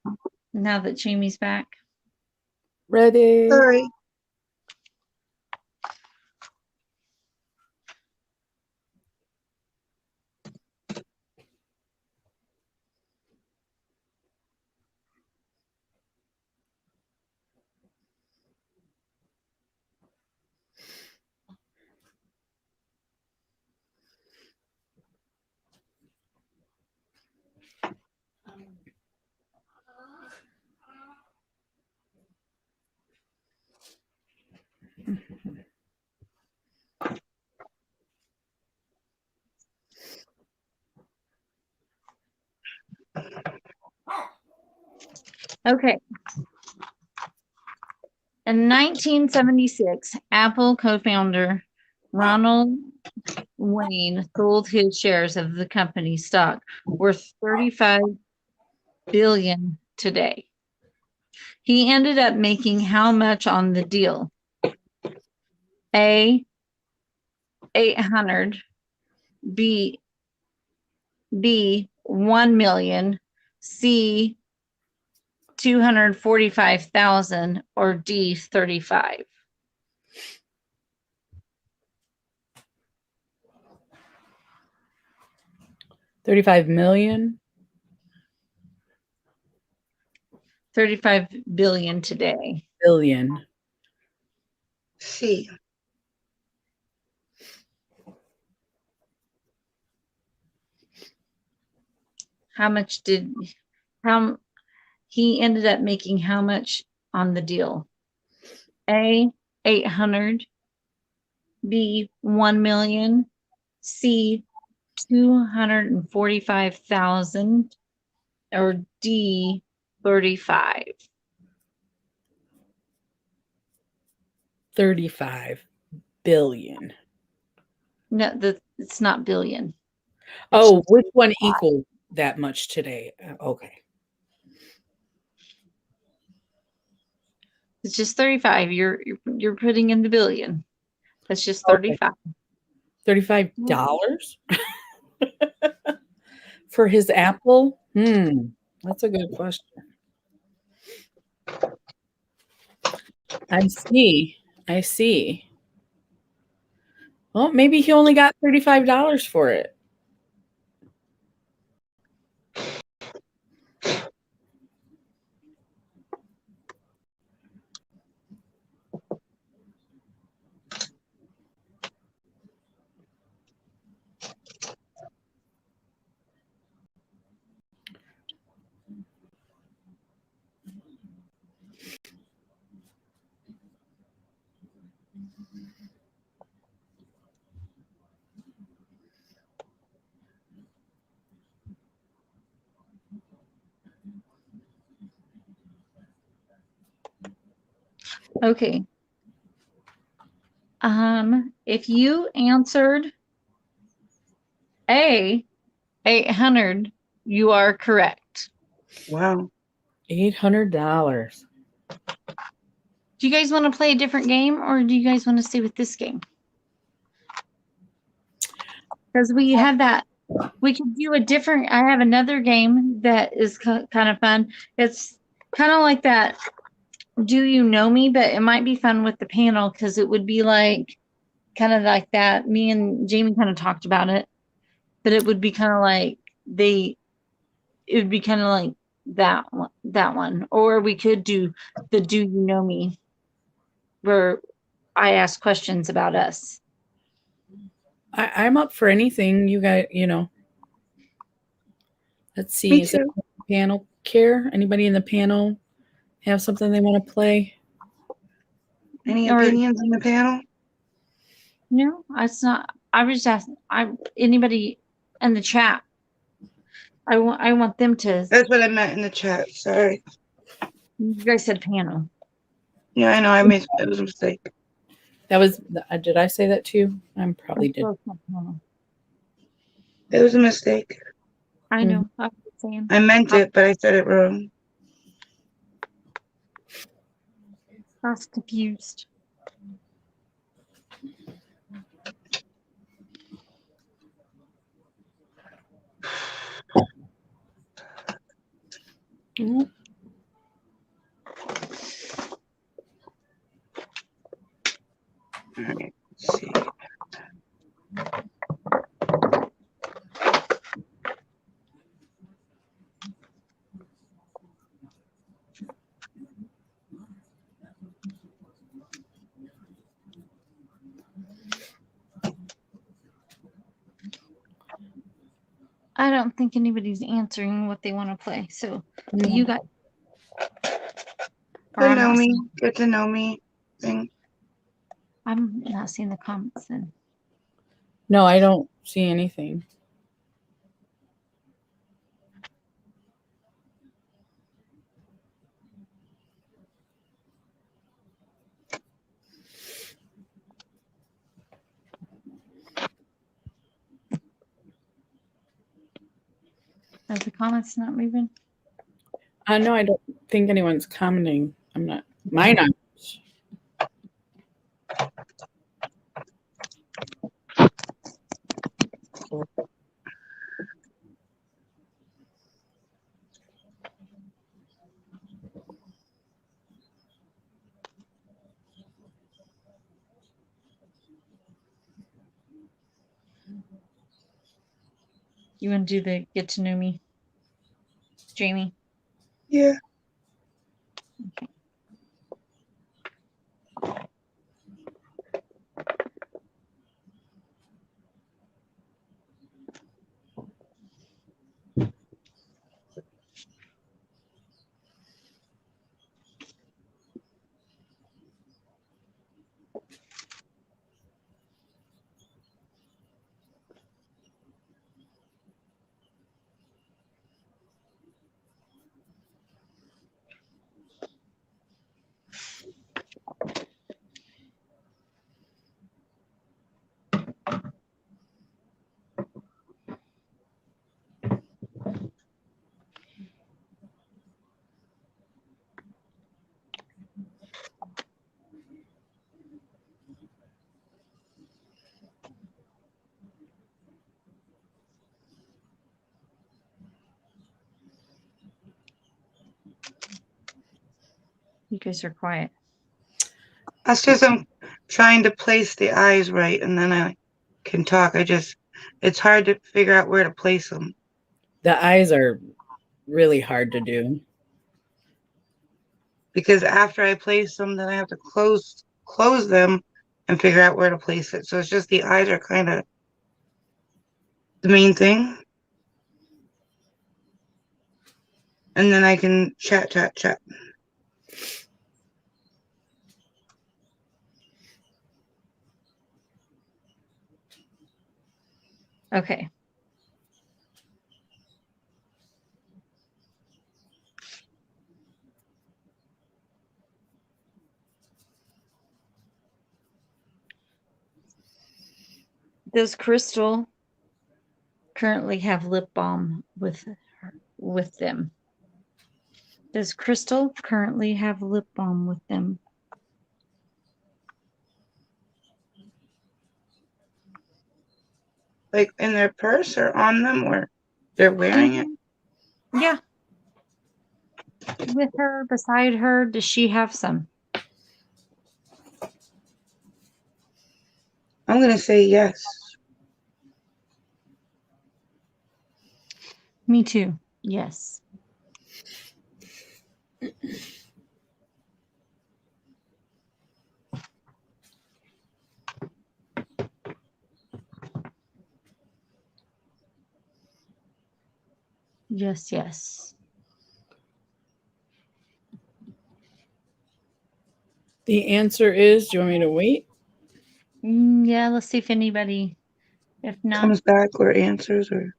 S1: Now that Jamie's back.
S2: Ready.
S3: Sorry.
S1: Okay. In 1976, Apple co-founder Ronald Wayne sold his shares of the company stock worth $35 billion today. He ended up making how much on the deal? A, 800, B, 1 million, C, 245,000, or D, 35.
S2: $35 million.
S1: 35 billion today.
S2: Billion.
S3: C.
S1: How much did he ended up making how much on the deal? A, 800, B, 1 million, C, 245,000, or D, 35.
S2: 35 billion.
S1: No, it's not billion.
S2: Oh, which one equaled that much today? Okay.
S1: It's just 35. You're putting in the billion. That's just 35.
S2: $35 for his Apple? That's a good question. I see. Well, maybe he only got $35 for it.
S1: Okay. If you answered A, 800, you are correct.
S3: Wow.
S2: $800.
S1: Do you guys want to play a different game, or do you guys want to stay with this game? Because we have that. We could do a different. I have another game that is kind of fun. It's kind of like that. Do you know me? But it might be fun with the panel because it would be like kind of like that. Me and Jamie kind of talked about it, but it would be kind of like it would be kind of like that one. Or we could do the Do You Know Me, where I ask questions about us.
S2: I'm up for anything. You got, let's see.
S3: Me
S2: Is it
S3: too.
S2: panel care? Anybody in the panel have something they want to play?
S3: Any
S1: Or-
S3: opinions on the panel?
S1: No, it's not. I was just asking. Anybody in the chat. I want them to.
S3: That's what I meant in the chat. Sorry.
S1: You guys said panel.
S3: Yeah, I know. I made it was a mistake.
S2: That was, did I say that too? I probably did.
S3: It was a mistake.
S1: I know. I was saying.
S3: I meant it, but I said it wrong.
S1: I was confused.
S2: Mhm.
S3: All right. Let's see.
S1: I don't think anybody's answering what they want to play. So
S2: No.
S1: you got.
S3: To know me. Get to know me thing.
S1: I'm not seeing the comments then.
S2: No, I don't see anything.
S1: Are the comments not moving?
S2: No, I don't think anyone's commenting. I'm not. Mine aren't.
S1: You want to do the get to know me, Jamie?
S3: Yeah.
S1: You guys are quiet.
S3: That's just I'm trying to place the eyes right, and then I can talk. It's hard to figure out where to place them.
S2: The eyes are really hard to do.
S3: Because after I place them, then I have to close them and figure out where to place it. So it's just the eyes are kind of the main thing. And then I can chat.
S1: Okay. Does Crystal currently have lip balm with them? Does Crystal currently have lip balm with them?
S3: Like in their purse or on them, or they're wearing it?
S1: Yeah. With her, beside her, does she have some?
S3: I'm gonna say yes.
S1: Me too. Yes. Yes, yes.
S2: The answer is, do you want me to wait?
S1: Yeah, let's see if anybody, if not,
S3: Comes back or answers or.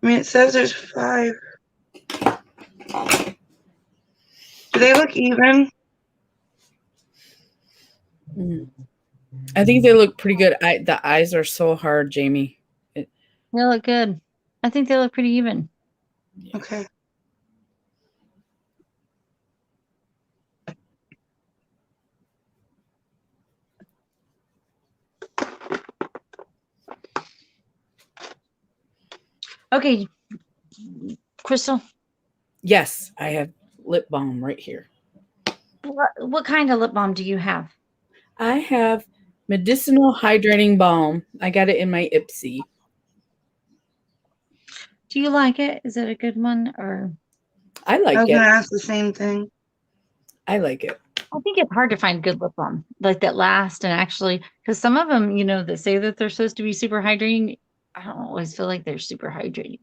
S3: I mean, it says there's 5. Do they look even?
S2: I think they look pretty good. The eyes are so hard, Jamie.
S1: they look good. I think they look pretty even.
S3: Okay.
S1: Okay, Crystal,
S2: Yes, I have lip balm right here.
S1: what kind of lip balm do you have?
S2: I have medicinal hydrating balm. I got it in my Ipsy.
S1: Do you like it? Is it a good one? Or
S2: I
S3: I
S2: like
S3: was
S2: it.
S3: gonna ask the same thing.
S2: I like it.
S1: I think it's hard to find good lip balm like that last and actually, because some of them, that say that they're supposed to be super hydrating, I don't always feel like they're super hydrating.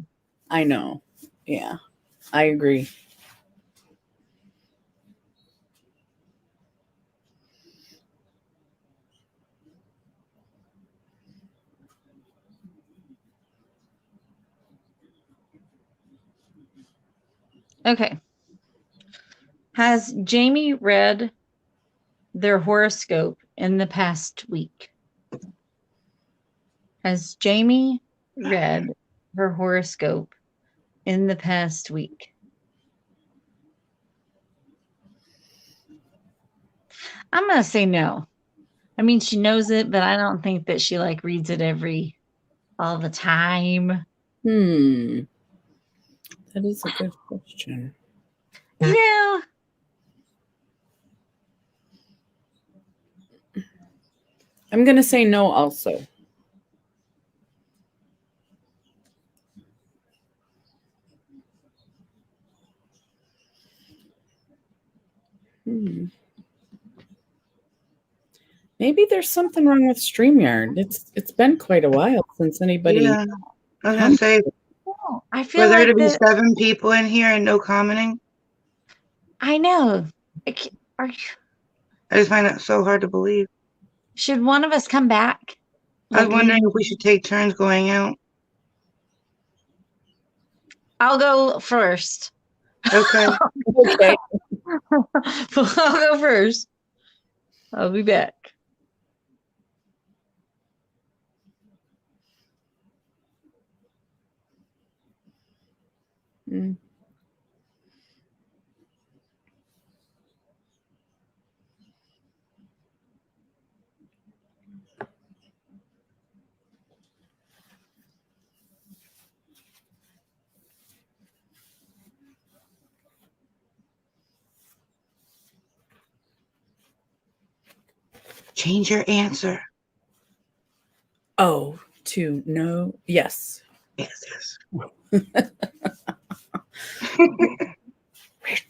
S2: I know. Yeah, I agree.
S1: Okay. Has Jamie read their horoscope in the past week? Has Jamie read her horoscope in the past week? I'm going to say no. I mean, she knows it, but I don't think that she reads it all the time.
S2: That is a good question.
S1: Yeah.
S2: I'm going to say no also. Maybe there's something wrong with StreamYard. It's been quite a while since anybody.
S3: Yeah. I was gonna say,
S1: I
S3: for
S1: feel
S3: there
S1: like
S3: to be 7 people in here and no commenting,
S1: I know. I
S3: just find that so hard to believe.
S1: should one of us come back?
S3: I was wondering if we should take turns going out.
S1: I'll go first.
S3: Okay.
S2: Okay.
S1: I'll go first. I'll be back.
S3: Change your answer.
S2: Oh, to no. Yes.
S3: Yes.
S2: We're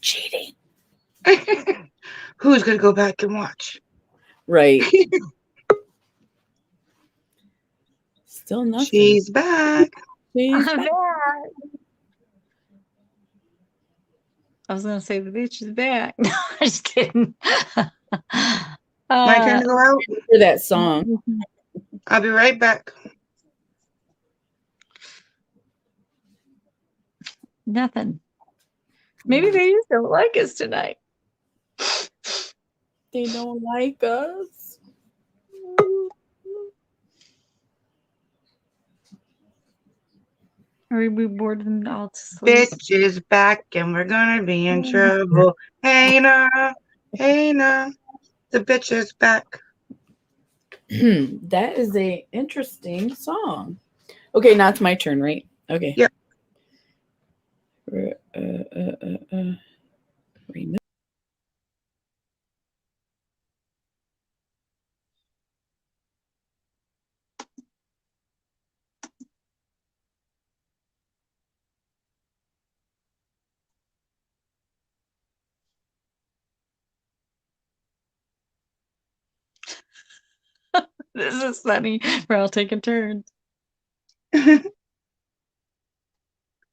S2: cheating.
S3: Who's gonna go back and watch?
S2: Right. Still nothing.
S3: She's back.
S2: She's
S1: I'm
S2: back.
S1: back. I was gonna say the bitch is back. No, I'm just kidding.
S3: My turn to go out?
S2: For that song.
S3: I'll be right back.
S1: Nothing. Maybe they just don't like us tonight.
S2: They don't like us.
S1: Or we bored them all to sleep.
S3: Bitch is back and we're gonna be in trouble. Hey now, the bitch is back.
S2: That is a interesting song. Okay, now it's my turn, right? Okay.
S3: Yep.
S2: Remove.
S1: This is funny. We're all taking turns.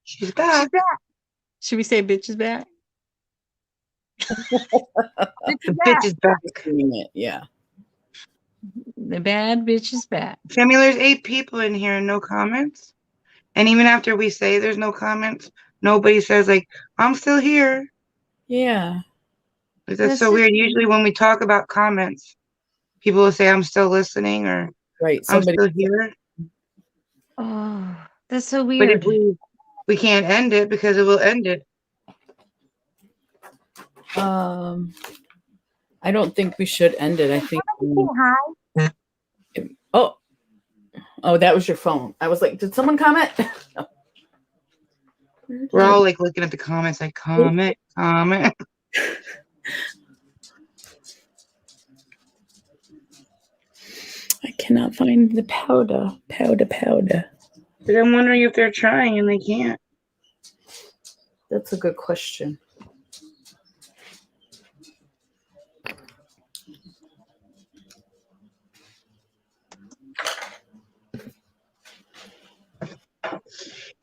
S3: She's back.
S1: Should we say bitch is back?
S3: The bitch is back.
S2: Yeah.
S1: The bad bitch is back.
S3: Tammy, there's 8 people in here and no comments. And even after we say there's no comments, nobody says like, I'm still here.
S2: Yeah.
S3: Like, that's so weird. Usually when we talk about comments, people will say I'm still listening or
S2: Right.
S3: I'm still here.
S1: Oh, that's so
S3: But
S1: weird.
S3: if we can't end it because it will end it.
S2: I don't think we should end it. I think.
S1: Hi.
S2: Oh, that was your phone. I was like, did someone comment? No.
S3: We're all like looking at the comments, like comment.
S2: I cannot find the powder.
S3: But I'm wondering if they're trying and they can't.
S2: That's a good question.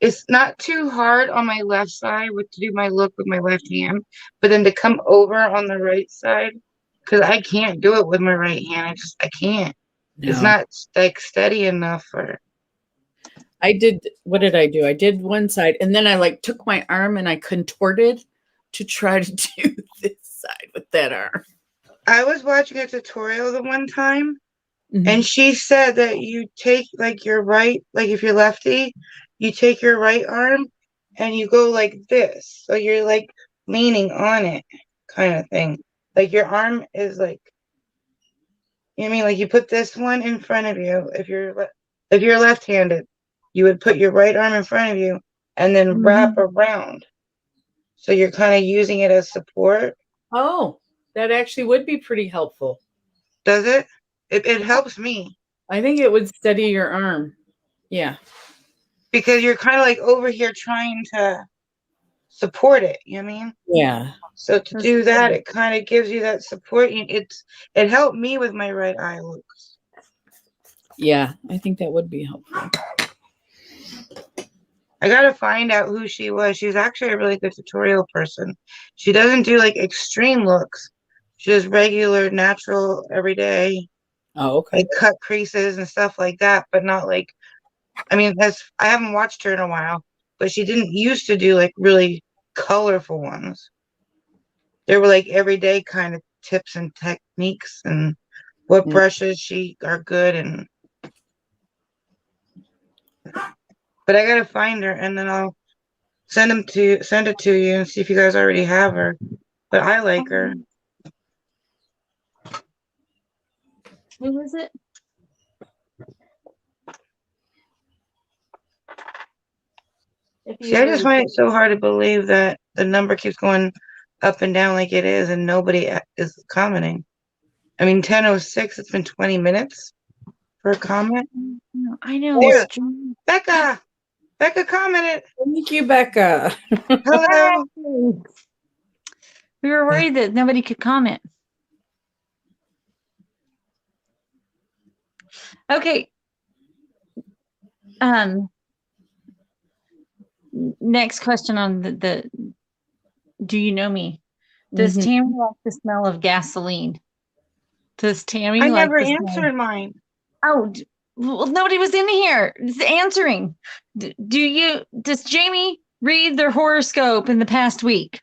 S3: It's not too hard on my left side to do my look with my left hand, but then to come over on the right side, because I can't do it with my right hand. I can't.
S2: No.
S3: It's not like steady enough for.
S2: What did I do? I did one side and then I like took my arm and I contorted to try to do this side with that arm.
S3: I was watching a tutorial the one time and she said that you take like your right, like if you're lefty, you take your right arm and you go like this. So you're like leaning on it kind of thing. Like your arm is like, you know what I mean? Like you put this one in front of you. If you're left-handed, you would put your right arm in front of you and then wrap around. So you're kind of using it as support.
S2: Oh, that actually would be pretty helpful.
S3: Does it? It helps me.
S2: I think it would steady your arm. Yeah. Because
S3: you're kind of like over here trying to support it. You know what I mean?
S2: Yeah.
S3: So to do that, it kind of gives you that support. It helped me with my right eye looks.
S2: Yeah, I think that would be helpful.
S3: I gotta find out who she was. She's actually a really good tutorial person. She doesn't do like extreme looks. She does regular, natural, everyday.
S2: Oh, okay.
S3: Like cut creases and stuff like that, but not like. I mean, I haven't watched her in a while, but she didn't used to do like really colorful ones. There were like everyday kind of tips and techniques and what brushes are good and. But I gotta find her and then I'll send it to you and see if you guys already have her. But I like her.
S1: Who is it?
S3: See, I just find it so hard to believe that the number keeps going up and down like it is and nobody is commenting. I mean, 10:06, it's been 20 minutes for a comment.
S1: I know.
S3: Becca! Becca commented.
S2: Thank you, Becca.
S3: Hello.
S1: We were worried that nobody could comment. Okay. Next question on the do you know me? Does Tammy like the smell of gasoline? Does Tammy
S3: I
S1: like
S3: never
S1: this?
S3: answered mine.
S1: Oh, well, nobody was in here. It's answering. Does Jamie read their horoscope in the past week?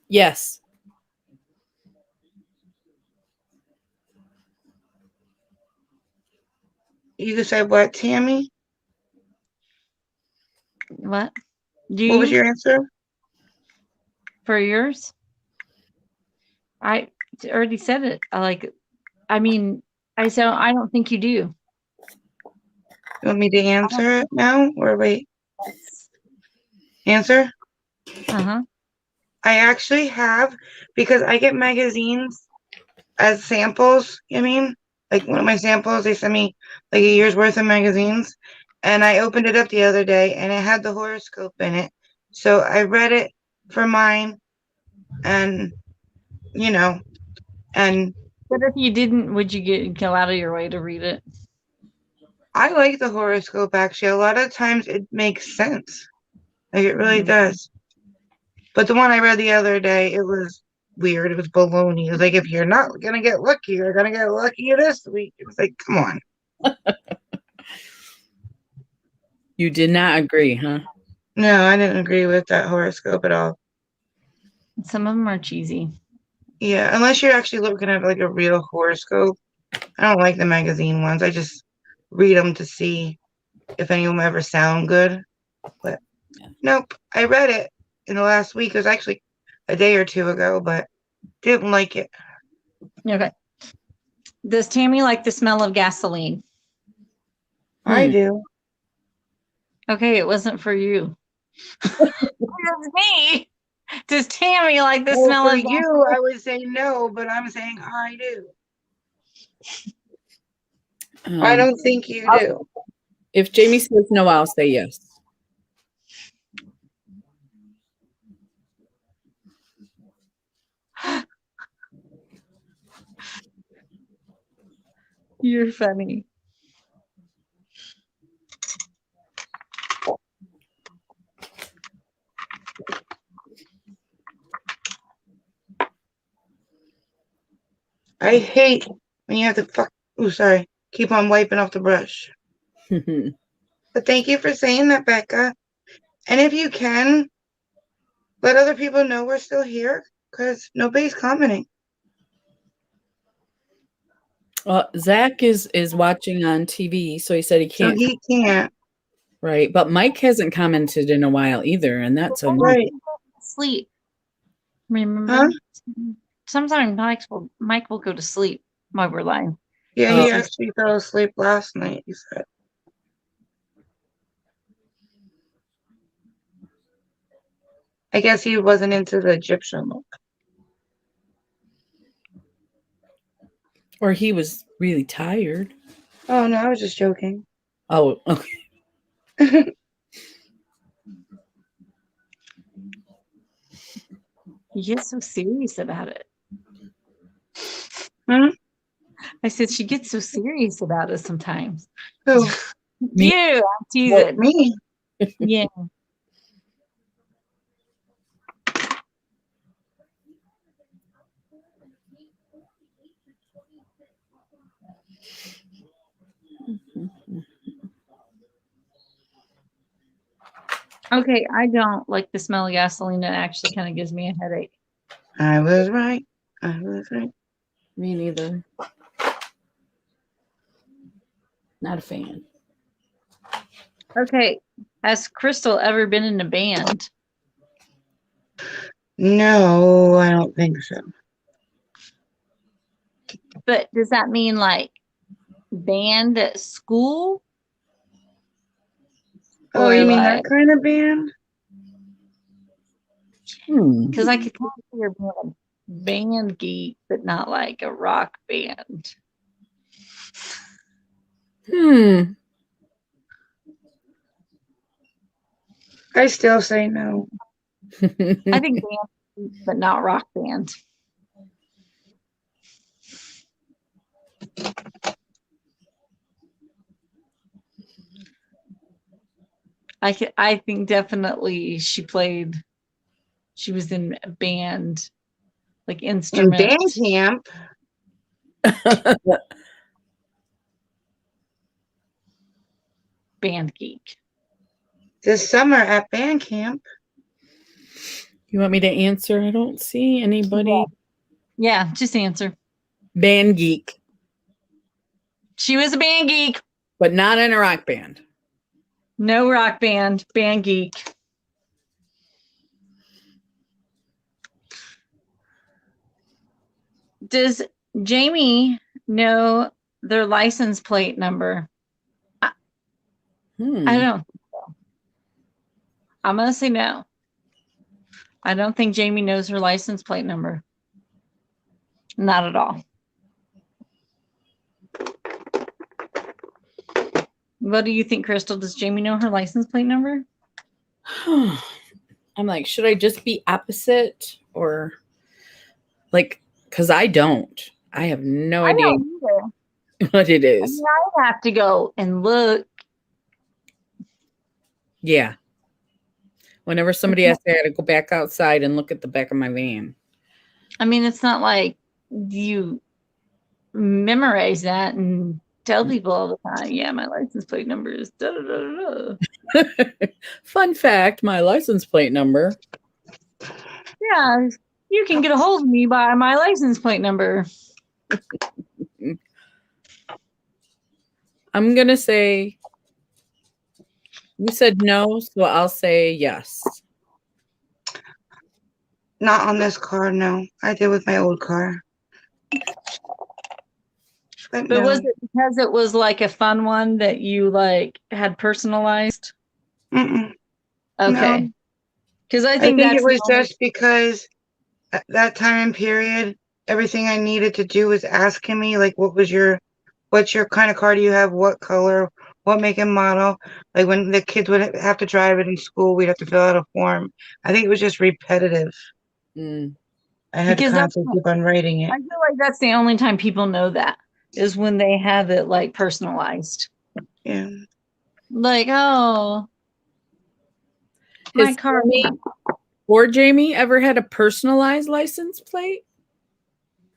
S2: Yes.
S3: You said what, Tammy?
S1: What?
S3: What was your answer?
S1: For yours? I already said it. I said I don't think you do.
S3: You want me to answer it now or wait? Answer?
S1: Uh-huh.
S3: I actually have, because I get magazines as samples. I mean, like one of my samples, they sent me like a year's worth of magazines. And I opened it up the other day and it had the horoscope in it. So I read it for mine and, and
S1: But if you didn't, would you go out of your way to read it?
S3: I like the horoscope actually. A lot of times it makes sense. Like it really does. But the one I read the other day, it was weird. It was baloney. It was like, if you're not gonna get lucky, you're gonna get lucky this week. It was like, come on.
S2: You did not agree, huh?
S3: No, I didn't agree with that horoscope at all.
S1: Some of them are cheesy.
S3: Yeah, unless you're actually looking at like a real horoscope. I don't like the magazine ones. I just read them to see if any of them ever sound good. But nope, I read it in the last week. It was actually a day or two ago, but didn't like it.
S1: Okay. Does Tammy like the smell of gasoline?
S3: I do.
S1: Okay, it wasn't for you. It's me. Does Tammy like the
S3: Well,
S1: smell
S3: for
S1: of
S3: you,
S1: gasoline?
S3: I would say no, but I'm saying I do. I don't think you do.
S2: If Jamie says no, I'll say yes.
S1: You're funny.
S3: I hate when you have to keep on wiping off the brush. But thank you for saying that, Becca. And if you can, let other people know we're still here, because nobody's commenting.
S2: Well, Zach is watching on TV, so he said he
S3: So
S2: can't.
S3: he can't.
S2: Right, but Mike hasn't commented in a while either, and that's a
S3: Right.
S1: Sleep. Remember?
S3: Huh?
S1: Sometimes Mike will go to sleep while we're lying.
S3: Yeah, he actually fell asleep last night, he said. I guess he wasn't into the Egyptian look.
S2: Or he was really tired.
S3: Oh, no, I was just joking.
S2: Oh, okay.
S1: He gets so serious about it.
S3: Hmm?
S1: I said she gets so serious about it sometimes.
S3: Who?
S1: You, I'm teasing.
S3: Me.
S1: Yeah. Okay, I don't like the smell of gasoline. It actually kind of gives me a headache.
S3: I was right. I was right.
S2: Me neither. Not a fan.
S1: Okay, has Crystal ever been in a band?
S3: No, I don't think so.
S1: But does that mean like band at school?
S3: Oh,
S1: Or
S3: you mean
S1: like,
S3: that kind of band?
S1: because I could kind of see her being a band geek, but not like a rock band.
S3: I still say no.
S1: I think band, but not rock band. I think definitely she was in a band, like
S3: In
S1: instrument.
S3: band camp.
S1: Band geek.
S3: This summer at band camp.
S2: You want me to answer? I don't see anybody.
S1: Yeah, just answer.
S2: Band geek,
S1: She was a band geek.
S2: but not in a rock band.
S1: No rock band. Band geek. Does Jamie know their license plate number? I don't think so. I'm going to say no. I don't think Jamie knows her license plate number. Not at all. What do you think, Crystal? Does Jamie know her license plate number?
S2: I'm like, should I just be opposite or like, because I don't. I have no idea what it is.
S1: I mean, I have to go and look.
S2: Yeah. Whenever somebody asks me, I gotta go back outside and look at the back of my van.
S1: I mean, it's not like you memorize that and tell people all the time, yeah, my license plate number is da da da da.
S2: Fun fact, my license plate number.
S1: Yeah, you can get a hold of me by my license plate number.
S2: I'm gonna say you said no, so I'll say yes.
S3: Not on this car, no. I did with my old car.
S1: But
S3: no.
S1: was it because it was like a fun one that you like had personalized?
S3: Mm-mm.
S1: Okay. Because
S3: I think it was just because at that time and period, everything I needed to do was asking me like, what's your kind of car do you have? What color? What make and model? Like when the kids would have to drive it in school, we'd have to fill out a form. I think it was just repetitive. I had to constantly keep on writing it.
S1: I feel like that's the only time people know that is when they have it like personalized.
S3: Yeah.
S1: Like, oh, my car.
S2: Or Jamie ever had a personalized license plate?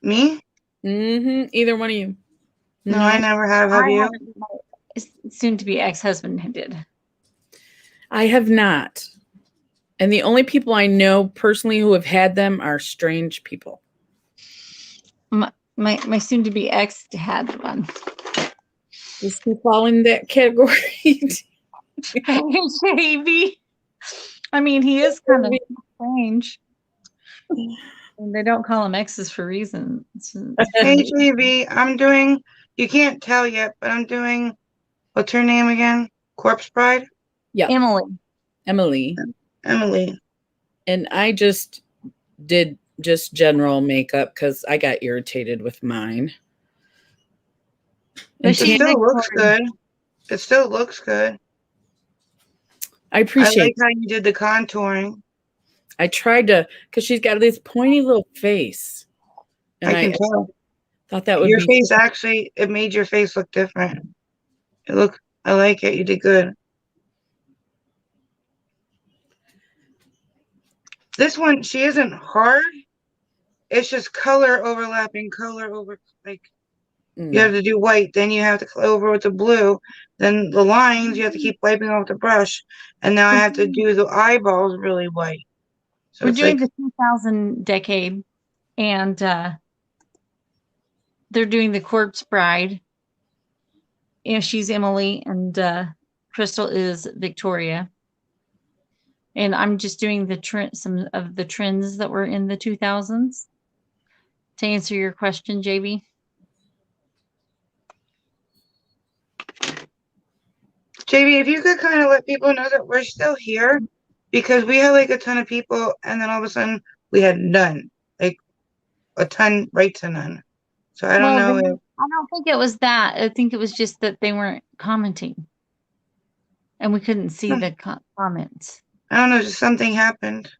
S3: Me?
S2: Either one of you.
S3: No, I never have. Have you?
S1: Soon to be ex-husband did.
S2: I have not. And the only people I know personally who have had them are strange people.
S1: My soon to be ex had one.
S2: Does he fall in that category?
S1: Maybe. I mean, he is kind of strange. And they don't call him exes for reasons.
S3: Hey, JV, I'm doing, you can't tell yet, but I'm doing, what's her name again? Corpse Bride?
S2: Yeah.
S1: Emily.
S2: And I just did just general makeup because I got irritated with mine.
S3: But it still looks good. It still looks good.
S2: I appreciate
S3: I like how you did the contouring.
S2: I tried to, because she's got this pointy little face. And
S3: I can tell.
S2: Thought that would
S3: your
S2: be
S3: face actually, it made your face look different. I like it. You did good. This one, she isn't hard. It's just color overlapping, you have to do white, then you have to over with the blue, then the lines you have to keep wiping off the brush, and now I have to do the eyeballs really white. So
S1: we're doing the 2000 decade, and they're doing the Corpse Bride. You know, she's Emily, and Crystal is Victoria. And I'm just doing some of the trends that were in the 2000s. To answer your question, JB.
S3: JB, if you could kind of let people know that we're still here, because we had like a ton of people, and then all of a sudden we had none, like a ton right to none. So I don't know.
S1: I don't think it was that. I think it was just that they weren't commenting, and we couldn't see the comments.
S3: I don't know. Just something happened.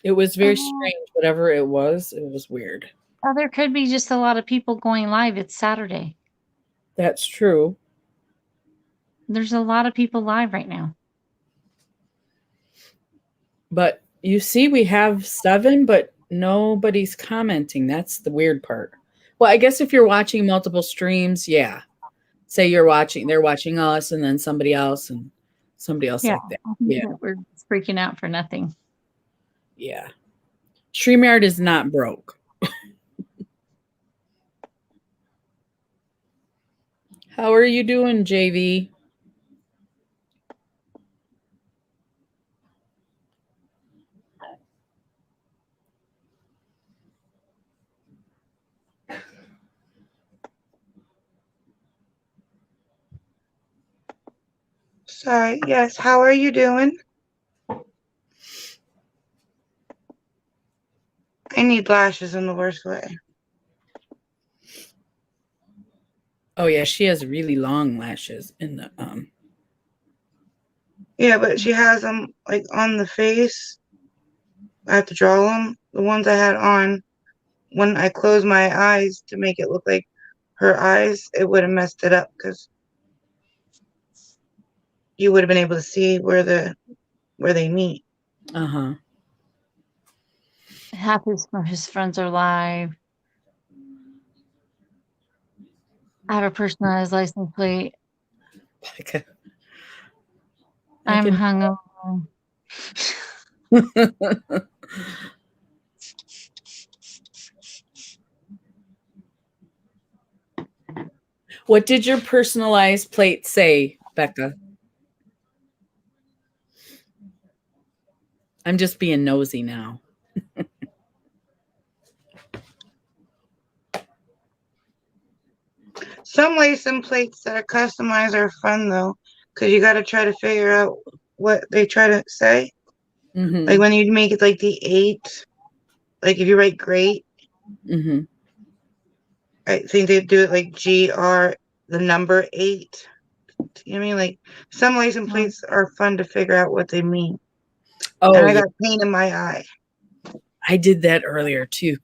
S2: It was very strange. Whatever it was weird.
S1: Oh, there could be just a lot of people going live. It's Saturday.
S2: That's true.
S1: There's a lot of people live right now.
S2: But you see, we have 7, but nobody's commenting. That's the weird part. Well, I guess if you're watching multiple streams, yeah. Say they're watching us and then somebody else and somebody else
S1: Yeah,
S2: like that.
S1: I think
S2: Yeah.
S1: that we're freaking out for nothing.
S2: Yeah. StreamYard is not broke. How are you doing, JV?
S3: Sorry. Yes. How are you doing? I need lashes in the worst way.
S2: Oh yeah, she has really long lashes in the
S3: Yeah, but she has them like on the face. I have to draw them. The ones I had on when I closed my eyes to make it look like her eyes, it would have messed it up because you would have been able to see where they meet.
S2: uh-huh.
S1: Half his friends are live. I have a personalized license plate. I'm hungover.
S2: What did your personalized plate say, Becca? I'm just being nosy now.
S3: Some license plates that are customized are fun though, because you got to try to figure out what they try to say.
S2: Mm-hmm.
S3: Like when you make it like the 8, like if you write great,
S2: Mm-hmm.
S3: I think they do it like GR, the number 8. You know what I mean? Like some license plates are fun to figure out what they mean.
S2: Oh,
S3: And I
S2: yeah.
S3: got pain in my eye.
S2: I did that earlier too.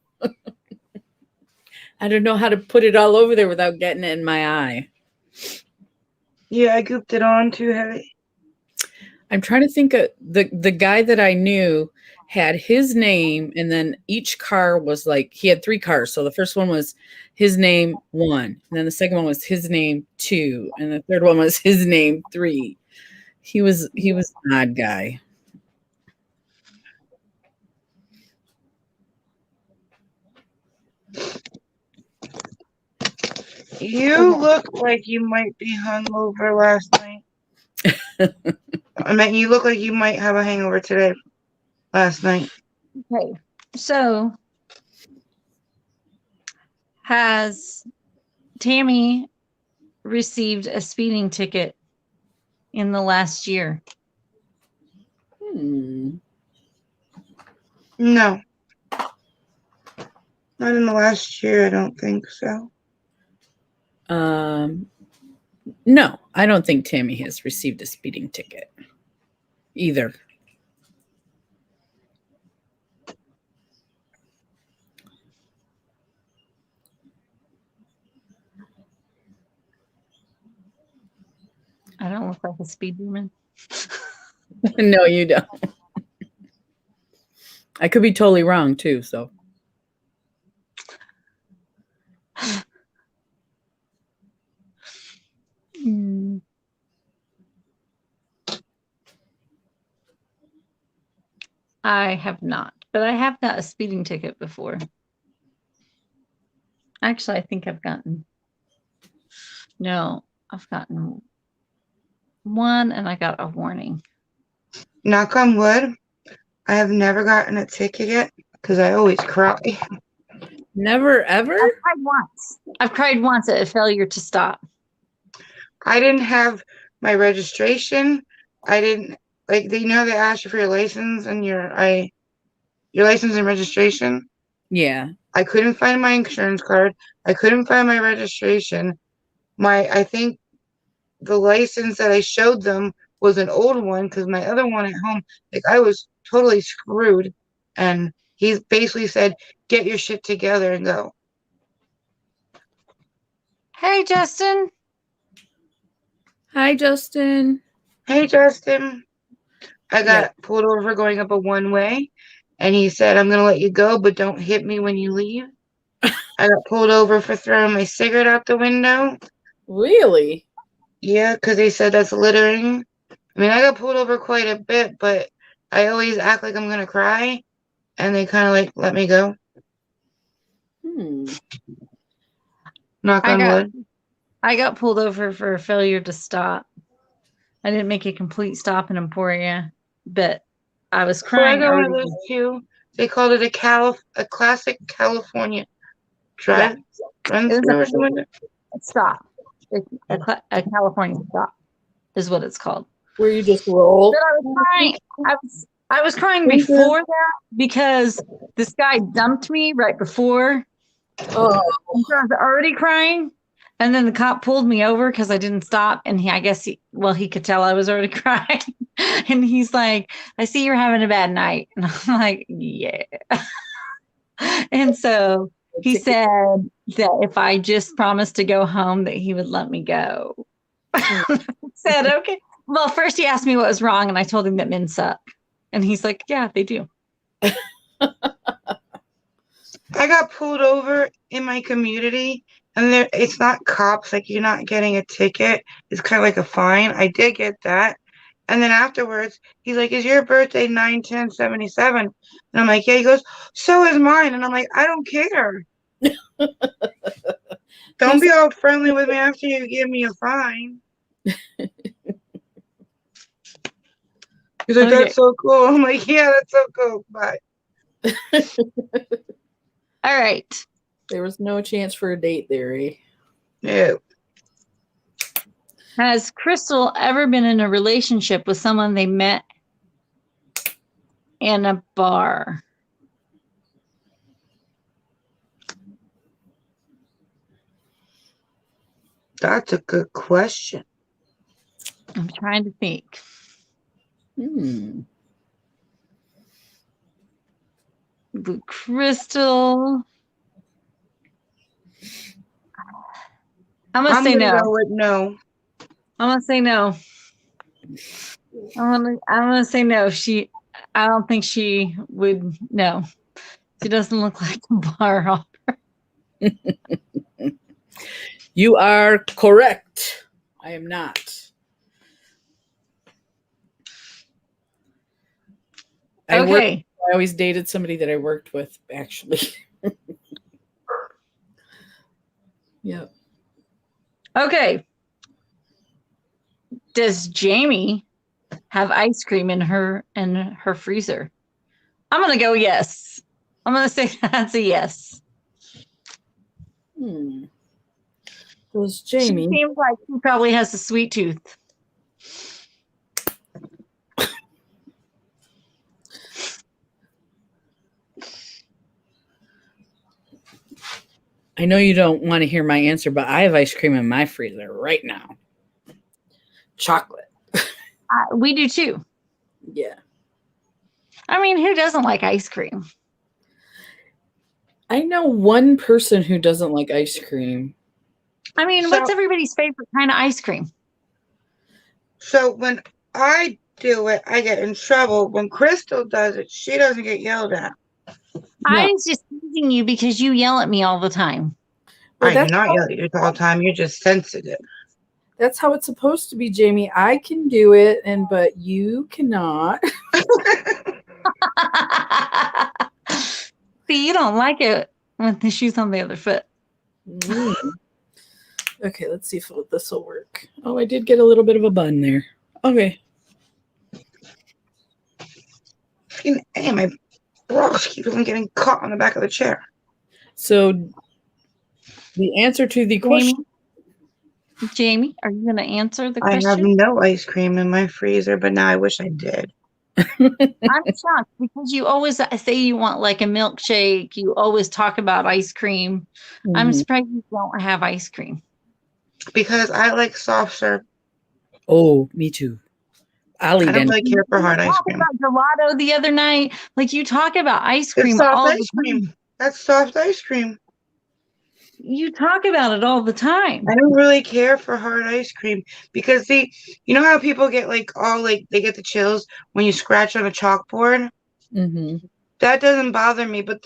S2: I don't know how to put it all over there without getting it in my eye.
S3: Yeah, I gooped it on too heavy.
S2: I'm trying to think of the guy that I knew had his name, and then each car was like he had 3 cars. So the first one was his name 1, and then the second one was his name 2, and the third one was his name 3. He was an odd guy.
S3: You look like you might be hungover last night. I mean, you look like you might have a hangover today, last night.
S1: Okay, so has Tammy received a speeding ticket in the last year?
S2: Hmm.
S3: No. Not in the last year, I don't think so.
S2: No, I don't think Tammy has received a speeding ticket either.
S1: I don't look like a speed demon.
S2: No, you don't. I could be totally wrong too, so.
S1: I have not, but I have got a speeding ticket before. Actually, I think I've gotten one and I got a warning.
S3: Knock on wood, I have never gotten a ticket yet because I always cry.
S2: Never ever?
S1: I've cried once at a failure to stop.
S3: I didn't have my registration. I didn't like they ask you for your license and your license and registration.
S2: Yeah.
S3: I couldn't find my insurance card. I couldn't find my registration. I think the license that I showed them was an old one because my other one at home, like I was totally screwed. And he basically said, "Get your shit together and go."
S1: Hey, Justin.
S2: Hi, Justin.
S3: Hey, Justin. I got pulled over going up a one-way, and he said, "I'm gonna let you go, but don't hit me when you leave." I got pulled over for throwing my cigarette out the window.
S2: Really?
S3: Yeah, because they said that's littering. I mean, I got pulled over quite a bit, but I always act like I'm gonna cry, and they kind of like let me go. Knock
S1: I
S3: on
S1: got
S3: wood.
S1: I got pulled over for failure to stop. I didn't make a complete stop in Emporia, but I was
S3: So I
S1: crying
S3: got one of
S1: early.
S3: those too. They called it a classic California
S1: Yeah,
S3: drive run
S1: it was
S3: through or something.
S1: a stop. A California stop is what it's called.
S2: Where you just
S1: But
S2: roll?
S1: I was crying. I was crying
S3: Thank you.
S1: before that because this guy dumped me right before.
S2: Oh,
S1: And so I was already crying. And then the cop pulled me over because I didn't stop. And I guess he could tell I was already crying. And he's like, I see you're having a bad night. And I'm like, yeah. And so he said that if I just promised to go home, that he would let me go. I said, okay. Well, first he asked me what was wrong, and I told him that men suck. And he's like, yeah, they do.
S3: I got pulled over in my community, and it's not cops. Like, you're not getting a ticket. It's kind of like a fine. I did get that. And then afterwards, he's like, is your birthday 9/10/77? And I'm like, yeah. He goes, so is mine. And I'm like, I don't care. Don't be all friendly with me after you give me a fine. He's like,
S1: Okay.
S3: that's so cool. I'm like, yeah, that's so cool. Bye.
S1: All right.
S2: there was no chance for a date there, eh?
S3: Yeah.
S1: Has Crystal ever been in a relationship with someone they met in a bar?
S3: That's a good question.
S1: I'm trying to think. Blue Crystal. I'm gonna say no.
S3: Go with no.
S1: I'm gonna say no. I'm gonna say no. I don't think she would. No, she doesn't look like a bar hopper.
S2: You are correct. I am not.
S1: Okay.
S2: I always dated somebody that I worked with, actually. Yep.
S1: Okay. Does Jamie have ice cream in her freezer? I'm gonna go yes. I'm gonna say that's a yes.
S2: Does Jamie?
S1: She seems like she probably has a sweet tooth.
S2: I know you don't want to hear my answer, but I have ice cream in my freezer right now. Chocolate.
S1: We do too.
S2: Yeah.
S1: I mean, who doesn't like ice cream?
S2: I know one person who doesn't like ice cream.
S1: I mean, what's everybody's favorite kind of ice cream?
S3: So when I do it, I get in trouble. When Crystal does it, she doesn't get yelled at.
S1: I was just teasing you because you yell at me all the time.
S3: I do not yell at you all the time. You're just sensitive.
S2: That's how it's supposed to be, Jamie. I can do it, but you cannot.
S1: See, you don't like it with the shoes on the other foot.
S2: Okay, let's see if this will work. Oh, I did get a little bit of a bun there. Okay.
S3: Hey, my bras keep on getting caught on the back of the chair.
S2: So the answer to the question.
S1: Jamie, are you going to answer the question?
S3: I have no ice cream in my freezer, but now I wish I did.
S1: I'm shocked because you always say you want like a milkshake. You always talk about ice cream. I'm surprised you don't have ice cream.
S3: Because I like soft serve.
S2: Oh, me too. I
S3: don't really care for hard ice cream.
S1: About gelato the other night. Like you talk about ice cream.
S3: It's soft ice cream. That's soft ice cream.
S1: You talk about it all the time.
S3: I don't really care for hard ice cream because you know how people get like they get the chills when you scratch on a chalkboard? That doesn't bother me, but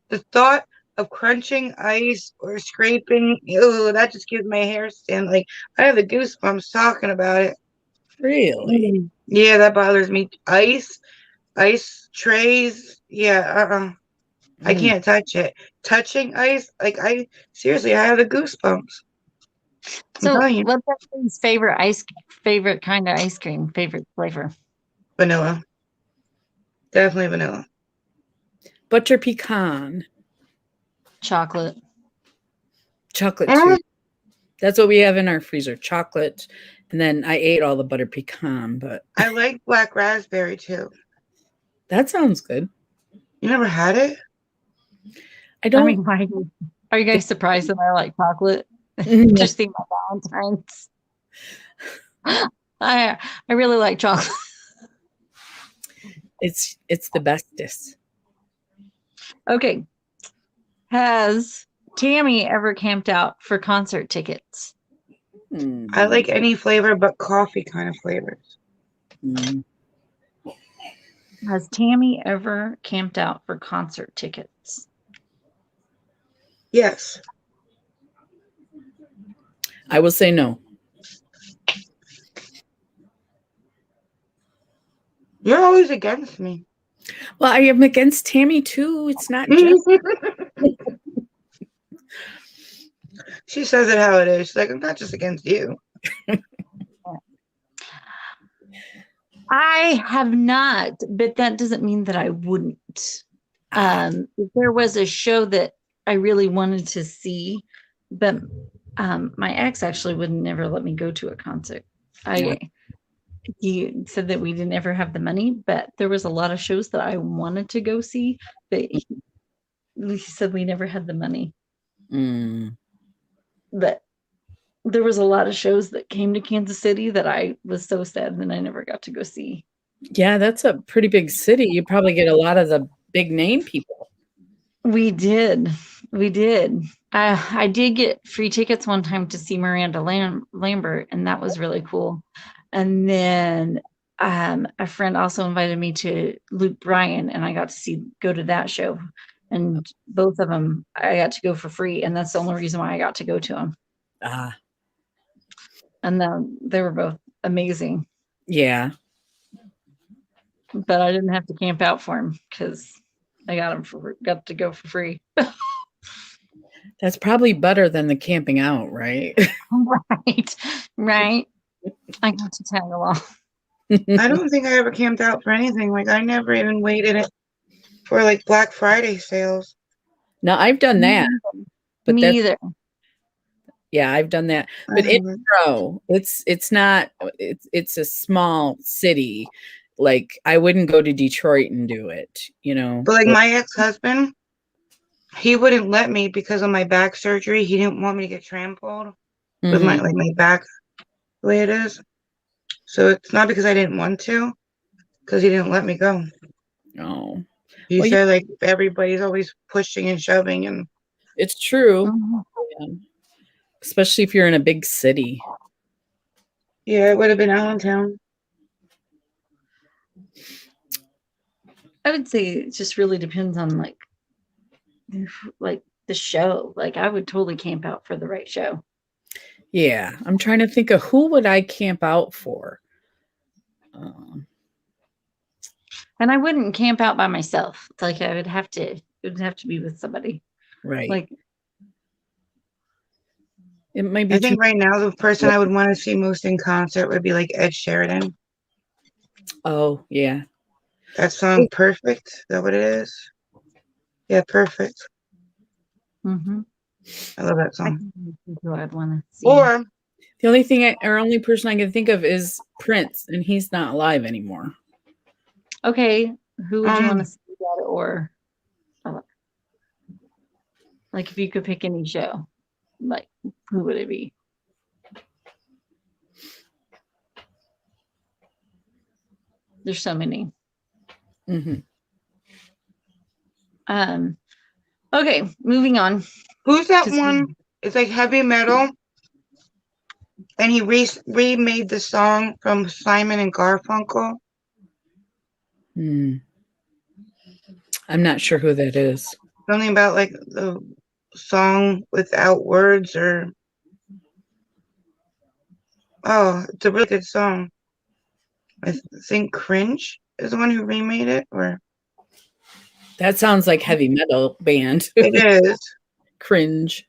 S3: the thought of crunching ice or scraping, ew, that just gives my hair stand. Like, I have the goosebumps talking about it.
S2: Really?
S3: Yeah, that bothers me. Ice trays. Yeah, I
S2: Mm.
S3: can't touch it. Touching ice, like seriously, I have the goosebumps. I'm
S1: So,
S3: telling you,
S1: what's everybody's favorite kind of ice cream, favorite flavor?
S3: vanilla. Definitely vanilla.
S2: Butter pecan.
S1: Chocolate.
S2: Chocolate too.
S3: Mm,
S2: That's what we have in our freezer. Chocolate. And then I ate all the butter pecan, but
S3: I like black raspberry too.
S2: that sounds good.
S3: You never had it?
S2: I
S1: I
S2: don't
S1: mean, are you guys surprised that I like chocolate?
S2: No,
S1: Just think about Valentine's. I really like chocolate.
S2: it's the bestest.
S1: Okay. Has Tammy ever camped out for concert tickets?
S3: I like any flavor but coffee kind of flavors.
S2: Mm.
S1: Has Tammy ever camped out for concert tickets?
S3: Yes.
S2: I will say no.
S3: You're always against me.
S2: Well, I am against Tammy too. It's not just
S3: She says it how it is. She's like, I'm not just against you.
S1: I have not, but that doesn't mean that I wouldn't. If there was a show that I really wanted to see, but my ex actually would never let me go to a concert. He said that we didn't ever have the money, but there was a lot of shows that I wanted to go see, but he said we never had the money.
S2: Mm.
S1: But there was a lot of shows that came to Kansas City that I was so sad that I never got to go see.
S2: Yeah, that's a pretty big city. You probably get a lot of the big name people.
S1: We did. We did. I did get free tickets one time to see Miranda Lambert, and that was really cool. And then a friend also invited me to Luke Bryan, and I got to go to that show. And both of them, I got to go for free, and that's the only reason why I got to go to them.
S2: Ah,
S1: And then they were both amazing,
S2: yeah.
S1: but I didn't have to camp out for them because I got to go for free.
S2: That's probably better than the camping out, right?
S1: Right, right. I got to tag along.
S3: I don't think I ever camped out for anything. Like, I never even waited it for like Black Friday sales.
S2: Now I've done that, but
S1: Me
S2: that's
S1: either.
S2: yeah, I've done that.
S3: I
S2: But in
S3: haven't.
S2: Monroe, it's not it's a small city. Like I wouldn't go to Detroit and do it, you know.
S3: But like my ex-husband, he wouldn't let me because of my back surgery. He didn't want me to get trampled with my
S2: Mhm.
S3: like my back the way it is. So it's not because I didn't want to, because he didn't let me go.
S2: Oh.
S3: He
S2: Well,
S3: said like everybody's always pushing and shoving, and
S2: it's true.
S1: Mhm.
S2: Yeah. Especially if you're in a big city.
S3: yeah, it would have been Allentown.
S1: I would say it just really depends on like the show. Like I would totally camp out for the right show.
S2: Yeah, I'm trying to think of who would I camp out for. Um,
S1: And I wouldn't camp out by myself. It's like it would have to be with somebody.
S2: right.
S1: Like
S2: It might
S3: I
S2: be too.
S3: think right now the person I would want to see most in concert would be like Ed Sheridan.
S2: Oh, yeah.
S3: That song "Perfect." Is that what it is? Yeah, "Perfect."
S1: mhm.
S3: I love that
S1: I
S3: song.
S1: can think who I'd want to see.
S3: Or
S2: The only thing or only person I can think of is Prince, and he's not alive anymore.
S1: Okay, who would you want to
S3: um,
S1: see that or like if you could pick any show, like who would it be? There's so many.
S2: Hmm.
S1: Okay, moving on.
S3: who's that
S1: 'Cause
S3: one? It's like heavy metal, and he remade the song from Simon and Garfunkel.
S2: I'm not sure who that is.
S3: Something about like the song without words or oh, it's a really good song. I think Cringe is the one who remade it, or
S2: That sounds like heavy metal band.
S3: it is.
S2: Cringe.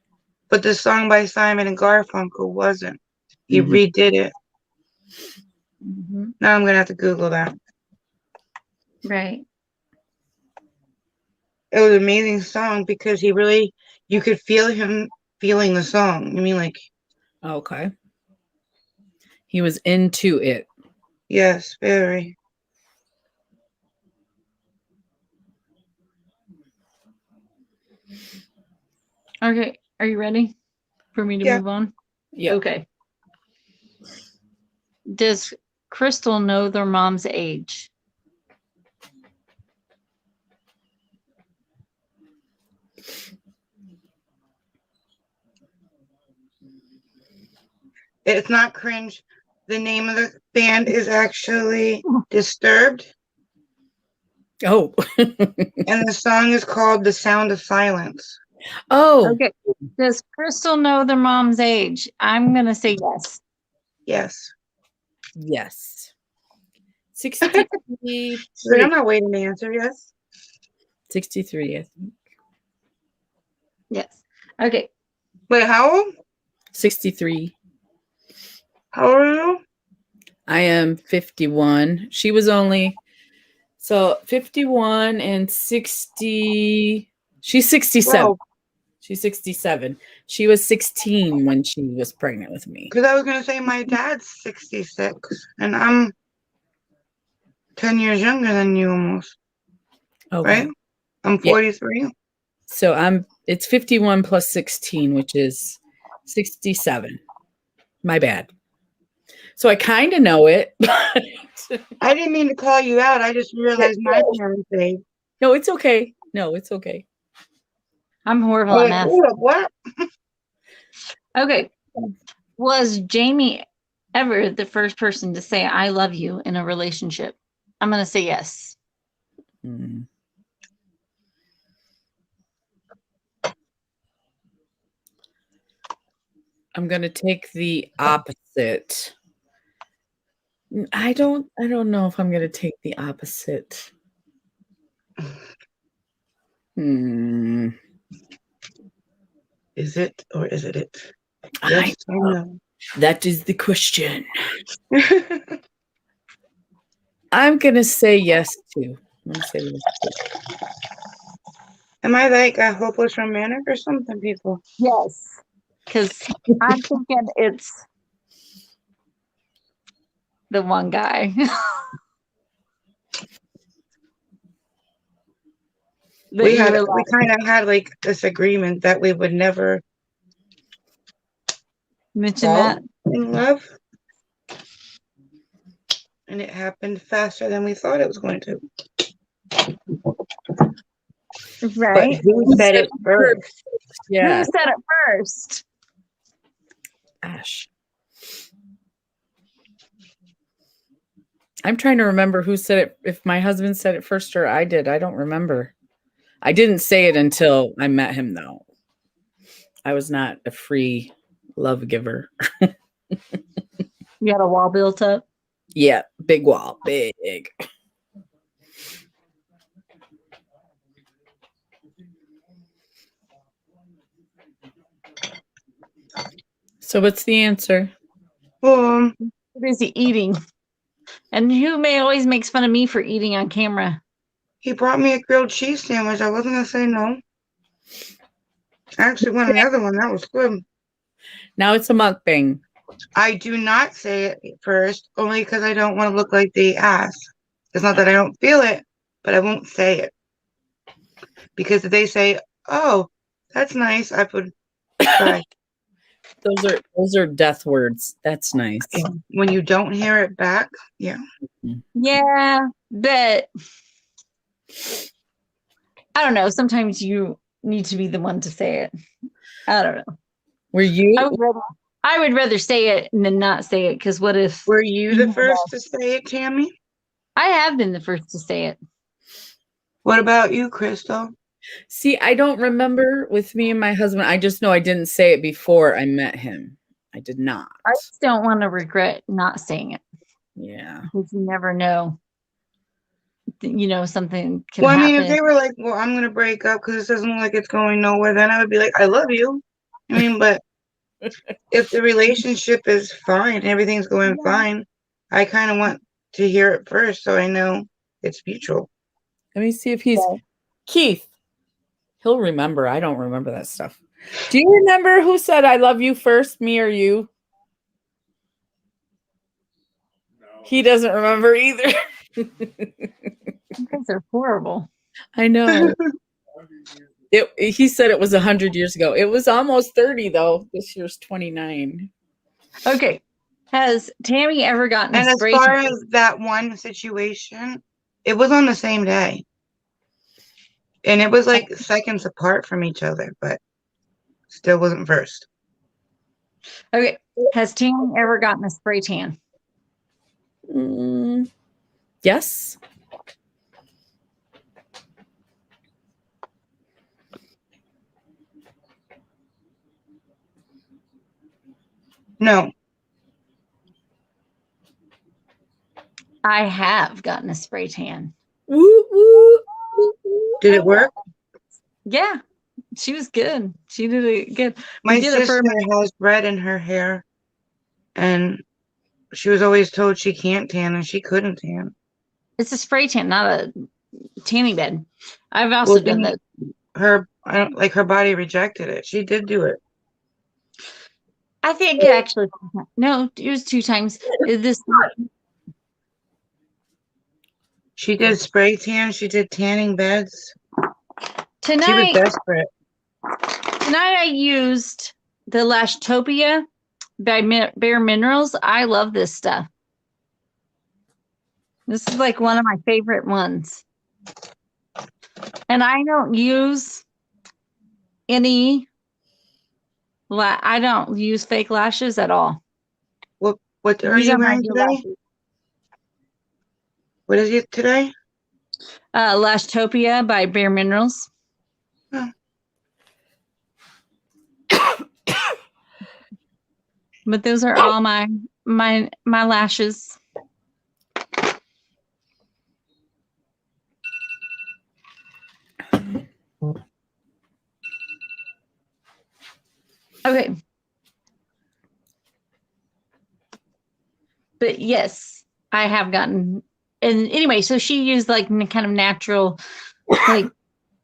S3: But the song by Simon and Garfunkel wasn't. He
S2: Mhm.
S3: redid it.
S1: Mhm.
S3: Now I'm gonna have to Google that.
S1: Right.
S3: It was an amazing song because you could feel him feeling the song. I mean, like,
S2: Okay. He was into it.
S3: yes, very.
S1: Okay. Are you ready for me to
S3: Yeah.
S1: move on?
S2: Yeah.
S1: Okay. Does Crystal know their mom's age?
S3: It's not Cringe. The name of the band is actually Disturbed,
S2: Oh.
S3: and the song is called The Sound of Silence.
S2: Oh.
S1: Okay. Does Crystal know their mom's age? I'm going to say yes.
S3: Yes.
S2: Yes. 63.
S3: She's like, I'm not waiting to answer. Yes.
S2: 63, I think.
S1: Yes. Okay.
S3: Wait, how old?
S2: 63.
S3: How old are you?
S2: I am 51. She was only 51 and 60. She's 67.
S3: Well,
S2: She's 67. She was 16 when she was pregnant with me.
S3: because I was gonna say my dad's 66, and I'm 10 years younger than you almost.
S2: Okay.
S3: Right? I'm
S2: Yeah.
S3: 43.
S2: So it's 51 plus 16, which is 67. My bad. So I kind of know it.
S3: I didn't mean to call you out. I just realized my parents' age.
S2: No, it's okay. No, it's okay.
S1: I'm horrible
S3: I
S1: at
S3: was
S1: math.
S3: like, "Ooh, what?
S1: Okay. Was Jamie ever the first person to say, I love you in a relationship? I'm going to say yes.
S2: Mm. I'm going to take the opposite. I don't know if I'm going to take the opposite. Hmm.
S3: Is it or is it it?
S2: I
S3: Yes or
S2: know.
S3: no?
S2: That is the question. I'm going to say yes too. I'm going to say yes too.
S3: Am I like a hopeless romantic or something, people?
S1: Yes. Because I'm thinking it's the one guy.
S3: We kind of had like this agreement that we would never
S1: mention
S3: fall
S1: that.
S3: in love. And it happened faster than we thought it was going to.
S1: Right.
S3: But who said it first?
S2: Yeah.
S1: Who said it first?
S2: Gosh. I'm trying to remember who said it, if my husband said it first or I did. I don't remember. I didn't say it until I met him, though. I was not a free love giver.
S1: You had a wall built up?
S2: Yeah, big wall, big. So what's the answer?
S3: Well,
S1: Busy eating. And who may always makes fun of me for eating on camera?
S3: he brought me a grilled cheese sandwich. I wasn't going to say no. I actually went on the other one. That was good.
S2: Now it's a mukbang.
S3: I do not say it first, only because I don't want to look like the ass. It's not that I don't feel it, but I won't say it. Because if they say, oh, that's nice, I would cry.
S2: Those are death words. That's nice.
S3: When you don't hear it back, yeah.
S1: Yeah, but I don't know. Sometimes you need to be the one to say it. I don't know.
S2: Were you?
S1: I would rather say it than not say it, because what if...
S3: Were you the first to say it, Tammy?
S1: I have been the first to say it.
S3: What about you, Crystal?
S2: See, I don't remember with me and my husband. I just know I didn't say it before I met him. I did not.
S1: I just don't want to regret not saying it
S2: Yeah.
S1: because you never know. Something can
S3: Well, I
S1: happen.
S3: mean, if they were like, well, I'm going to break up because this doesn't look like it's going nowhere, then I would be like, I love you. I mean, but if the relationship is fine, everything's going fine, I kind of want to hear it first so I know it's mutual.
S2: Let me see if he's Keith. He'll remember. I don't remember that stuff. Do you remember who said I love you first, me or you?
S4: No.
S2: He doesn't remember either.
S1: You guys are horrible.
S2: I know. He said it was 100 years ago. It was almost 30 though. This year's 29.
S1: Okay. Has Tammy ever gotten a
S3: And as
S1: spray
S3: far
S1: tan?
S3: as that one situation, it was on the same day. And it was like seconds apart from each other, but still wasn't first.
S1: Okay. Has Tammy ever gotten a spray tan?
S2: Yes.
S3: No.
S1: I have gotten a spray tan.
S2: Woo, woo.
S3: Did it work?
S1: Yeah. She was good. She did it good.
S3: My
S1: did it for
S3: sister has red in her hair, and she was always told she can't tan, and she couldn't tan.
S1: It's a spray tan, not a tanning bed. I've also done that.
S3: Her body rejected it. She did do it.
S1: I think actually, no, it was 2 times.
S3: She did spray tan. She did tanning beds. She was
S1: Tonight
S3: desperate.
S1: I used the Lashtopia by Bare Minerals. I love this stuff. This is like one of my favorite ones. And I don't use I don't use fake lashes at all.
S3: What are
S1: These
S3: you
S1: are my
S3: wearing
S1: real
S3: today?
S1: lashes.
S3: What is it today?
S1: Lashtopia by Bare Minerals.
S3: Oh.
S1: But those are all my lashes. Okay. But yes, I have gotten, and anyway, so she used like kind of natural, like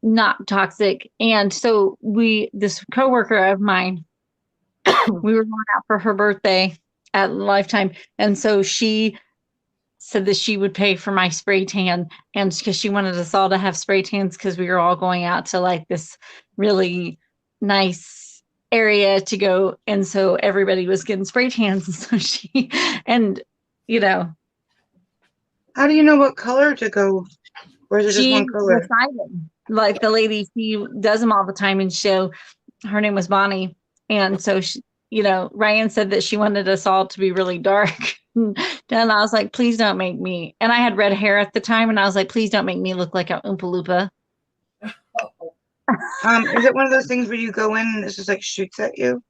S1: not toxic. And so this coworker of mine, we were going out for her birthday at Lifetime. And so she said that she would pay for my spray tan, and because she wanted us all to have spray tans because we were all going out to like this really nice area to go, and so everybody was getting spray tans. And so
S3: How do you know what color to go? Or is it just
S1: she
S3: one color?
S1: decided, like the lady, she does them all the time, and so her name was Bonnie, and so she, Ryan said that she wanted us all to be really dark. And I was like, please don't make me. And I had red hair at the time, and I was like, please don't make me look like an Oompa Loompa.
S3: Is it one of those things where you go in and it just like shoots at you?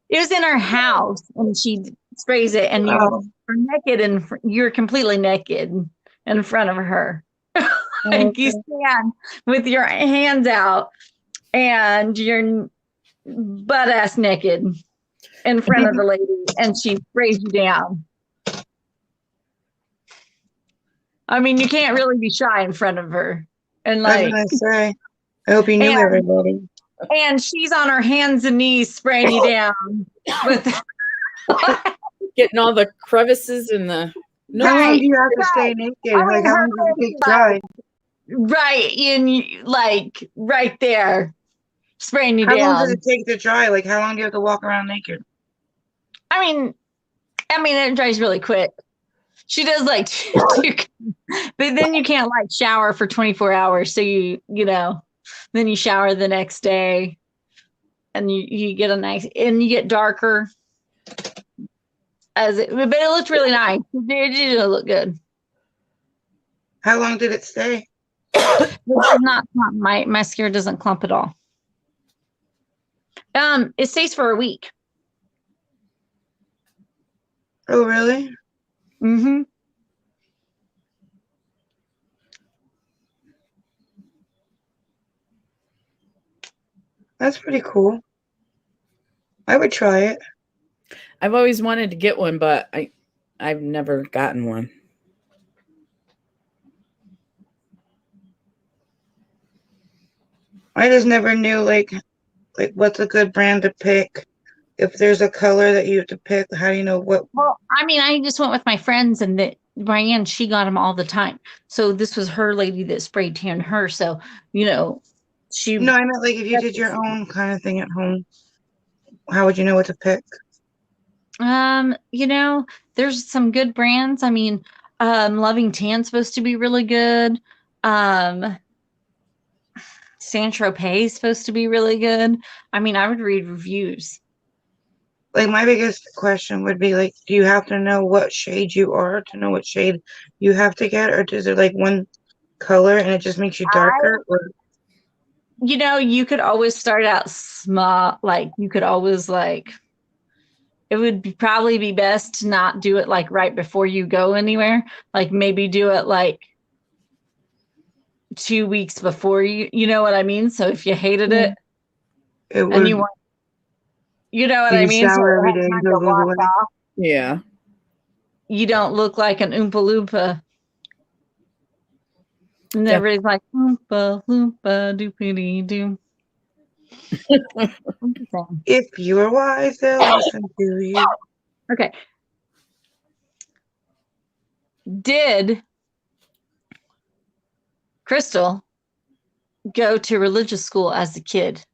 S1: It was in her house, and she sprays it, and you're naked, and you're completely naked in front of her. Like you stand with your hands out, and you're butt ass naked in front of the lady, and she sprays you down. I mean, you can't really be shy in front of her. And
S3: I was gonna say, I hope you knew everybody.
S1: And she's on her hands and knees spraying you down with
S2: getting all the crevices in the.
S3: How long do you have to stay naked? Like how long does it take dry?
S1: Right in like right there, spraying you down.
S3: How long does it take to dry? Like how long do you have to walk around naked?
S1: I mean, it dries really quick. She does like, but then you can't like shower for 24 hours. So then you shower the next day, and you get and you get darker but it looked really nice. It did look good.
S3: How long did it stay?
S1: This does not clump. My mascara doesn't clump at all. It stays for a week.
S3: Oh, really?
S1: Mm-hmm.
S3: That's pretty cool. I would try it.
S2: I've always wanted to get one, but I've never gotten one.
S3: I just never knew like what's a good brand to pick. If there's a color that you have to pick, how do you know what?
S1: Well, I mean, I just went with my friends, and Brianne, she got them all the time. So this was her lady that spray tanned her. So she.
S3: No, I meant like if you did your own kind of thing at home, how would you know what to pick?
S1: There's some good brands. I mean, Loving Tan's supposed to be really good. Saint Tropez is supposed to be really good. I mean, I would read reviews.
S3: Like my biggest question would be like, do you have to know what shade you are to know what shade you have to get, or is it like one color and it just makes you darker?
S1: You could always start out small. Like you could always it would probably be best to not do it like right before you go anywhere. Like maybe do it like 2 weeks before you know what I mean? So if you hated it
S3: it
S1: and you want, you know what I mean? So
S3: shower
S1: it
S3: every
S1: has
S3: day
S1: time
S3: until
S1: to
S3: it goes
S1: wash
S3: away.
S1: off.
S2: Yeah.
S1: You don't look like an Oompa Loompa. And everybody's like, Oompa Loompa doopity doo.
S3: If you are wise, they'll listen to you.
S1: Okay. Did Crystal go to religious school as a kid?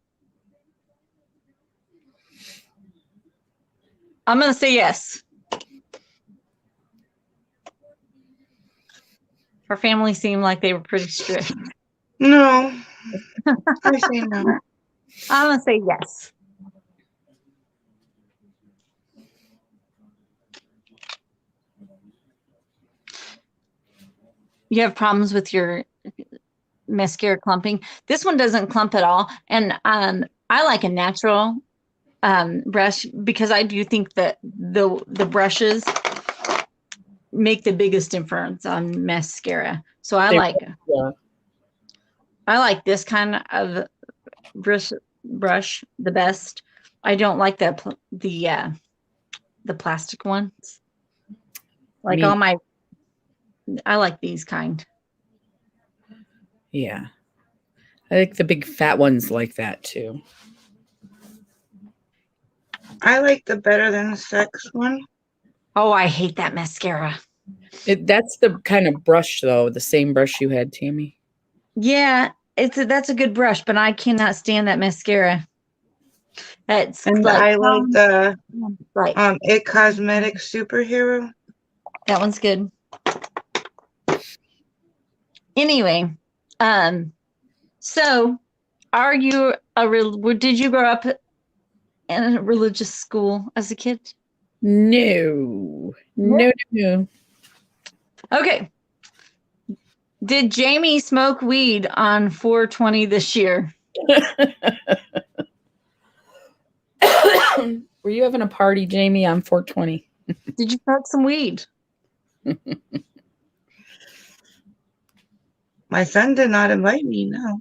S1: I'm going to say yes. Her family seemed like they were pretty strict.
S3: No. I say no.
S1: I'm going to say yes. You have problems with your mascara clumping. This one doesn't clump at all. And I like a natural brush because I do think that the brushes make the biggest difference on mascara. So I like this kind of brush the best. I don't like the plastic ones. Like I like these kind.
S2: Yeah. I like the big fat ones like that too.
S3: I like the Better Than Sex one.
S1: Oh, I hate that mascara.
S2: That's the kind of brush though, the same brush you had, Tammy.
S1: Yeah, that's a good brush, but I cannot stand that mascara. It's
S3: and
S1: like
S3: I like the
S1: right.
S3: It Cosmetics Superhero.
S1: That one's good. Anyway, so are you did you grow up in a religious school as a kid?
S2: No.
S1: Okay. Did Jamie smoke weed on 420 this year?
S2: Were you having a party, Jamie, on 420?
S1: Did you smoke some weed?
S3: My son did not invite me, no.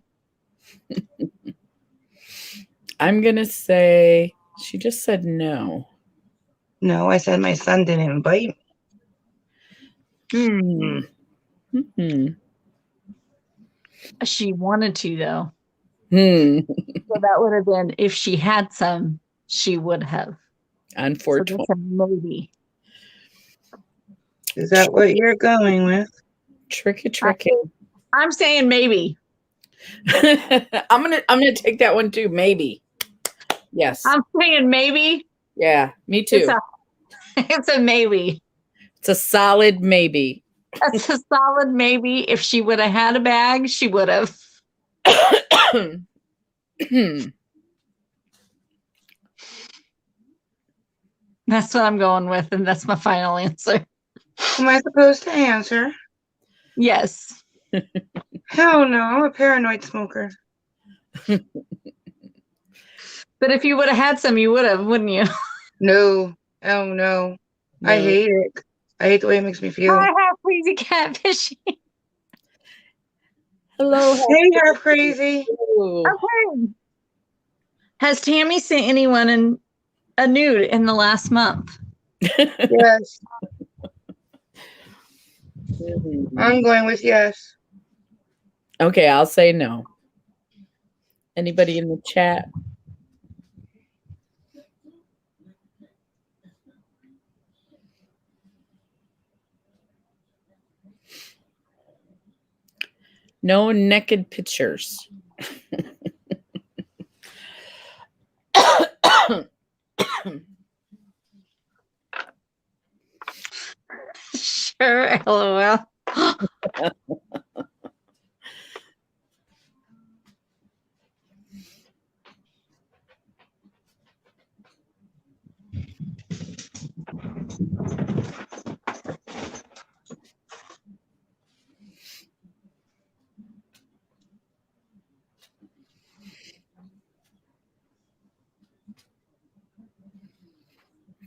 S2: I'm going to say she just said no.
S3: No, I said my son didn't invite me.
S1: She wanted to, though.
S2: So
S1: that would have been, if she had some, she would have.
S2: On 420.
S1: So that's a maybe.
S3: Is that what you're going with?
S2: Tricky.
S1: I'm saying maybe.
S2: I'm gonna take that one too. Maybe. Yes.
S1: I'm saying maybe.
S2: Yeah, me too.
S1: It's a maybe.
S2: It's a solid maybe.
S1: That's a solid maybe. If she would have had a bag, she would have. That's what I'm going with, and that's my final answer.
S3: Am I supposed to answer?
S1: Yes.
S3: Hell no, I'm a paranoid smoker.
S1: But if you would have had some, you would have, wouldn't you?
S3: No, hell no. I
S2: No.
S3: hate it. I hate the way it makes me feel.
S1: I have crazy catfishing.
S2: Hello.
S3: Hey, you're crazy.
S2: Hello.
S1: Okay. Has Tammy sent anyone a nude in the last month?
S3: Yes, I'm going with yes.
S2: Okay, I'll say no. Anybody in the chat? No naked pictures.
S1: Sure, lol.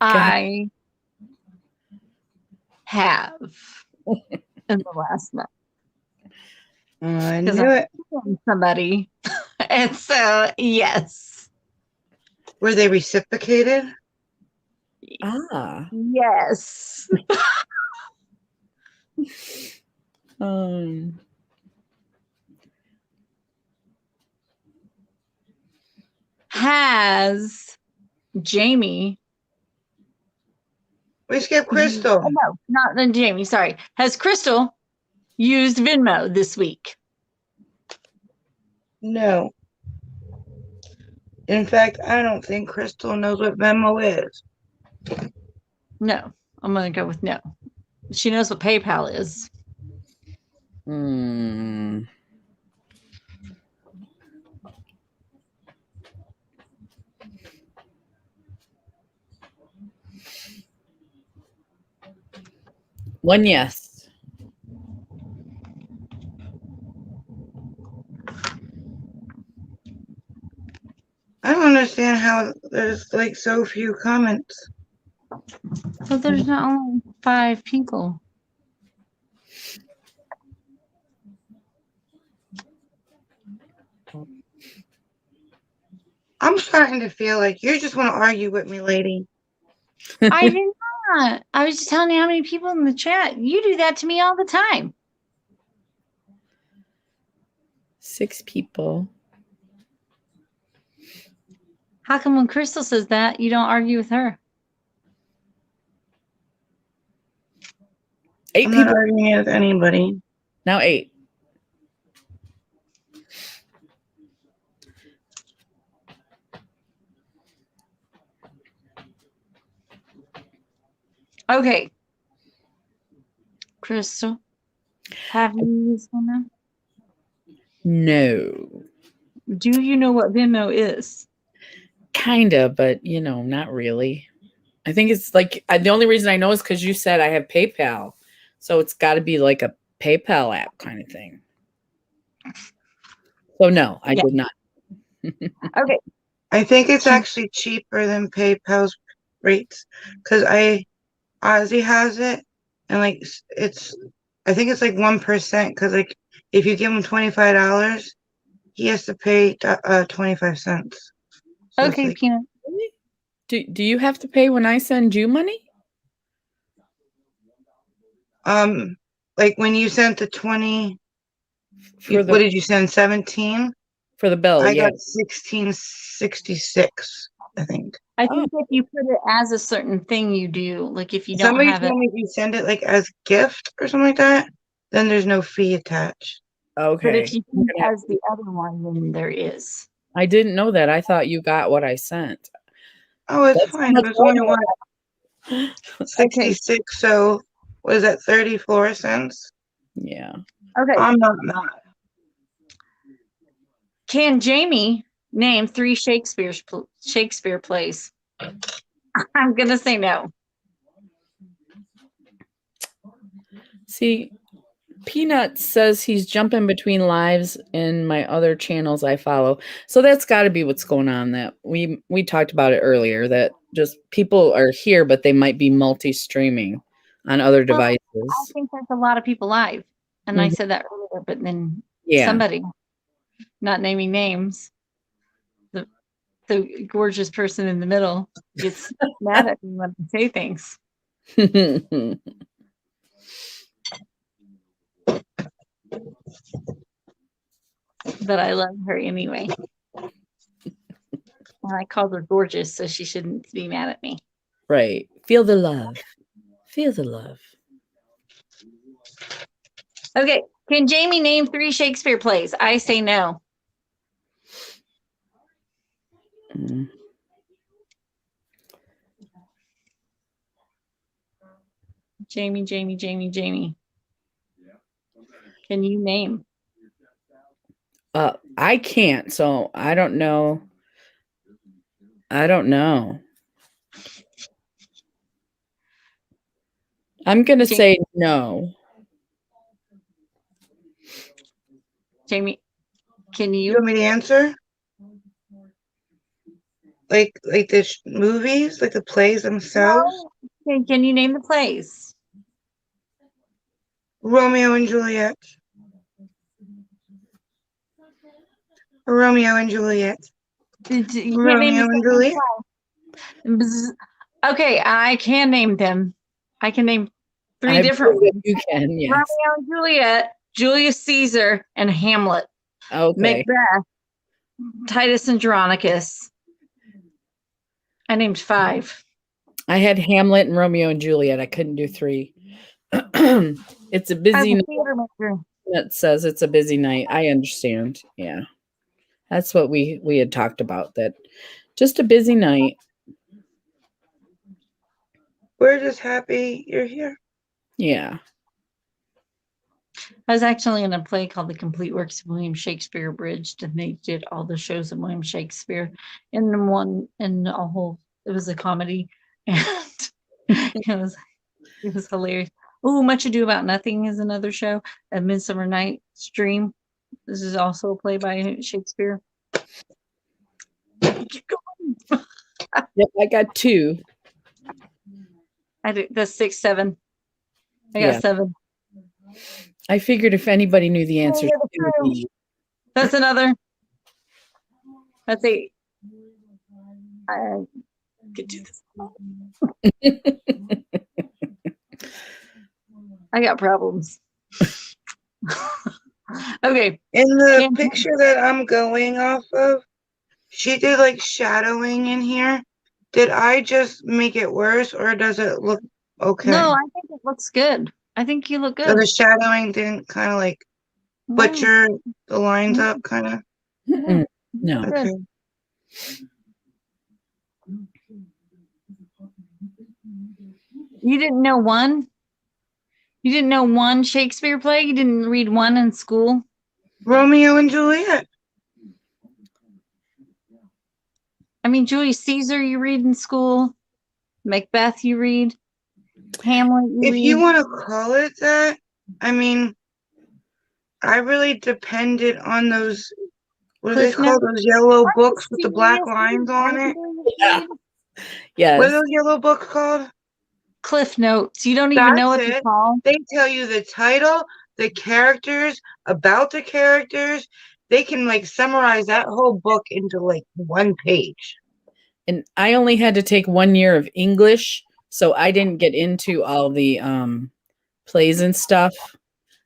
S1: I have in the last month.
S3: I
S1: Because
S3: knew it.
S1: I'm somebody. And so, yes.
S3: Were they reciprocated?
S2: Ah.
S1: Yes.
S2: Um.
S1: Has Jamie.
S3: We skipped Crystal.
S1: Oh, no, not Jamie. Sorry. Has Crystal used Venmo this week?
S3: No. In fact, I don't think Crystal knows what Venmo is.
S1: No. I'm going to go with no. She knows what PayPal is.
S2: Hmm. One yes.
S3: I don't understand how there's like so few comments.
S1: So there's not only 5 people.
S3: I'm starting to feel like you just want to argue with me, lady.
S1: I did not. I was just telling you how many people in the chat. You do that to me all the time.
S2: 6 people.
S1: How come when Crystal says that, you don't argue with her?
S2: 8
S3: I'm
S2: people.
S3: not arguing with anybody.
S2: Now 8.
S1: Okay. Crystal, have you used Venmo?
S2: No.
S1: Do you know what Venmo is?
S2: Kinda, but not really. I think it's like the only reason I know is because you said I have PayPal, so it's got to be like a PayPal app kind of thing. So no, I did not.
S1: Okay.
S3: I think it's actually cheaper than PayPal's rates because Ozzy has it, and like I think it's like 1% because like if you give him $25, he has to pay 25 cents. So it's
S1: Okay,
S3: like,
S1: Peanut.
S2: Really? Do you have to pay when I send you money?
S3: like when you sent the 20,
S2: For
S3: what did you send? 17?
S2: the bill,
S3: I
S2: yeah.
S3: got 1666, I think.
S1: I think if you put it as a certain thing, you do. Like if you don't
S3: Somebody
S1: have it.
S3: told me if you send it like as gift or something like that, then there's no fee attached.
S2: Okay.
S1: But if you send it as the other one, then there is.
S2: I didn't know that. I thought you got what I sent.
S3: Oh, it's
S2: That's
S3: fine.
S2: how
S3: It
S2: much
S3: was only
S2: I know.
S3: 166, so what is that, 34 cents?
S2: Yeah.
S1: Okay.
S3: I'm not mad.
S1: Can Jamie name 3 Shakespeare plays? I'm gonna say no.
S2: See, Peanut says he's jumping between lives in my other channels I follow. So that's got to be what's going on. That we talked about it earlier. That just people are here, but they might be multi-streaming on other
S1: Well, I
S2: devices.
S1: think there's a lot of people live. And I
S2: Mhm.
S1: said that earlier, but then
S2: Yeah.
S1: somebody, not naming names, the gorgeous person in the middle gets mad at me when I say things. But I love her anyway. And I called her gorgeous, so she shouldn't be mad at me.
S2: Right. Feel the love. Feel the love.
S1: Okay. Can Jamie name 3 Shakespeare plays? I say no.
S2: Mm.
S1: Jamie. Can you name?
S2: I can't, so I don't know. I'm gonna say no.
S1: Jamie, can
S3: You
S1: you?
S3: want me to answer? Like the movies, like the plays themselves?
S1: No. Can you name the plays?
S3: Romeo and Juliet. Romeo and Juliet.
S1: You can't name
S3: Romeo and Juliet.
S1: Okay, I can name them. I can name 3
S2: I
S1: different
S2: believe
S1: ones.
S2: you can, yes.
S1: Romeo and Juliet, Julius Caesar, and Hamlet.
S2: Okay.
S1: Macbeth, Titus and Andronicus. I named 5.
S2: I had Hamlet and Romeo and Juliet. I couldn't do 3. It's a busy night. That says it's a busy night. I understand. Yeah. That's what we had talked about, that just a busy night.
S3: We're just happy you're here.
S2: Yeah.
S1: I was actually in a play called The Complete Works of William Shakespeare Abridged, and they did all the shows of William Shakespeare in a whole. It was a comedy, and it was hilarious. Oh, Much Ado About Nothing is another show. A Midsummer Night's Dream. This is also a play by Shakespeare. Keep going.
S2: Yep, I got 2.
S1: I did that's 6, 7. I got
S2: Yeah.
S1: 7.
S2: I figured if anybody knew the answer,
S1: yeah,
S2: it would be you.
S1: That's another. That's 8. I could do this. I got problems. Okay.
S3: In the picture that I'm going off of, she did like shadowing in here. Did I just make it worse, or does it look okay?
S1: No, I think it looks good. I think you look
S3: So
S1: good.
S3: the shadowing didn't kind of like butcher the lines up, kind of?
S2: No.
S3: Okay.
S1: You didn't know one? You didn't know one Shakespeare play? You didn't read one in school?
S3: Romeo and Juliet.
S1: I mean, Julius Caesar you read in school. Macbeth you read. Hamlet you read.
S3: If you want to call it that, I mean, I really depended on those, what are they called? Those yellow books with the black lines on it?
S2: Yeah. Yes.
S3: What are those yellow books called?
S1: Cliff Notes. You don't even know what they're called.
S3: They tell you the title, the characters, about the characters. They can like summarize that whole book into like 1 page.
S2: And I only had to take 1 year of English, so I didn't get into all the plays and stuff.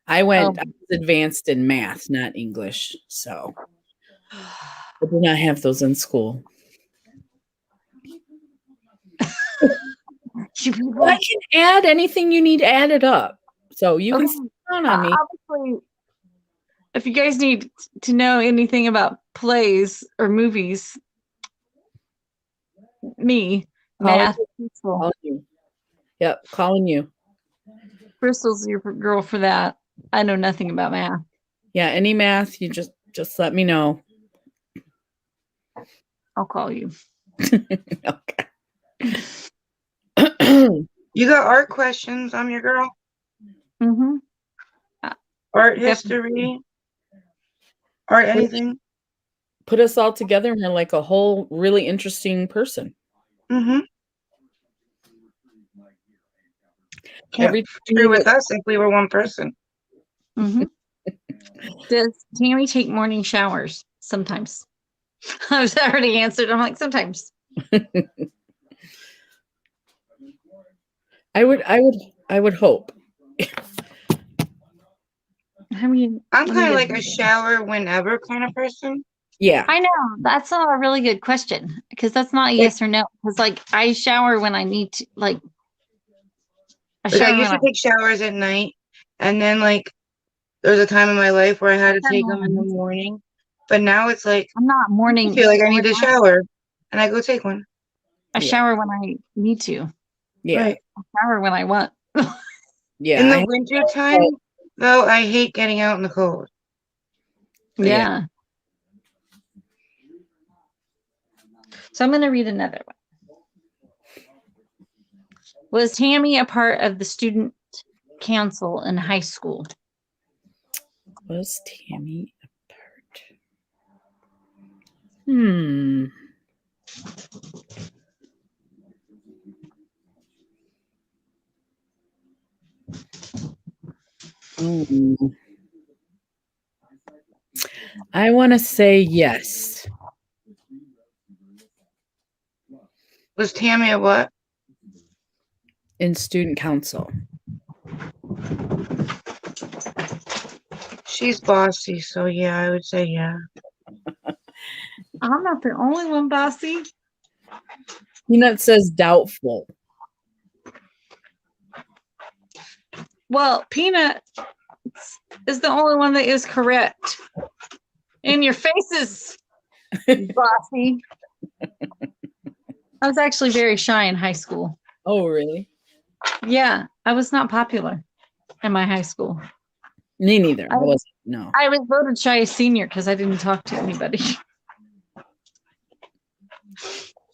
S2: I was advanced in math, not English, so I did not have those in school. Well, I can add anything you need added up, so you can sit down on me.
S1: Obviously, if you guys need to know anything about plays or movies, math.
S2: Calling you. Yep, calling you.
S1: Crystal's your girl for that. I know nothing about math.
S2: Yeah, any math, you just let me know.
S1: I'll call you.
S2: Okay.
S3: You got art questions? I'm your girl.
S1: Mm-hmm.
S3: art
S1: Definitely.
S3: history, art anything.
S2: Put us all together and we're like a whole really interesting person.
S3: Mm-hmm. Can't
S2: Every
S3: screw with us if we were one person.
S1: Mm-hmm. Does Tammy take morning showers? Sometimes. I was already answered. I'm like, sometimes.
S2: I would hope.
S1: I mean,
S3: I'm
S1: let me
S3: kind of
S1: get-
S3: like a shower whenever kind of person.
S2: Yeah.
S1: I know that's not a really good question because that's not a yes or no. Because like I shower when I need to. Like I
S3: Like I
S1: shower
S3: used
S1: when
S3: to take showers at night, and then like there was a time in my life where I had to take them in the morning. But now it's like
S1: I'm not
S3: I
S1: morning.
S3: feel like I need
S1: or
S3: to
S1: night.
S3: shower, and I go take one.
S1: I
S2: Yeah.
S1: shower when I need to.
S2: Yeah.
S3: Right.
S1: I shower when I want.
S2: Yeah.
S3: In the winter time, though, I hate getting out in the cold.
S1: Yeah. So I'm going to read another one. Was Tammy a part of the student council in high school?
S2: Was Tammy a part? Hmm. Ooh. I want to say yes.
S3: Was Tammy a what?
S2: In student council.
S3: She's bossy, so yeah, I would say yeah.
S1: I'm not the only one, bossy.
S2: Peanut says doubtful.
S1: Well, Peanut is the only one that is correct. In your faces, bossy. I was actually very shy in high school.
S2: Oh, really?
S1: Yeah, I was not popular in my high school.
S2: Me neither.
S1: I
S2: I wasn't. No.
S1: I was voted shyest senior because I didn't talk to anybody.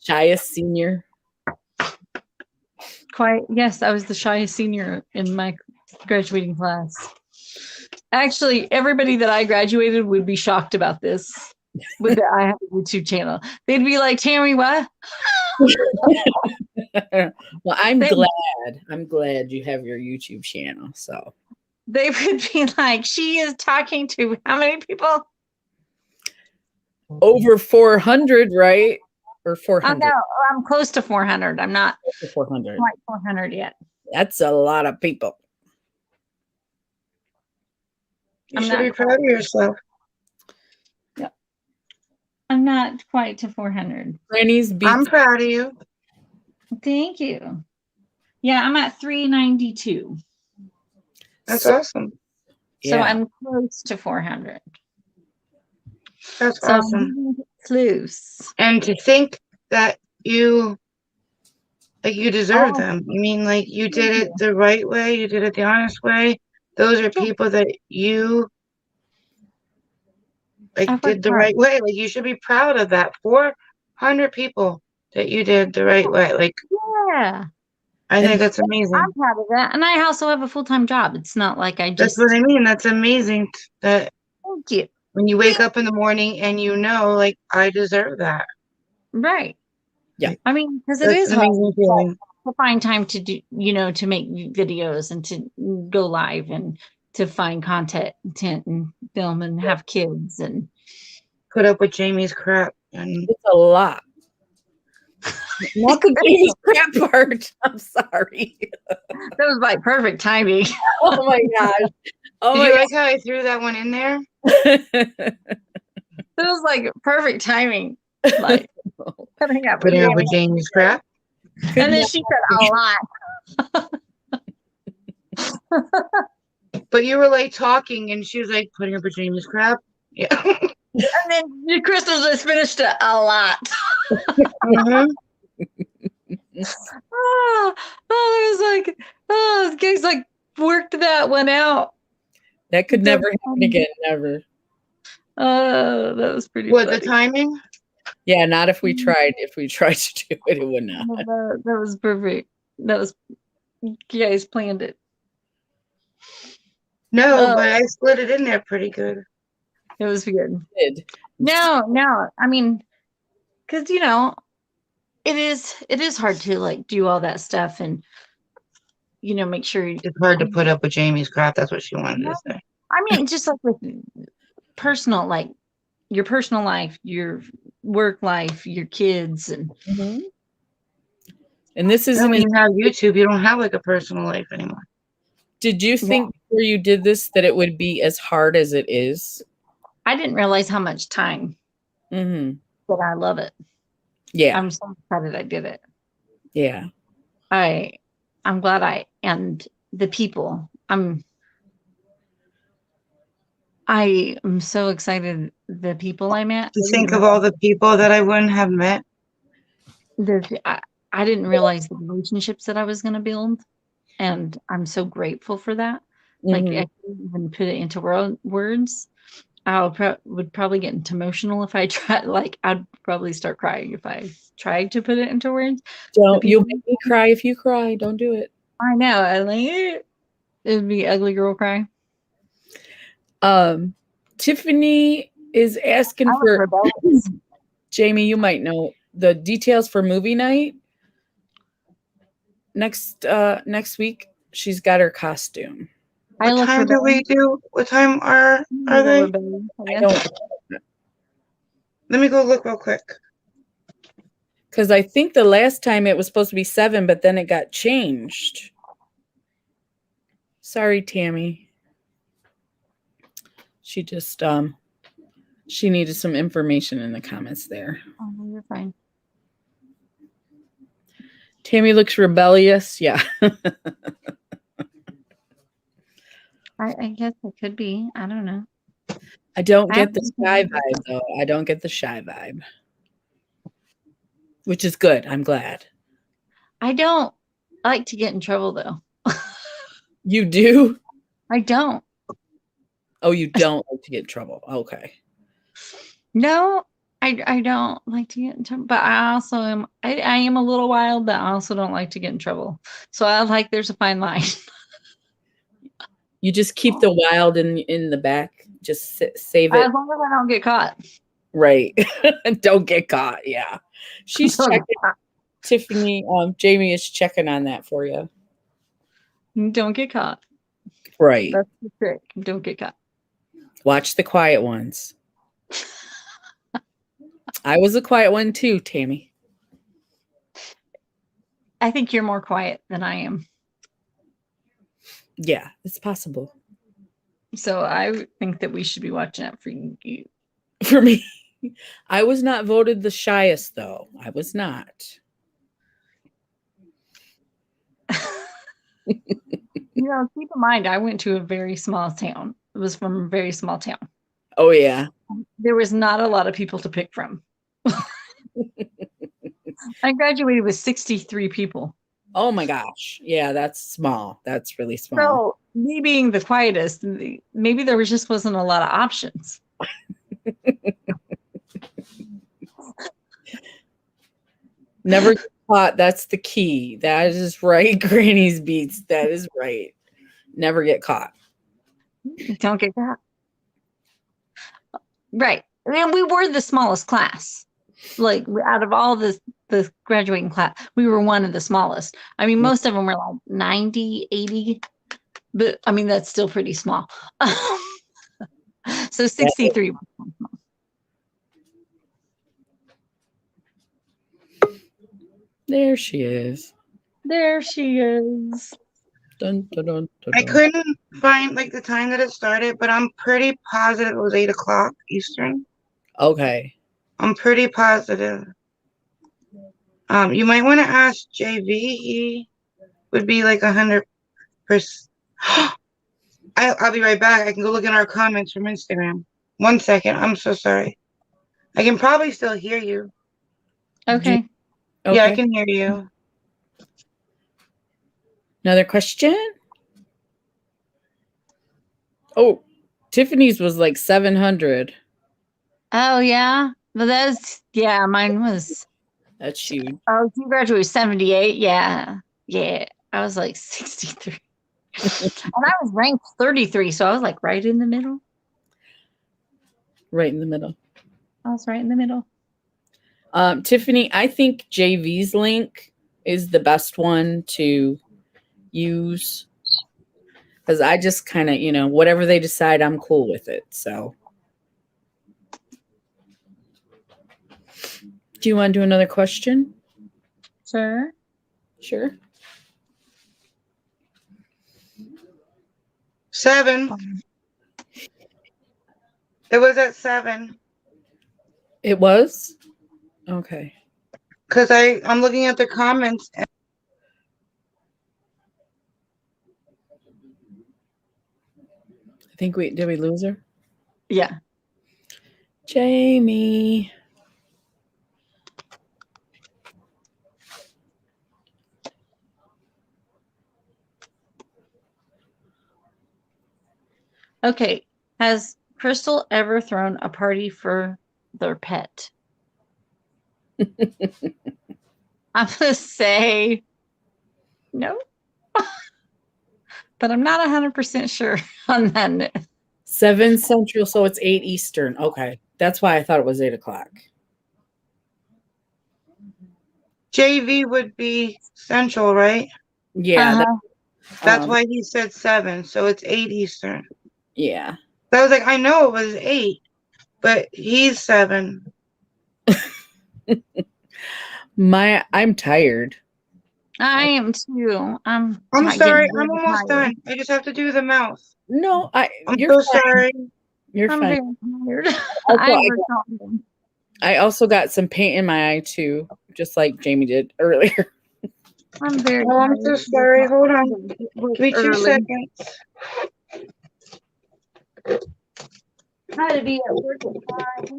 S2: Shyest senior.
S1: Yes, I was the shyest senior in my graduating class. Actually, everybody that I graduated would be shocked about this. With that, I have a YouTube channel. They'd be like, Tammy, what?
S2: Well, I'm glad you have your YouTube channel. So
S1: They would be like, she is talking to how many people?
S2: over 400, right? Or 400.
S1: No, I'm close to 400. I'm not
S2: 400.
S1: quite 400 yet.
S2: That's a lot of people.
S3: You
S1: I'm
S3: should
S1: not
S3: be proud of yourself.
S1: I'm not quite to 400.
S2: Granny's beat.
S3: I'm proud of you.
S1: Thank you. Yeah, I'm at 392.
S3: That's
S2: So,
S3: awesome.
S1: So
S2: yeah.
S1: I'm close to 400.
S3: That's
S1: So
S3: awesome.
S1: I'm getting close.
S3: And to think that you deserve them. I mean, like you did it the right way. You did it the honest way. Those are people that you did the right way. Like you should be proud of that. 400 people that you did the right way. Like
S1: Yeah.
S3: I think that's amazing.
S1: I'm proud of that. And I also have a full-time job. It's not like I
S3: That's
S1: just
S3: what I mean. That's amazing that
S1: thank you.
S3: when you wake up in the morning and you know, like, I deserve that.
S1: Right.
S2: Yeah.
S1: I mean, because it
S3: That's
S1: is
S3: an amazing feeling.
S1: to find time to do, to make videos and to go live and to find content and film and have kids and
S3: Put up with Jamie's crap. And
S2: It's a lot. Not the Jamie's crap part. I'm sorry.
S1: that was like perfect timing.
S2: Oh my gosh. Oh
S3: did
S2: my
S3: you like how I threw that one in there?
S1: That was like perfect timing. Like coming up
S3: Putting up with Jamie's crap.
S1: and then she said a lot.
S3: But you were like talking and she was like putting up with Jamie's crap. Yeah.
S1: And then Crystal just finished it a lot.
S3: Mhm.
S1: Oh, it was like, oh, guys like worked that one out.
S2: That could never happen again. Never.
S1: Oh, that was pretty
S3: What,
S1: funny.
S3: the timing?
S2: Yeah, not if we tried. If we tried to do it, it would not.
S1: That was perfect. That was, you guys planned it.
S3: No,
S1: Oh,
S3: but I slid it in there pretty good.
S1: it was good.
S2: Did.
S1: No. I mean, because it is hard to like do all that stuff and make sure.
S3: It's hard to put up with Jamie's crap. That's what she wanted to say.
S1: I mean, just like with personal, like your personal life, your work life, your kids, and
S2: Mhm. And this
S3: And
S2: isn't.
S3: when you have YouTube, you don't have like a personal life anymore.
S2: Did you think before you did this that it would be as hard as it is?
S1: I didn't realize how much time.
S2: Mm-hmm.
S1: But I love it.
S2: Yeah.
S1: I'm so excited I did it.
S2: Yeah.
S1: I'm glad and the people. I am so excited the people I met.
S3: To think of all the people that I wouldn't have met.
S1: I didn't realize the relationships that I was going to build, and I'm so grateful for that. Like I couldn't even put it into words. I would probably get emotional if I tried. Like I'd probably start crying if I tried to put it into words.
S2: You'll make me cry if you cry. Don't do it.
S1: I know. It would be ugly girl cry.
S2: Tiffany is asking for Jamie. You might know the details for movie night next week. She's got her costume.
S3: What time do we do? What time are they?
S2: I don't.
S3: Let me go look real quick.
S2: Because I think the last time it was supposed to be 7, but then it got changed. Sorry, Tammy. She just she needed some information in the comments there.
S1: Oh, you're fine.
S2: Tammy looks rebellious. Yeah.
S1: I guess it could be. I don't know.
S2: I don't get the shy vibe, though. I don't get the shy vibe. Which is good. I'm glad.
S1: I don't like to get in trouble, though.
S2: You do?
S1: I don't.
S2: Oh, you don't like to get in trouble. Okay.
S1: No, I don't like to get in trouble. But I also am. I am a little wild, but I also don't like to get in trouble. So I like there's a fine line.
S2: You just keep the wild in the back. Just save it.
S1: As long as I don't get caught.
S2: Right. Don't get caught. Yeah. She's checking. Tiffany, Jamie is checking on that for you.
S1: Don't get caught.
S2: Right.
S1: That's the trick. Don't get caught.
S2: Watch the quiet ones. I was a quiet one too, Tammy.
S1: I think you're more quiet than I am.
S2: Yeah, it's possible.
S1: So I think that we should be watching out for you.
S2: For me. I was not voted the shyest, though. I was not.
S1: Keep in mind, I went to a very small town. It was from a very small town.
S2: Oh, yeah.
S1: There was not a lot of people to pick from. I graduated with 63 people.
S2: Oh, my gosh. Yeah, that's small. That's really small.
S1: So, me being the quietest, maybe there just wasn't a lot of options.
S2: Never get caught. That's the key. That is right. Granny's beats. That is right. Never get caught.
S1: Don't get caught. Right. And we were the smallest class. Like out of all the graduating class, we were one of the smallest. I mean, most of them were like 90, 80. But I mean, that's still pretty small. So 63.
S2: There she is.
S1: There she is.
S2: Dun, dun, dun, dun,
S3: I
S2: dun.
S3: couldn't find like the time that it started, but I'm pretty positive it was 8 o'clock Eastern.
S2: Okay.
S3: I'm pretty positive. You might want to ask JV. He would be like 100%. I'll be right back. I can go look in our comments from Instagram. 1 second. I'm so sorry. I can probably still hear you.
S1: Okay.
S3: Yeah, I can hear you.
S2: Another question? Oh, Tiffany's was like 700.
S1: Oh, yeah. But mine was.
S2: That's huge.
S1: Oh, you graduated 78. Yeah. Yeah. I was like 63. And I was ranked 33, so I was like right in the middle.
S2: Right in the middle.
S1: I was right in the middle.
S2: Tiffany, I think JV's link is the best one to use because I just kind of, whatever they decide, I'm cool with it. So, do you want to do another question?
S1: Sure.
S2: Sure.
S3: 7. It was at 7.
S2: It was? Okay.
S3: Because I'm looking at the comments.
S2: I think did we lose her?
S1: Yeah.
S2: Jamie.
S1: Okay. Has Crystal ever thrown a party for their pet? I'm going to say no. But I'm not 100% sure on that.
S2: 7 Central, so it's 8 Eastern. Okay. That's why I thought it was 8 o'clock.
S3: JV would be Central, right?
S2: Yeah.
S1: Uh-huh.
S3: That's why he said 7. So it's 8 Eastern.
S2: Yeah.
S3: So I was like, I know it was 8, but he's 7.
S2: I'm tired.
S1: I am too. I'm
S3: sorry.
S1: getting
S3: I'm
S1: very
S3: almost
S1: tired.
S3: done. I just have to do the mouth.
S2: No,
S3: I'm
S2: you're
S3: so
S2: fine.
S3: sorry.
S2: You're
S1: I'm
S2: fine.
S1: very tired.
S2: Also, I also got some paint in my eye too, just like Jamie did earlier.
S1: I'm very
S3: Oh, I'm so sorry. Hold on. Give me 2 seconds.
S1: I had to be at work at 5.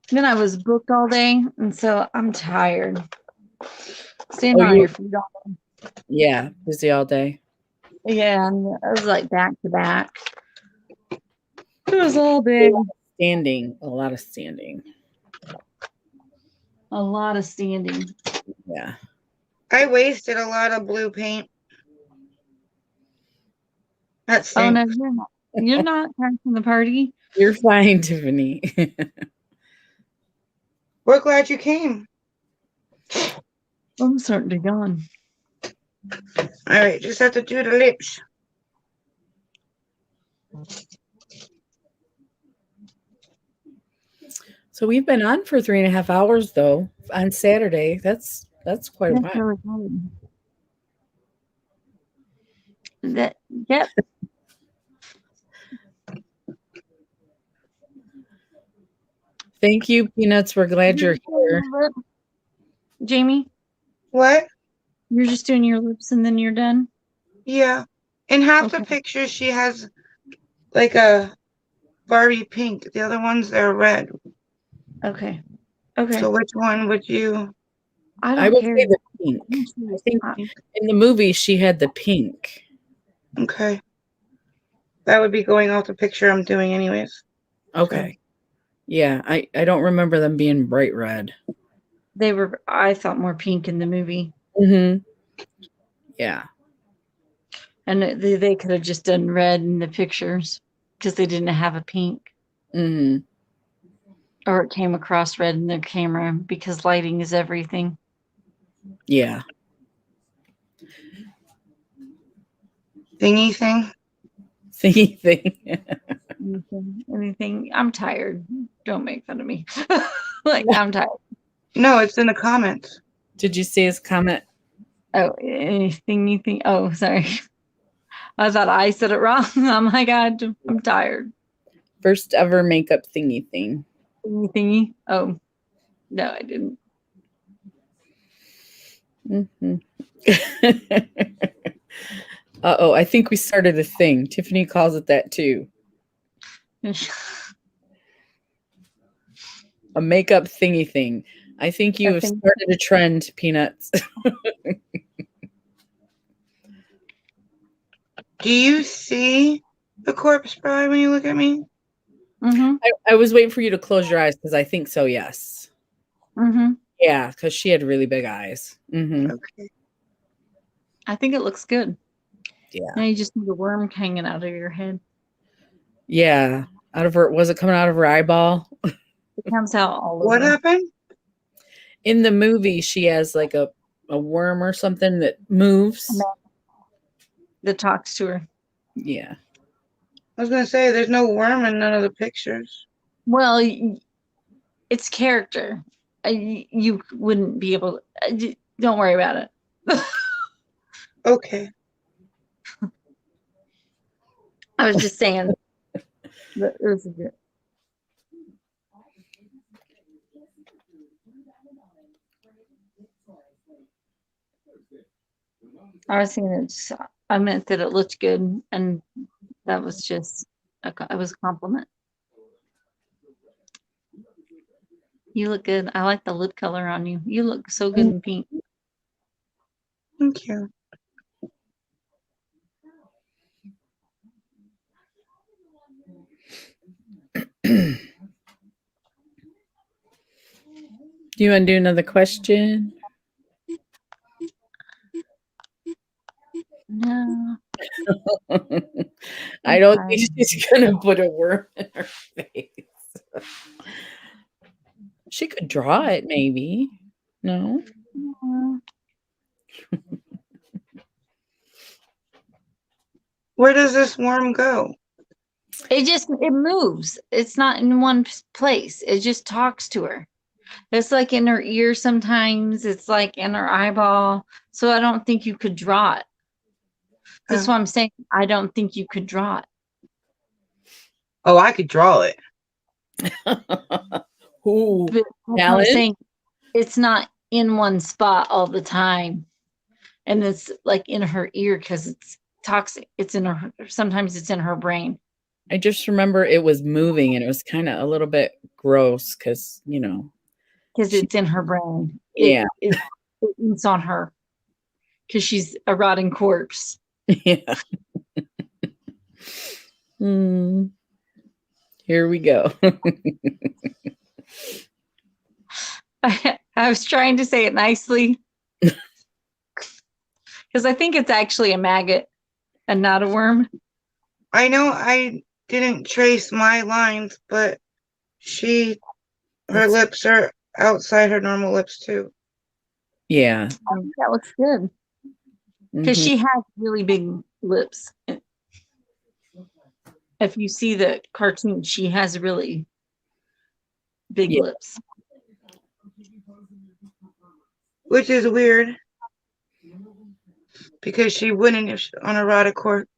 S1: Then I was booked all day, and so I'm tired. Standing on your feet all day.
S2: Yeah, busy all day.
S1: Yeah, and I was like back to back. It was all day.
S2: Standing, a lot of standing.
S1: A lot of standing.
S2: Yeah.
S3: I wasted a lot of blue paint. That's
S1: Oh no, you're not. You're not crashing the party.
S2: You're fine, Tiffany.
S3: We're glad you came.
S1: I'm starting to yawn.
S3: All right, just have to do the lips.
S2: So we've been on for 3.5 hours though on Saturday. That's quite a while.
S1: Really good. Yep.
S2: Thank you, Peanuts. We're glad you're here.
S1: Jamie?
S3: What?
S1: You're just doing your lips and then you're done?
S3: Yeah. In half the pictures, she has like a Barbie pink. The other ones, they're red.
S1: Okay. Okay.
S3: So which one would you?
S2: I would say the pink. I think in the movie she had the pink.
S3: Okay. That would be going off the picture I'm doing anyways.
S2: Okay. So. Yeah, I don't remember them being bright red.
S1: They were, I thought, more pink in the movie.
S2: Mm-hmm. Yeah.
S1: And they could have just done red in the pictures because they didn't have a pink.
S2: Mm-hmm.
S1: Or it came across red in their camera because lighting is everything.
S2: Yeah.
S3: Thingy thing?
S2: Thingy thing.
S1: Anything. I'm tired. Don't make fun of me. Like, I'm tired.
S3: No, it's in the comments.
S2: Did you see his comment?
S1: Oh, anything. Oh, sorry. I thought I said it wrong. Oh my God, I'm tired.
S2: First ever makeup thingy thing.
S1: Thingy? Oh, no, I didn't.
S2: Mm-hmm. Uh-oh, I think we started a thing. Tiffany calls it that too. A makeup thingy thing. I think you have started a trend, Peanuts.
S3: Do you see the corpse bride when you look at me?
S1: Mm-hmm.
S2: I was waiting for you to close your eyes because I think so, yes.
S1: Mm-hmm.
S2: Yeah, because she had really big eyes. Mm-hmm.
S3: Okay.
S1: I think it looks good.
S2: Yeah.
S1: Now you just need a worm hanging out of your head.
S2: Yeah. Out of her, was it coming out of her eyeball?
S1: It comes out all
S3: What
S1: over.
S3: happened?
S2: In the movie, she has like a worm or something that moves.
S1: That talks to her.
S2: Yeah.
S3: I was gonna say there's no worm in none of the pictures.
S1: Well, it's character. You wouldn't be able. Don't worry about it.
S3: Okay.
S1: I was just saying that it was good. I was saying it's. I meant that it looked good, and that was just. It was a compliment. You look good. I like the lip color on you. You look so good in pink.
S3: Thank you.
S2: Do you want to do another question?
S1: No.
S2: I don't think she's gonna put a worm in her face. She could draw it, maybe. No.
S3: Where does this worm go?
S1: It moves. It's not in one place. It just talks to her. It's like in her ear sometimes. It's like in her eyeball. So I don't think you could draw it. That's
S3: Oh.
S1: why I'm saying I don't think you could draw it.
S3: Oh, I could draw it.
S2: Ooh,
S1: But that's what I'm
S2: Helen?
S1: saying. It's not in one spot all the time. And it's like in her ear because it's toxic. It's in her, sometimes it's in her brain.
S2: I just remember it was moving and it was kind of a little bit gross because,
S1: Because it's in her brain.
S2: Yeah.
S1: It's on her. Because she's a rotting corpse.
S2: Yeah. Here we go.
S1: I was trying to say it nicely. Because I think it's actually a maggot and not a worm.
S3: I know I didn't trace my lines, but her lips are outside her normal lips too.
S2: Yeah.
S1: That looks good. Because she has really big lips. If you see the cartoon, she has really big lips.
S3: Which is weird. Because she wouldn't if she, on a rotted corpse.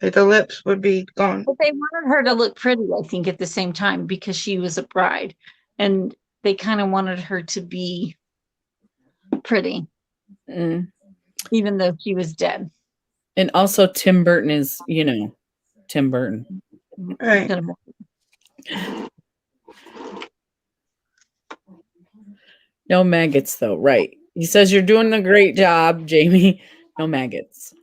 S3: Like the lips would be gone.
S1: But they wanted her to look pretty, I think, at the same time because she was a bride. And they kind of wanted her to be pretty. Even though she was dead.
S2: And also Tim Burton is, Tim Burton.
S3: Right.
S2: No maggots though, right. He says you're doing a great job, Jamie. No maggots.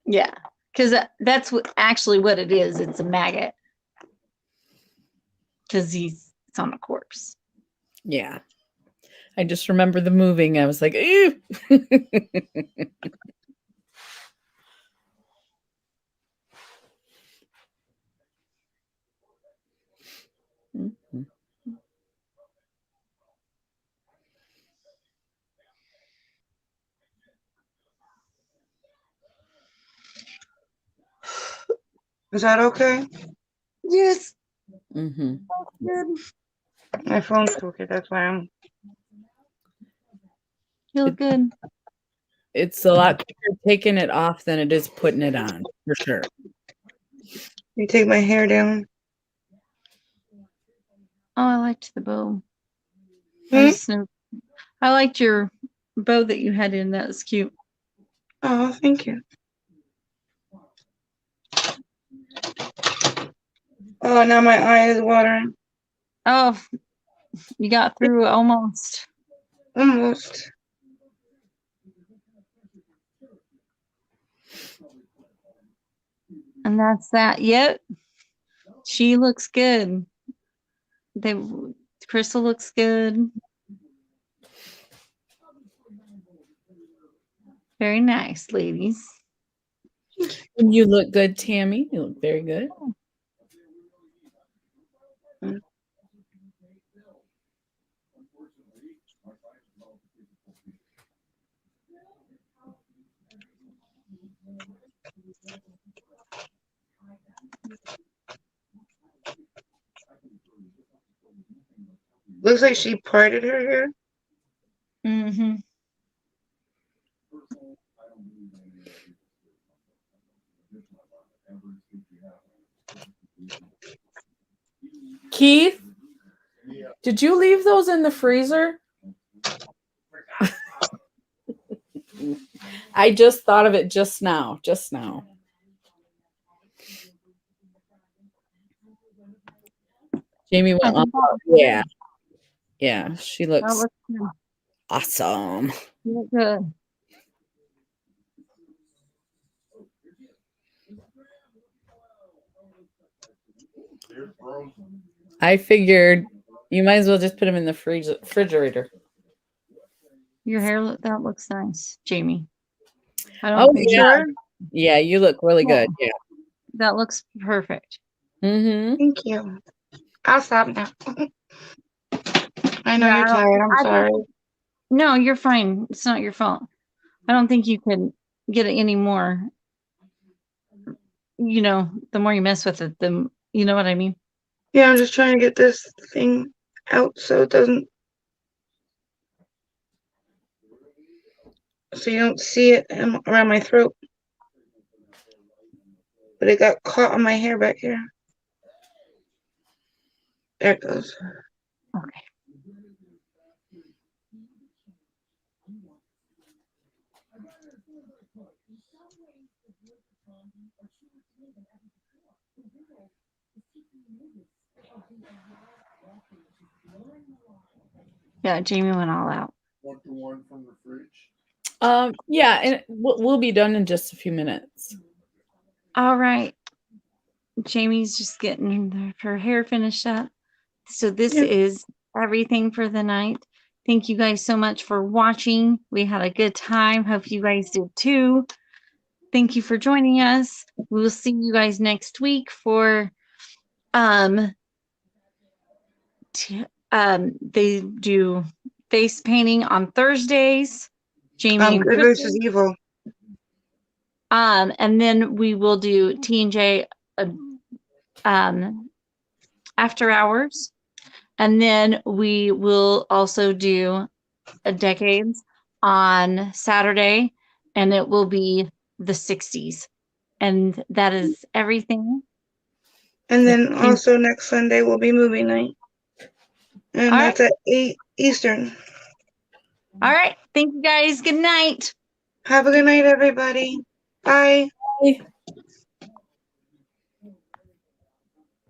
S1: Yeah, because that's actually what it is. It's a maggot. Because it's on a corpse.
S2: Yeah. I just remember the moving. I was like, ew.
S3: Is that okay?
S1: Yes.
S2: Good.
S3: My phone's crooked, that's why I'm.
S1: You look good.
S2: It's a lot quicker taking it off than it is putting it on, for sure.
S3: You take my hair down.
S1: Oh, I liked the bow. I liked your bow that you had in. That was cute.
S3: Oh, thank you. Oh, now my eye is watering.
S1: Oh, you got through almost.
S3: Almost.
S1: And that's that. Yep. She looks good. Crystal looks good. Very nice, ladies.
S2: And you look good, Tammy. You look very good.
S3: Looks like she parted her hair.
S1: Mm-hmm.
S2: Keith, did you leave those in the freezer? I just thought of it just now. Just now. Jamie went on. Yeah. Yeah. She
S1: That
S2: looks
S1: looks good.
S2: awesome.
S1: You look good.
S2: I figured you might as well just put them in the refrigerator.
S1: Your hair that looks nice, Jamie. I
S2: Oh,
S1: don't think
S2: yeah.
S3: Sure.
S2: Yeah, you look really good. Yeah.
S1: that looks perfect.
S2: Mm-hmm.
S3: Thank you. I'll stop now. I know
S1: Yeah,
S3: you're tired. I'm sorry.
S1: No, you're fine. It's not your fault. I don't think you can get it any more. You know, the more you mess with it, the you know what I mean.
S3: Yeah, I'm just trying to get this thing out so it doesn't, so you don't see it around my throat. But it got caught on my hair back here. There it goes.
S1: Okay. Yeah, Jamie went all out.
S4: Want the one from the fridge?
S2: Yeah, and we'll be done in just a few minutes.
S1: All right. Jamie's just getting her hair finished up. So this
S3: Yeah.
S1: is everything for the night. Thank you guys so much for watching. We had a good time. Hope you guys did too. Thank you for joining us. We will see you guys next week for they do face painting on Thursdays. Jamie and
S3: Good
S1: Crystal.
S3: versus evil.
S1: And then we will do T&J after hours. And then we will also do a decades on Saturday, and it will be the 60s. And that is everything.
S3: And then also next Sunday will be movie night. And
S1: All
S3: that's
S1: right.
S3: at 8 Eastern.
S1: All right. Thank you guys. Good night.
S3: Have a good night, everybody. Bye.
S2: Bye.